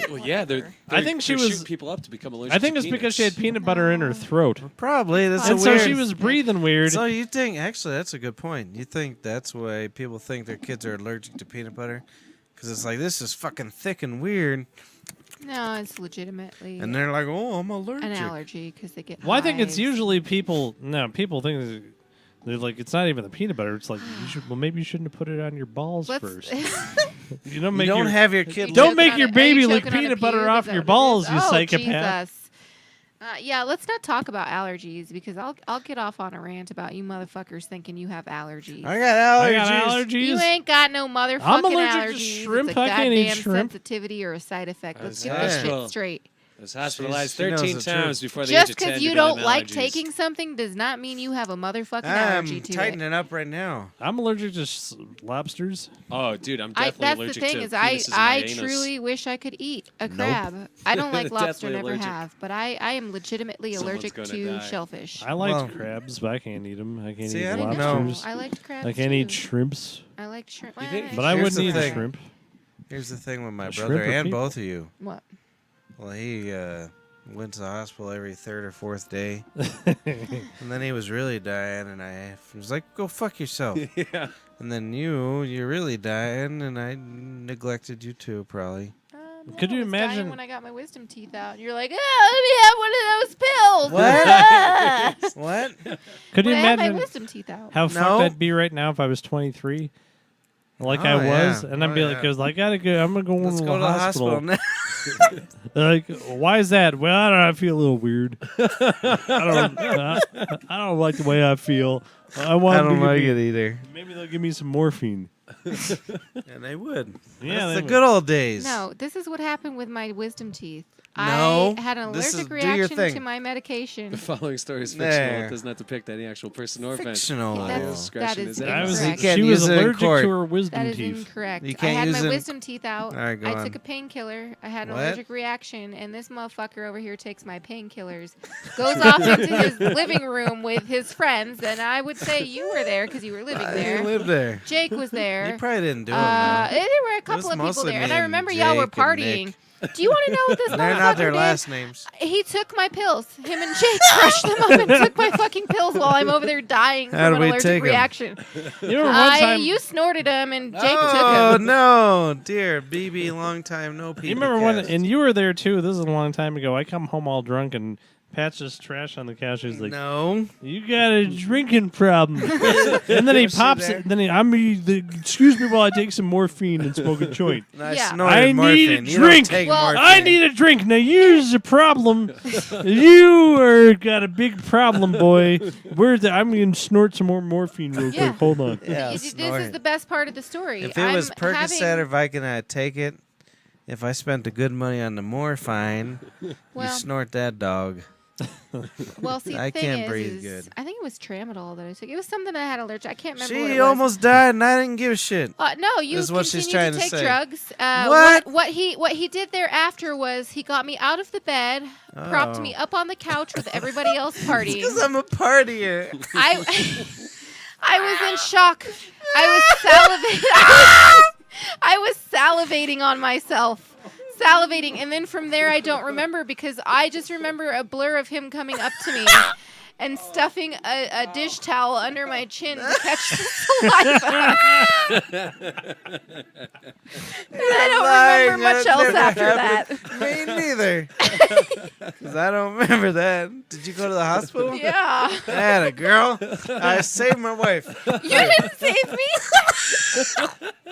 Well, yeah, they're I think she they're was- shooting people up to become allergic. I think to it's because she had peanuts. peanut butter in her throat. Probably. That's And a so weird. she was breathing weird. So you think? Actually, that's a good point. You think that's why people think their kids are allergic to peanut butter? Because it's like, this is fucking thick and weird, No, it's legitimately and they're like, oh, I'm allergic. an allergy because they get. Well, I think it's hives. usually people. No, people think they're like, it's not even the peanut butter. It's like, maybe you shouldn't have put it on your balls Let's- first. You You don't don't your, have your You kid. Don't choking make on your a- are baby you lick choking on a peanut butter pube? off Is that your what it balls, is? you Oh, psychopath. Jesus. Yeah, let's not talk about allergies because I'll get off on a rant about you motherfuckers thinking you have allergies. I got allergies. I got allergies. You ain't got no motherfucking I'm allergic to allergies. shrimp. It's a I can't eat goddamn shrimp. sensitivity or a side effect. Let's I get was this saying. shit straight. I was hospitalized She knows 13 the times truth. before the Just age of 10 because you to don't get like allergies. taking something does not mean you have a motherfucking I'm allergy to tightening it. up right now. I'm allergic to lobsters. Oh, dude, I'm That's definitely the allergic thing to is I penises in my anus. truly wish I could eat a crab. I don't like lobster, Definitely never allergic. have, but I am legitimately Someone's allergic gonna to die. shellfish. I liked Well- crabs, but I can't eat them. I can't See, eat I don't know. lobsters. I liked crabs I can't eat too. shrimps, I like shrimp. You think- but I Here's wouldn't the eat a thing. shrimp. Here's the thing with my Shrimp brother or and people? both of you. What? Well, he Went to the hospital every third or fourth day. And then he was really dying, and I was like, go fuck yourself. Yeah. And then you're really dying, and I neglected you too, probably. Could you I was dying imagine- when I got my wisdom teeth out? You're like, let me have one of those pills. What? Could you When I had my imagine wisdom teeth out. how No. fucked I'd be right now if I was 23? Like I Oh, was, yeah. and I'd Oh, be like, yeah. "Cause I gotta go. I'm gonna go Let's to go the to the hospital." hospital now. Like, why is that? Well, I don't know. I feel a little weird. I don't like the way I feel. I want. I them to don't give like me- it either. Maybe they'll give me some morphine. And they would. Yeah, That's they the would. good old days. No, this is what happened with my wisdom teeth. No, I had an this allergic is- do your reaction thing. to my medication. The following story is fictional. There. It does not depict any actual person or event. Fictional. That's- Audio that discretion is is I was. You incorrect. can't She was use it in allergic court. to her wisdom That is teeth. incorrect. You I can't had use my it- wisdom teeth out. All right, go I on. took a painkiller. I had an What? allergic reaction, and this motherfucker over here takes my painkillers, goes off into his living room with his friends, and I would say you were there because you were living I there. lived there. Jake was there. You probably didn't do it. There were a couple was of people mostly there, me and I and remember y'all were Jake and partying. Nick. Do you want to know what this They're motherfucker not their did? last names. He took my pills. Him and Jake crushed them up and took my fucking pills while I'm over there dying How from did an we allergic take 'em? reaction. You remember one time? You snorted them and Jake Oh took them. no, dear BB, long time no people. You remember one? And you were there too. This is a long time ago. I come home all drunk and Pat's just trash on the couch. He's like, no. "You got a drinking problem," and then he Was she pops there? it. Then excuse me while I take some morphine and smoke a joint. I Yeah. snorted I need morphine. a You don't drink. take Well, morphine. I need a drink. Now here's the problem. You are got a big problem, boy. I'm gonna snort some more morphine real Yeah. quick. Hold on. Yeah, This snort is it. the best part of the story. If it was I'm Percocet having, or Viking, I'd take it. If I spent the good money on the morphine, you well, snort that dog. well, see, the I thing can't is, breathe good. I think it was tramadol that I took. It was something I had allergic. I can't remember what She it was. almost died, and I didn't give a shit. No, you This is what she's continued trying to to take say. drugs. What? What he did thereafter was he got me out of the bed, propped Oh. me up on the couch with everybody else partying. Because I'm a partier. I was in shock. I was salivating on myself. Salivating, and then from there I don't remember because I just remember a blur of him coming up to me and stuffing a dish towel under my chin to catch the saliva. And I don't remember much else after that. Me neither. Because I don't remember that. Did you go to the hospital? Yeah. That a girl. I saved my wife. You didn't save me. You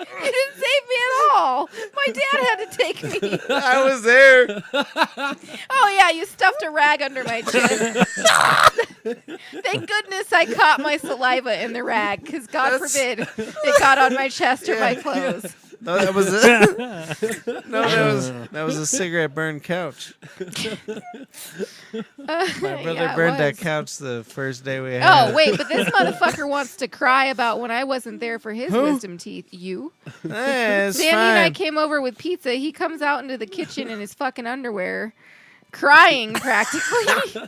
didn't save me at all. My dad had to take me. I was there. Oh yeah, you stuffed a rag under my chin. Thank goodness I caught my saliva in the rag, because God forbid it got on my chest or my clothes. No, that was that was a cigarette burned couch. My brother Yeah, it burned that was. couch the first day we had. Oh it. wait, but this motherfucker wants to cry about when I wasn't there for his Who? wisdom teeth. You, It's Sandy and I fine. came over with pizza. He comes out into the kitchen in his fucking underwear, crying practically.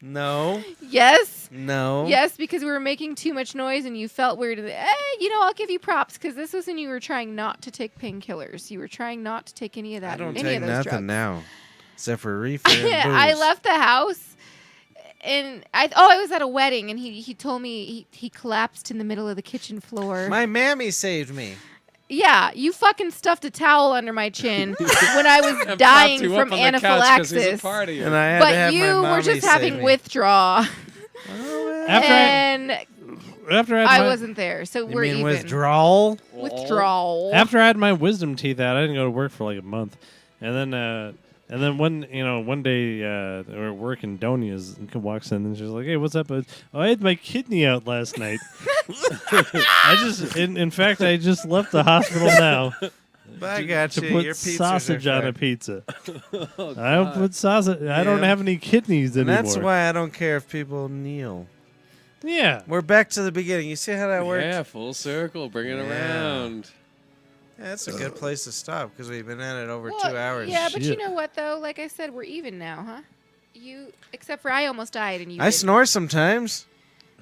No, Yes. no. Yes, because we were making too much noise and you felt weird. I'll give you props because this was when you were trying not to take painkillers. You were trying not to take any of that. I don't any take of those nothing drugs. now, except for reefer and booze. I left the house and I was at a wedding and he told me he collapsed in the middle of the kitchen floor. My mammy saved me. Yeah, you fucking stuffed a towel under my chin when I was And dying propped you up from on the couch 'cause he's a anaphylaxis. partier. And I had to But have my you were mommy just save having me. withdrawal, After I I had my, wasn't there, so You we're mean even. withdrawal? Withdrawal. after I had my wisdom teeth out, I didn't go to work for like a month, and then one day we were working. Donia's walks in and she's like, "Hey, what's up? I had my kidney out last night. In fact, I just left the hospital now I got to you. put Your pizzas sausage are on a fat. pizza. Oh, I don't God. put sausage. I don't Yeah. have any kidneys And anymore. that's why I don't care if people kneel. Yeah. We're back to the beginning. You see how that works? Yeah, full circle. Bring it Yeah. around. Yeah, that's a good place to stop because we've been at it over Well, 2 hours. Yeah, but you Shit. know what though? Like I said, we're even now, huh? You, except for I almost died and you. I didn't. snore sometimes.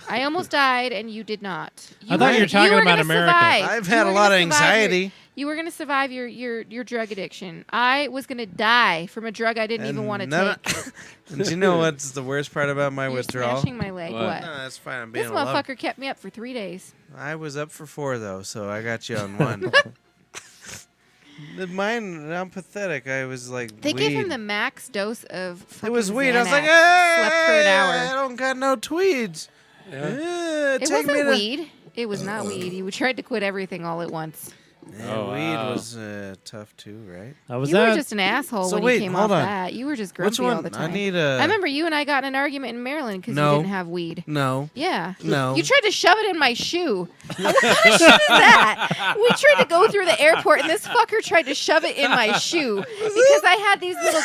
I almost died and you did not. I thought you were talking were about gonna America. survive. I've You had were a lot of gonna survive your- anxiety. You were gonna survive your drug addiction. I was gonna die from a drug I didn't even want to take. Do you know what's the worst part about my You're withdrawal? smashing my leg. What? What? No, that's fine. I'm being This alone. motherfucker kept me up for 3 days. I was up for 4 though, so I got you on one. Mine, I'm pathetic. I was like, They weed. gave him the max dose of It fucking was weed. I was like, Xanax. Slept for an I hour. don't got no tweeds. It Take me wasn't to- weed. It was not weed. You tried to quit everything all at once. Yeah, Oh, weed wow. was tough too, right? I was You were at just an asshole So when wait, you came hold off on. that. You were just grumpy Which one? all the time. I need a. I remember you and I got in an argument in Maryland because No. you didn't have weed. No. Yeah. No. You tried to shove it in my shoe. What kind of shit is that? We tried to go through the airport, and this fucker tried to shove it in my shoe because I had these little,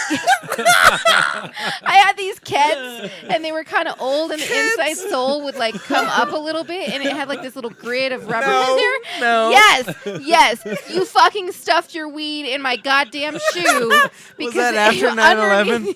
I had these Keds, and they were kind of old, and the inside sole would like come up a little bit, and it had like this little grid of rubber in there. No. Yes. You fucking stuffed your weed in my goddamn shoe. Was that after 9/11?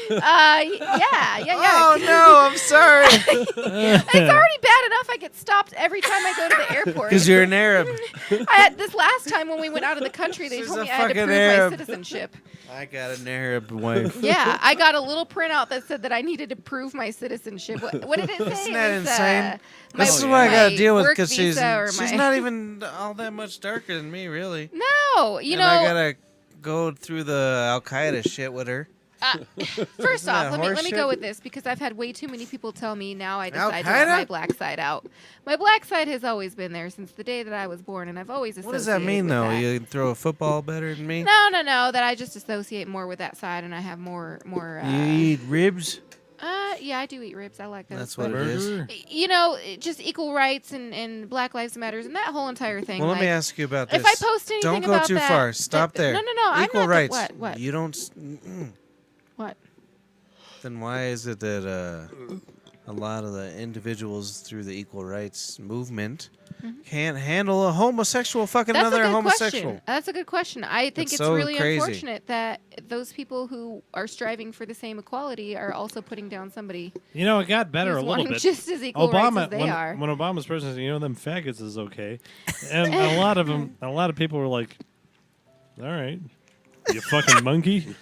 Yeah. Oh no! I'm sorry. It's already bad enough I get stopped every time I go to the airport. Because you're an Arab. I had this last time when we went out of the country, they She's told a me I had to fucking prove Arab. my citizenship. I got an Arab wife. Yeah, I got a little printout that said that I needed to prove my citizenship. What did it say? Isn't It that was, insane? my- This is what I my gotta deal with work because she's visa or my- not even all that much darker than me, really. No, you and know. I gotta go through the Al Qaeda shit with her. First that off, let me horse go shit? with this because I've had way too many people tell me now I decide to Al-Qaeda? let my black side out. My black side has always been there since the day that I was born, and I've always associated What does that mean, with though? that. You can throw a football better than me? No, that I just associate more with that side, and I have more. You eat ribs? Yeah, I do eat ribs. I like those. That's what it but, is. You know, just equal rights and Black Lives Matters and that whole entire thing. Well, let like, me ask you about this. if I post anything Don't go about too that, far. Stop there. No. I'm Equal not rights. What? You don't. What? Then why is it that a lot of the individuals through the equal rights movement can't handle a homosexual fucking That's another a good homosexual? question. That's a good question. I think It's it's so really crazy. unfortunate that those people who are striving for the same equality are also putting down somebody You know, it got better who's a little wanting bit. just as equal rights Obama, as they are. when Obama's president, you know, them faggots is okay, and a lot of people were like, "All right, you fucking monkey."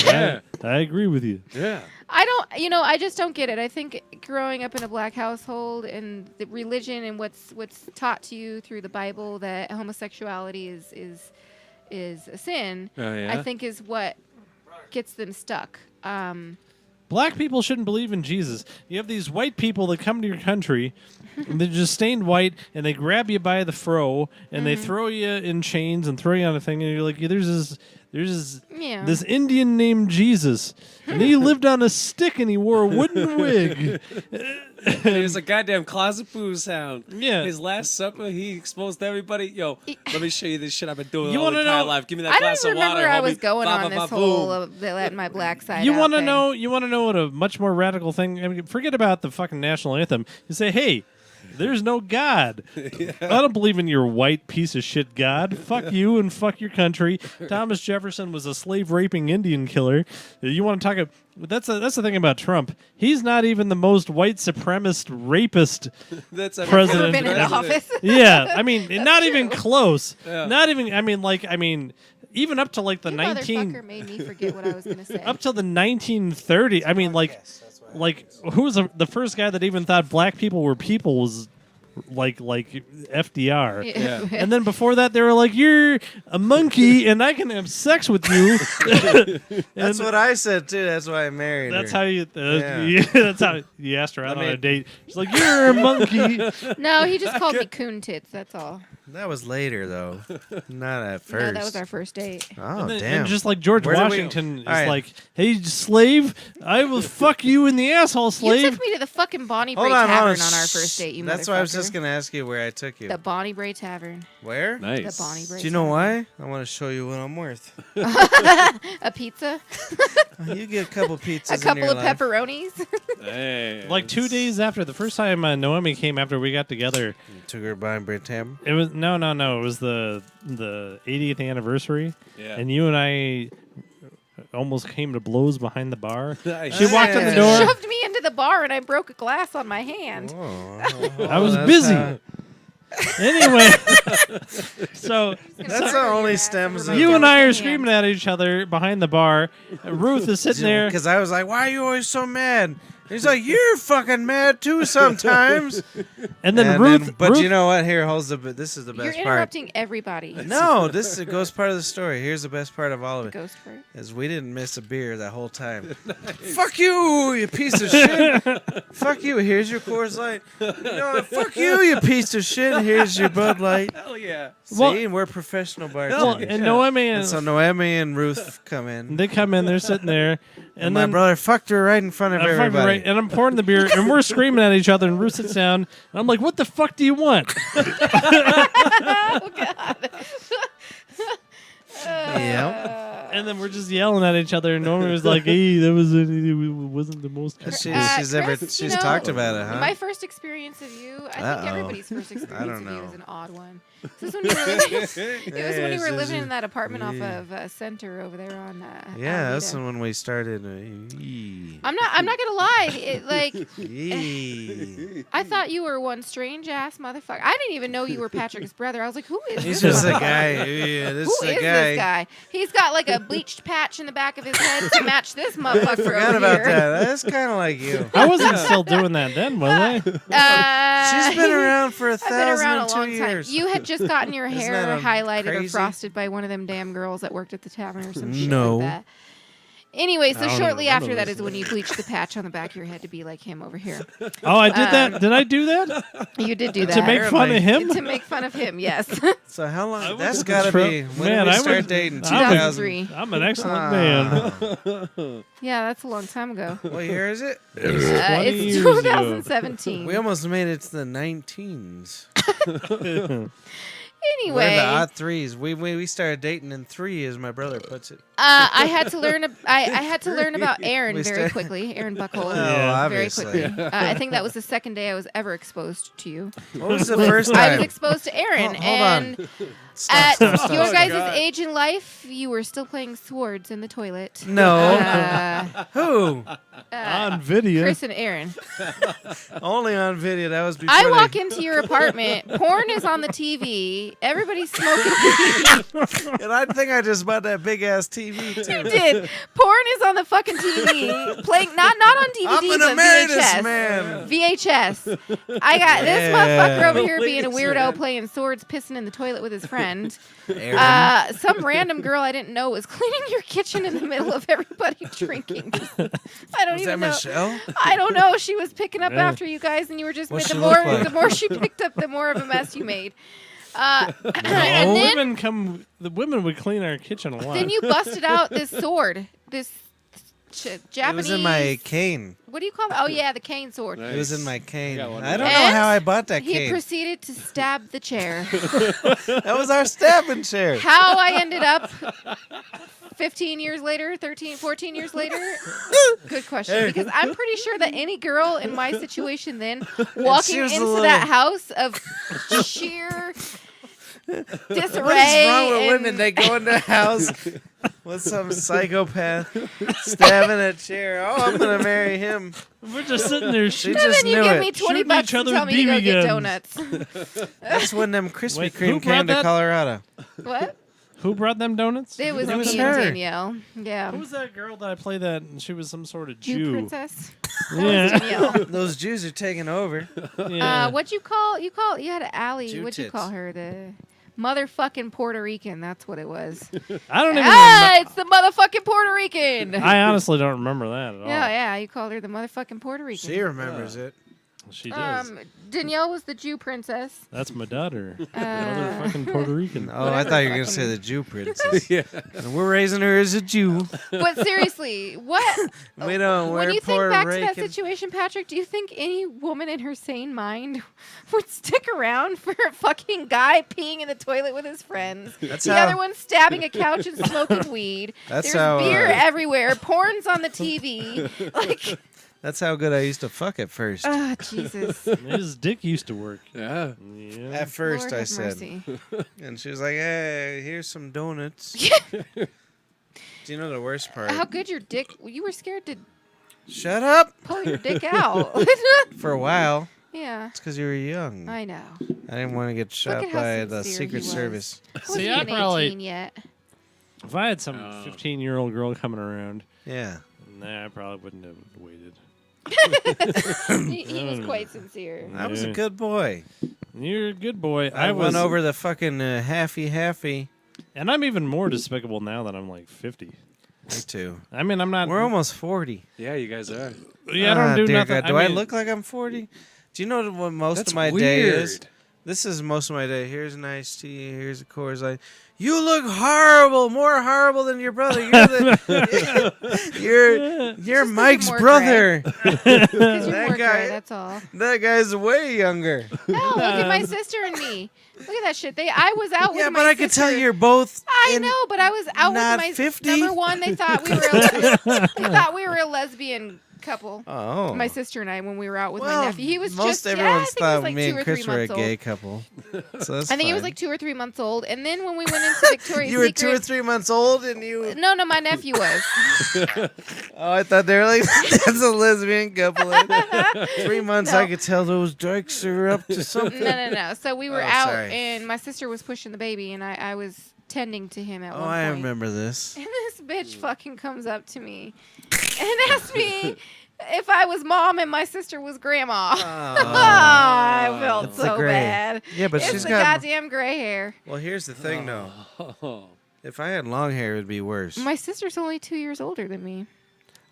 Yeah. I agree with you. Yeah. I just don't get it. I think growing up in a black household and the religion and what's taught to you through the Bible that homosexuality is a sin, Oh, yeah? I think is what gets them stuck. Black people shouldn't believe in Jesus. You have these white people that come to your country, and they're just stained white, and they grab you by the fro, and they throw you in chains and throw you on a thing, and you're like, there's Yeah. this Indian named Jesus, and he lived on a stick, and he wore a wooden wig. There's a goddamn closet poo sound. Yeah. His Last Supper, he exposed to everybody. Yo, let me show you this shit I've been doing You all the wanna entire know- life. Give me that I glass don't of remember water. I homie. was going Ba, on ba, this ba, whole boom. of letting my black side You out want to thing. know? You want to know what a much more radical thing? I mean, forget about the fucking national anthem. You say, "Hey, there's no God. I don't believe in your white piece of shit God. Fuck you and fuck your country." Thomas Jefferson was a slave raping Indian killer. You want to talk? That's the thing about Trump. He's not even the most white supremacist rapist. That's President. Never been in President. office. Yeah, I mean, not even close. Yeah. Not even. I mean, even up to like the You 19. motherfucker made me forget what I was going to say. Up till the 1930s. I mean, like who was the first guy that even thought black people were people was like FDR. Yeah. And then before that, they were like, "You're a monkey, and I can have sex with you." That's what I said too. That's why I married That's her. how you. Yeah. That's how you asked her out Let on me- a date. She's like, "You're a monkey." No, he just called me coon tits. That's all. That was later though, not at first. No, that was our first date. Oh And, then, damn! and just like George Where did we- Washington is All right. like, "Hey, slave, I will fuck you in the asshole, You slave." took me to the fucking Bonnie Bray Hold on, Tavern hold on on. our first date, you That's why I was motherfucker. just gonna ask you where I took you. The Bonnie Bray Tavern. Where? Nice. The Bonnie Bray Do you know Tavern. why? I want to show you what I'm worth. A pizza? You get a couple pizzas A couple in your of life. pepperonis? Hey, Like 2 days after the first time Naomi came after we got together, Took her by Britam. it was no. It was the 80th anniversary, Yeah. and you and I almost came to blows behind the bar. Nice. She walked in the Yeah. door. Shoved me into the bar and I broke a glass on my hand. I was busy. Anyway, so That's the only stems of you and I are screaming at each other behind the bar. Ruth is sitting there. because I was like, "Why are you always so mad?" He's like, "You're fucking mad too sometimes." And then And Ruth. then- but Ruth- you know what? Here, this is the You're best part. interrupting everybody. No, this is the ghost part of the story. Here's the best part of all of it. Ghost part. Is we didn't miss a beer that whole time. Fuck you, you piece of shit. Fuck you. Here's your Coors Light. You know what? Fuck you, you piece of shit. Here's your Bud Light. Hell yeah. See, Well- we're professional well, bartenders. and Noemi And and so Noemi and Ruth come in. they come in. They're sitting there, And and my then brother fucked her right in front of I'm fucking everybody. right, and I'm pouring the beer, and we're screaming at each other. And Ruth sits down, and I'm like, "What the fuck do you want?" Oh God. Yep. And then we're just yelling at each other. And Noemi was like, "Hey, that wasn't the most." She's talked about it, huh? My first experience of you, I Uh-oh. think everybody's first experience don't of you know. is an odd one. This is when you were living, it was when you were Yes, living yes, in that apartment off yeah. of Center over there on. Yeah, that's Alameda. when we started. I'm not gonna lie. It, like I thought you were one strange ass motherfucker. I didn't even know you were Patrick's brother. I was like, who is He's this just a motherfucker? guy. Yeah, this Who is is a guy. this guy? He's got like a bleached patch in the back of his head to match this motherfucker Forgot over about here. that. That's kind of like you. I wasn't still doing that then, was I? She's been around for I've been around a 1,002 long time. years. You had just gotten your Isn't hair that highlighted or crazy? frosted by one of them damn girls that worked at the tavern or some shit No. like that. Anyway, so I don't shortly even after remember that this. is when you bleached the patch on the back of your head to be like him over here. Oh, I did that. Did I do that You did do that. to make fun of him? To make fun of him, yes. So how long? I That's was got to tro- be. When Man, did we I start was- dating? I 2003. I'm an excellent Ah. man. Yeah, that's a long time ago. What year is it? 20 It's years ago. 2017. We almost made it to the 19s. We're Anyway, the odd threes. We started dating in 3, as my brother puts it. I had to learn. I had to learn about Aaron We very start- quickly. Aaron Buckhold. Well, Yeah. Very obviously. quickly. I think that was the second day I was ever exposed to you. What was the first I time? was exposed to Aaron, Hold on. and Stop, at stop, stop, your stop. guys' age in life, you were still playing swords in the toilet. No. Uh, Who? On video. Chris and Aaron. Only on video. That was before I they- walk into your apartment. Porn is on the TV. Everybody's smoking weed. And I think I just bought that big ass TV too. You did. Porn is on the fucking TV, playing not on DVD, I'm gonna but marry VHS. this man. VHS. I got this Yeah. motherfucker over here being a This weirdo man. playing swords, pissing in the toilet with his friend. Aaron. Some random girl I didn't know was cleaning your kitchen in the middle of everybody drinking. I don't Was that even know. Michelle? I don't know. She was picking up Yeah. after you guys, and you were just What's the she more look like? the more she picked up, the more of a mess you made. And Oh, then women come. The women would clean our kitchen a lot. then you busted out this sword, this Japanese. It was in my cane. What do you call it? Oh yeah, the cane sword. It was in my cane. got one I of don't those. know And how I bought that He cane. proceeded to stab the chair. That was our stabbing chair. How I ended up 15 years later, 13, 14 years later? Good question. Because I'm pretty sure that any girl in my situation then walking was a into little- that house of sheer disarray. What is wrong with and- women? They go in the house with some psychopath stabbing a chair. Oh, I'm gonna marry him. We're just sitting there She And shooting. just then you knew give it. me 20 Shooting bucks each and other tell with me to go BB get guns. donuts. That's when them Krispy Wait, who Kreme brought came to that? Colorado. What? Who brought them donuts? It was It was me her. and Danielle. Yeah. Who was that girl that I played that? And she was some sort of Jew Jew. princess. Yeah. Danielle. Those Jews are taking over. yeah. What'd you call you had an Allie. Jew What'd you tits. call her? The motherfucking Puerto Rican. That's what it was. I don't even. Ah, it's the motherfucking Puerto Rican. I honestly don't remember that at all. Yeah, you called her the motherfucking Puerto Rican. She remembers it. She does. Danielle was the Jew princess. That's my daughter. Motherfucking Puerto Rican. Oh, I thought you were gonna say the Jew princess. And we're raising her as a Jew. But seriously, what? We don't When wear you think Puerto back to that Rican. situation, Patrick, do you think any woman in her sane mind would stick around for a fucking guy peeing in the toilet with his friends? That's The how- other one stabbing a couch and smoking weed. That's There's how, beer uh, everywhere. Porn's on the TV. Like, That's how good I used to fuck at first. ah, Jesus. His dick used to work. Yeah. Yeah. At first, Lord I have said. mercy. And she was like, hey, here's some donuts. Do you know the worst part? How good your dick? You were scared to Shut up pull your dick out. for a while. Yeah. It's because you were young. I know. I didn't want to get shot at how by the sincere he Secret was. Service. I wasn't I'd even probably- 18 yet. If I had some 15-year-old girl coming around, Yeah. nah, I probably wouldn't have waited. He was quite sincere. I was a Yeah. good boy. You're a good boy. I went over the fucking halfy. and I'm even more despicable now that I'm like 50. Me too. I mean, I'm not. We're almost 40. Yeah, you guys are. Yeah, I don't do dear nothing. God. Do I mean, look like I'm 40? Do you know what most That's of my weird. day is? This is most of my day. Here's an iced tea. Here's a Coors Light. You look horrible, more horrible than your brother. You're Mike's more brother. Because you're That more guy- gray, that's all. That guy's way younger. No, look at my sister and me. Look at that shit. I was out Yeah, with my but I could tell sister. you're both. I in- know, but I was out not with my 50? number one. They thought we were a lesbian couple. Oh. My sister and I, when we were out with Well, my nephew, he was most just everyone I think he thought was like me 2 or and 3 Chris were a months gay old. couple. So that's I think he was fine. like 2 or 3 months old. And then when we went into Victoria's You were Secret, 2 or 3 months old, and you. no, my nephew was. Oh, I thought they were like that's a lesbian couple. 3 months, I No. could tell those dykes are up to something. No. So we were Oh, out, sorry. and my sister was pushing the baby, and I was tending to him at Oh, one point. I remember this. And this bitch fucking comes up to me and asks me if I was mom and my sister was grandma. I felt It's the so gray. bad. Yeah, but It's she's the got. goddamn gray hair. Well, here's the thing, though. Oh. If I had long hair, it'd be worse. My sister's only 2 years older than me.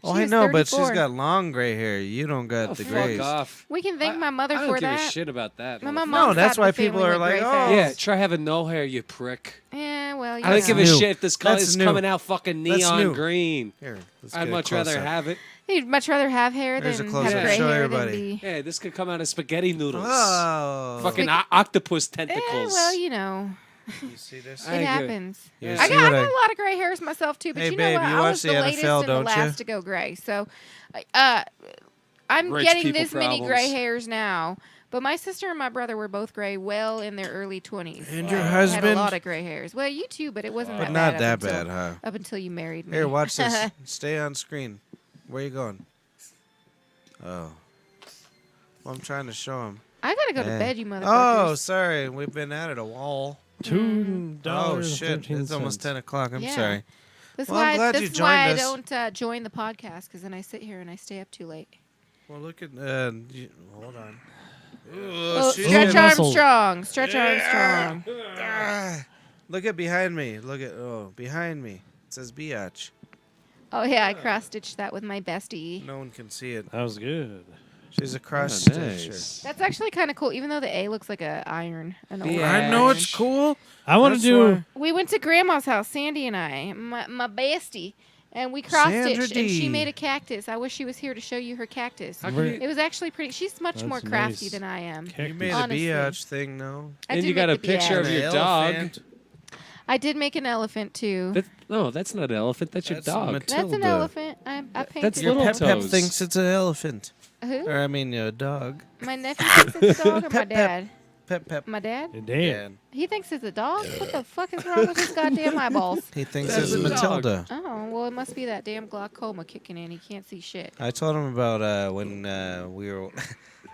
Oh, She I is know, but she's 34. got long gray hair. You don't got Oh, the fuck grays. off. We can thank my mother I don't for give that. a shit about that. My motherfucker. mom No, that's got why the family people are with like, gray oh. fast. Yeah, try having no hair, you prick. Yeah, well, you I don't know. give a new. shit if this color That's is new. coming out fucking That's neon new. green. Here, let's I'd get a much rather close-up. have it. You'd much rather have hair There's a than close-up. have gray Show hair everybody. than be. Yeah, this could come out of spaghetti noodles. Oh. Fucking octopus Eh, tentacles. well, you know, You see this? I it agree. happens. You Yeah. I see got what a lot of gray hairs myself too, but Hey, you know babe, what? you I watch was the the latest NFL, and the don't last you? to go gray. So, I'm Rich getting people this many problems. gray hairs now. But my sister and my brother were both gray, well in their early 20s. And your Had a husband? lot of gray hairs. Well, you too, but it wasn't But that not bad. that up until- bad, huh? Up until you married me. Here, watch this. Stay on screen. Where you going? Oh. Well, I'm trying to show him. I gotta go to Yeah. bed, you motherfuckers. Oh, sorry. We've been at it a wall. $2. Oh, shit. It's almost 10 o'clock. I'm Yeah. sorry. That's Well, I'm why, glad this you is why I joined us. don't join the podcast, because then I sit here and I stay up too late. Well, look at. Hold on. Oh, she's stretch getting- Armstrong. Stretch Armstrong. Ah. Look at behind me. Look at. Oh, behind me. It says biatch. Oh, yeah, I cross-stitched that with my bestie. No one can see it. That was good. She's a cross Oh, stitcher. nice. That's actually kind of cool, even though the A looks like a iron. An old Yeah. I know iron. it's cool. I want to That's do. why- We went to Grandma's house, Sandy and I, my bestie, and we cross-stitched, and she D. made a cactus. I wish she was here to show you her cactus. How Where- can It was actually pretty. She's much That's more crafty nice. than I am. You made Honestly. a biatch thing, no? I And did you got make a the picture of biatch. your An dog. elephant. I did make an elephant too. No, that's not an elephant. That's your That's dog. Matilda. That's an elephant. I painted That's it. Your Little pep pep toes. thinks it's an elephant. Who? Or, I mean, a dog. My nephew thinks it's a dog, or my Pep, pep. dad? Pep pep. My dad? Damn. Yeah. He thinks it's a dog? What the fuck is wrong with his goddamn eyeballs? He thinks That's it's a dog. Matilda. Oh, well, it must be that damn glaucoma kicking in. He can't see shit. I told him about when we were.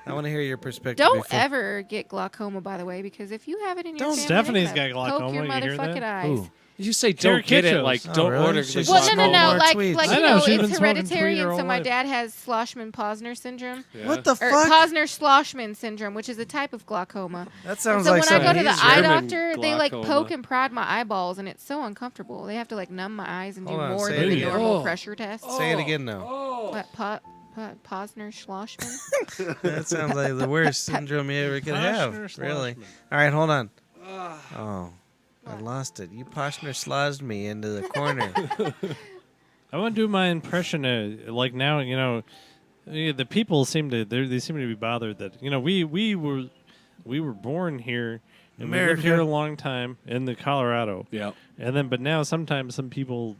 I want to hear your perspective. Don't before. ever get glaucoma, by the way, because if you have it in your Don't. family, Stephanie's they're gonna got poke your glaucoma, you hear motherfucking that? eyes. Ooh. You say Terry don't get it, Kitchos. like Oh, don't really? order She's the Well, Just no, smoke more like tweeds. like I you know, know, she's been it's smoking hereditary, and so 3-year-old my life. dad has Schlossman-Posner syndrome, Yeah. What the or fuck? Posner-Schlossman syndrome, which is a type of glaucoma. That And sounds so like when I go something to the he's eye German doctor, they like glaucoma. poke and prod my eyeballs, and it's so uncomfortable. They have to like numb my eyes and do Hold on, more say than it the again. normal Oh. pressure test. Say it again now. What, Posner-Schlossman? That sounds like the worst syndrome you ever could have. Poshner Really. Schlossman. All right, hold on. Oh, I lost it. You Poshner sloshed me into the corner. I want to do my impression. Like now, the people seem to they seem to be bothered that we were born here and we lived America. here a long time in the Colorado. Yeah. And then, but now sometimes some people,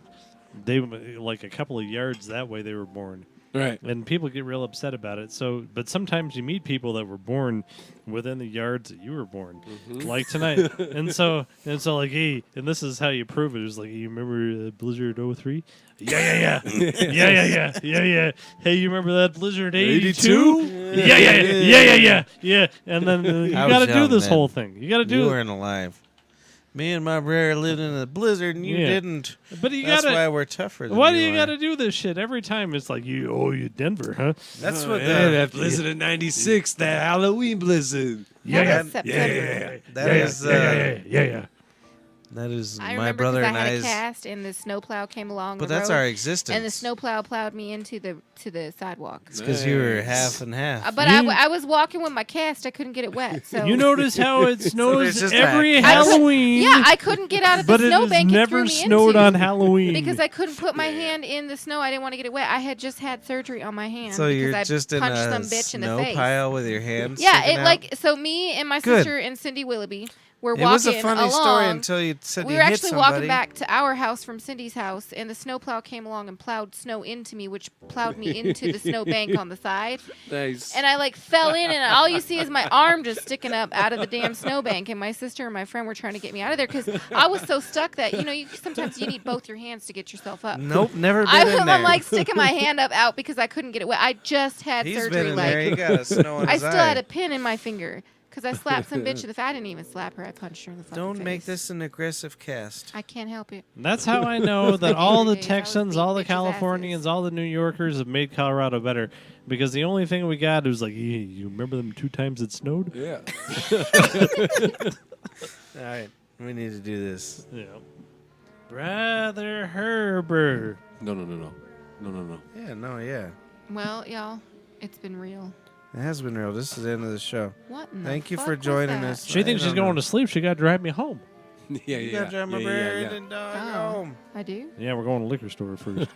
they like a couple of yards that way they were born. Right. And people get real upset about it. So, but sometimes you meet people that were born within the yards that you were born, like tonight. and so like, hey, and this is how you prove it. It's like, you remember Blizzard 03? Yeah. Yeah. Hey, you remember that Blizzard 82? Yeah. And then you I got to was do young this then. whole thing. You got to do You it. weren't alive. Me and my brother lived in a blizzard, and you Yeah. didn't. But you That's got why to. we're tougher than Why do you you are. got to do this shit every time? It's like you Denver, huh? That's what that blizzard in '96, that Halloween blizzard. That was September. Yeah. That is I my remember brother because and I had a I's. cast, and the snowplow came along. But the that's road, our existence. And the snowplow plowed me into the sidewalk. It's because you were Nice. half and half. But You- I was walking with my cast. I couldn't get it wet. So You notice how it snows just every a- Halloween. yeah, I couldn't get out of the but it has snowbank. It never threw me snowed into. on Halloween. Because I couldn't put my hand in the snow. I didn't want to get it wet. I had just had surgery on my hand. So because you're I just in punched a some bitch in the snow face. pile with your hands. Yeah, sticking it out? like so. Me and my Good. sister and Cindy Willoughby were It walking was a funny along. story until you said We you were hit actually somebody. walking back to our house from Cindy's house, and the snowplow came along and plowed snow into me, which plowed me into the snowbank on the side. Nice. And I like fell in, and all you see is my arm just sticking up out of the damn snowbank. And my sister and my friend were trying to get me out of there because I was so stuck that sometimes you need both your hands to get yourself up. Nope, never been in there. I'm like sticking my hand up out because I couldn't get it wet. I just had He's surgery. been in like there. He got a snow in I his still eye. had a pin in my finger because I slapped some bitch in the face. I didn't even slap her. I punched her in the fucking Don't face. make this an aggressive cast. I can't help it. That's how I know that all the Days, I was Texans, all the beating bitches' Californians, asses. all the New Yorkers have made Colorado better. Because the only thing we got was like, hey, you remember them 2 times it snowed? Yeah. All right, we need to do this. Yeah. Brother Herbert. No. Yeah. Well, y'all, it's been real. It has been real. This is the end of the show. What in the Thank you fuck for was joining that? us. She thinks she's going to sleep. She got to drive me home. Yeah, You got to drive my bird and dog Oh. home. I do? Yeah, we're going to the liquor store first.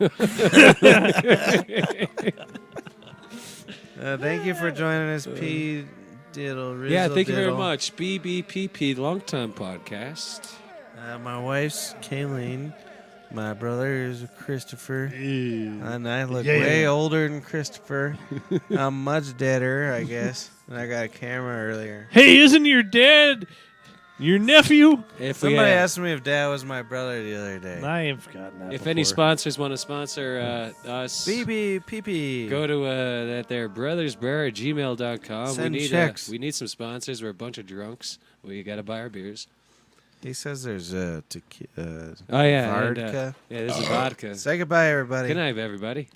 Thank you for joining us, P. Diddle. Rizzle Yeah, thank you very Diddle. much. BBPP, Long Time Podcast. My wife's Kayleen. My brother is Christopher. And I look way older than Christopher. I'm much deader, I guess. And I got a camera earlier. Hey, isn't your dad your nephew? If we, Somebody asked me if Dad was my brother the other day. I ain't forgotten that. if any before. sponsors want to sponsor us, BBPP. go to that there brothersbear@gmail.com. Send we need checks. we need some sponsors. We're a bunch of drunks. We got to buy our beers. He says there's Oh yeah, and, vodka. yeah, this is vodka. Say goodbye, everybody. Good night, everybody.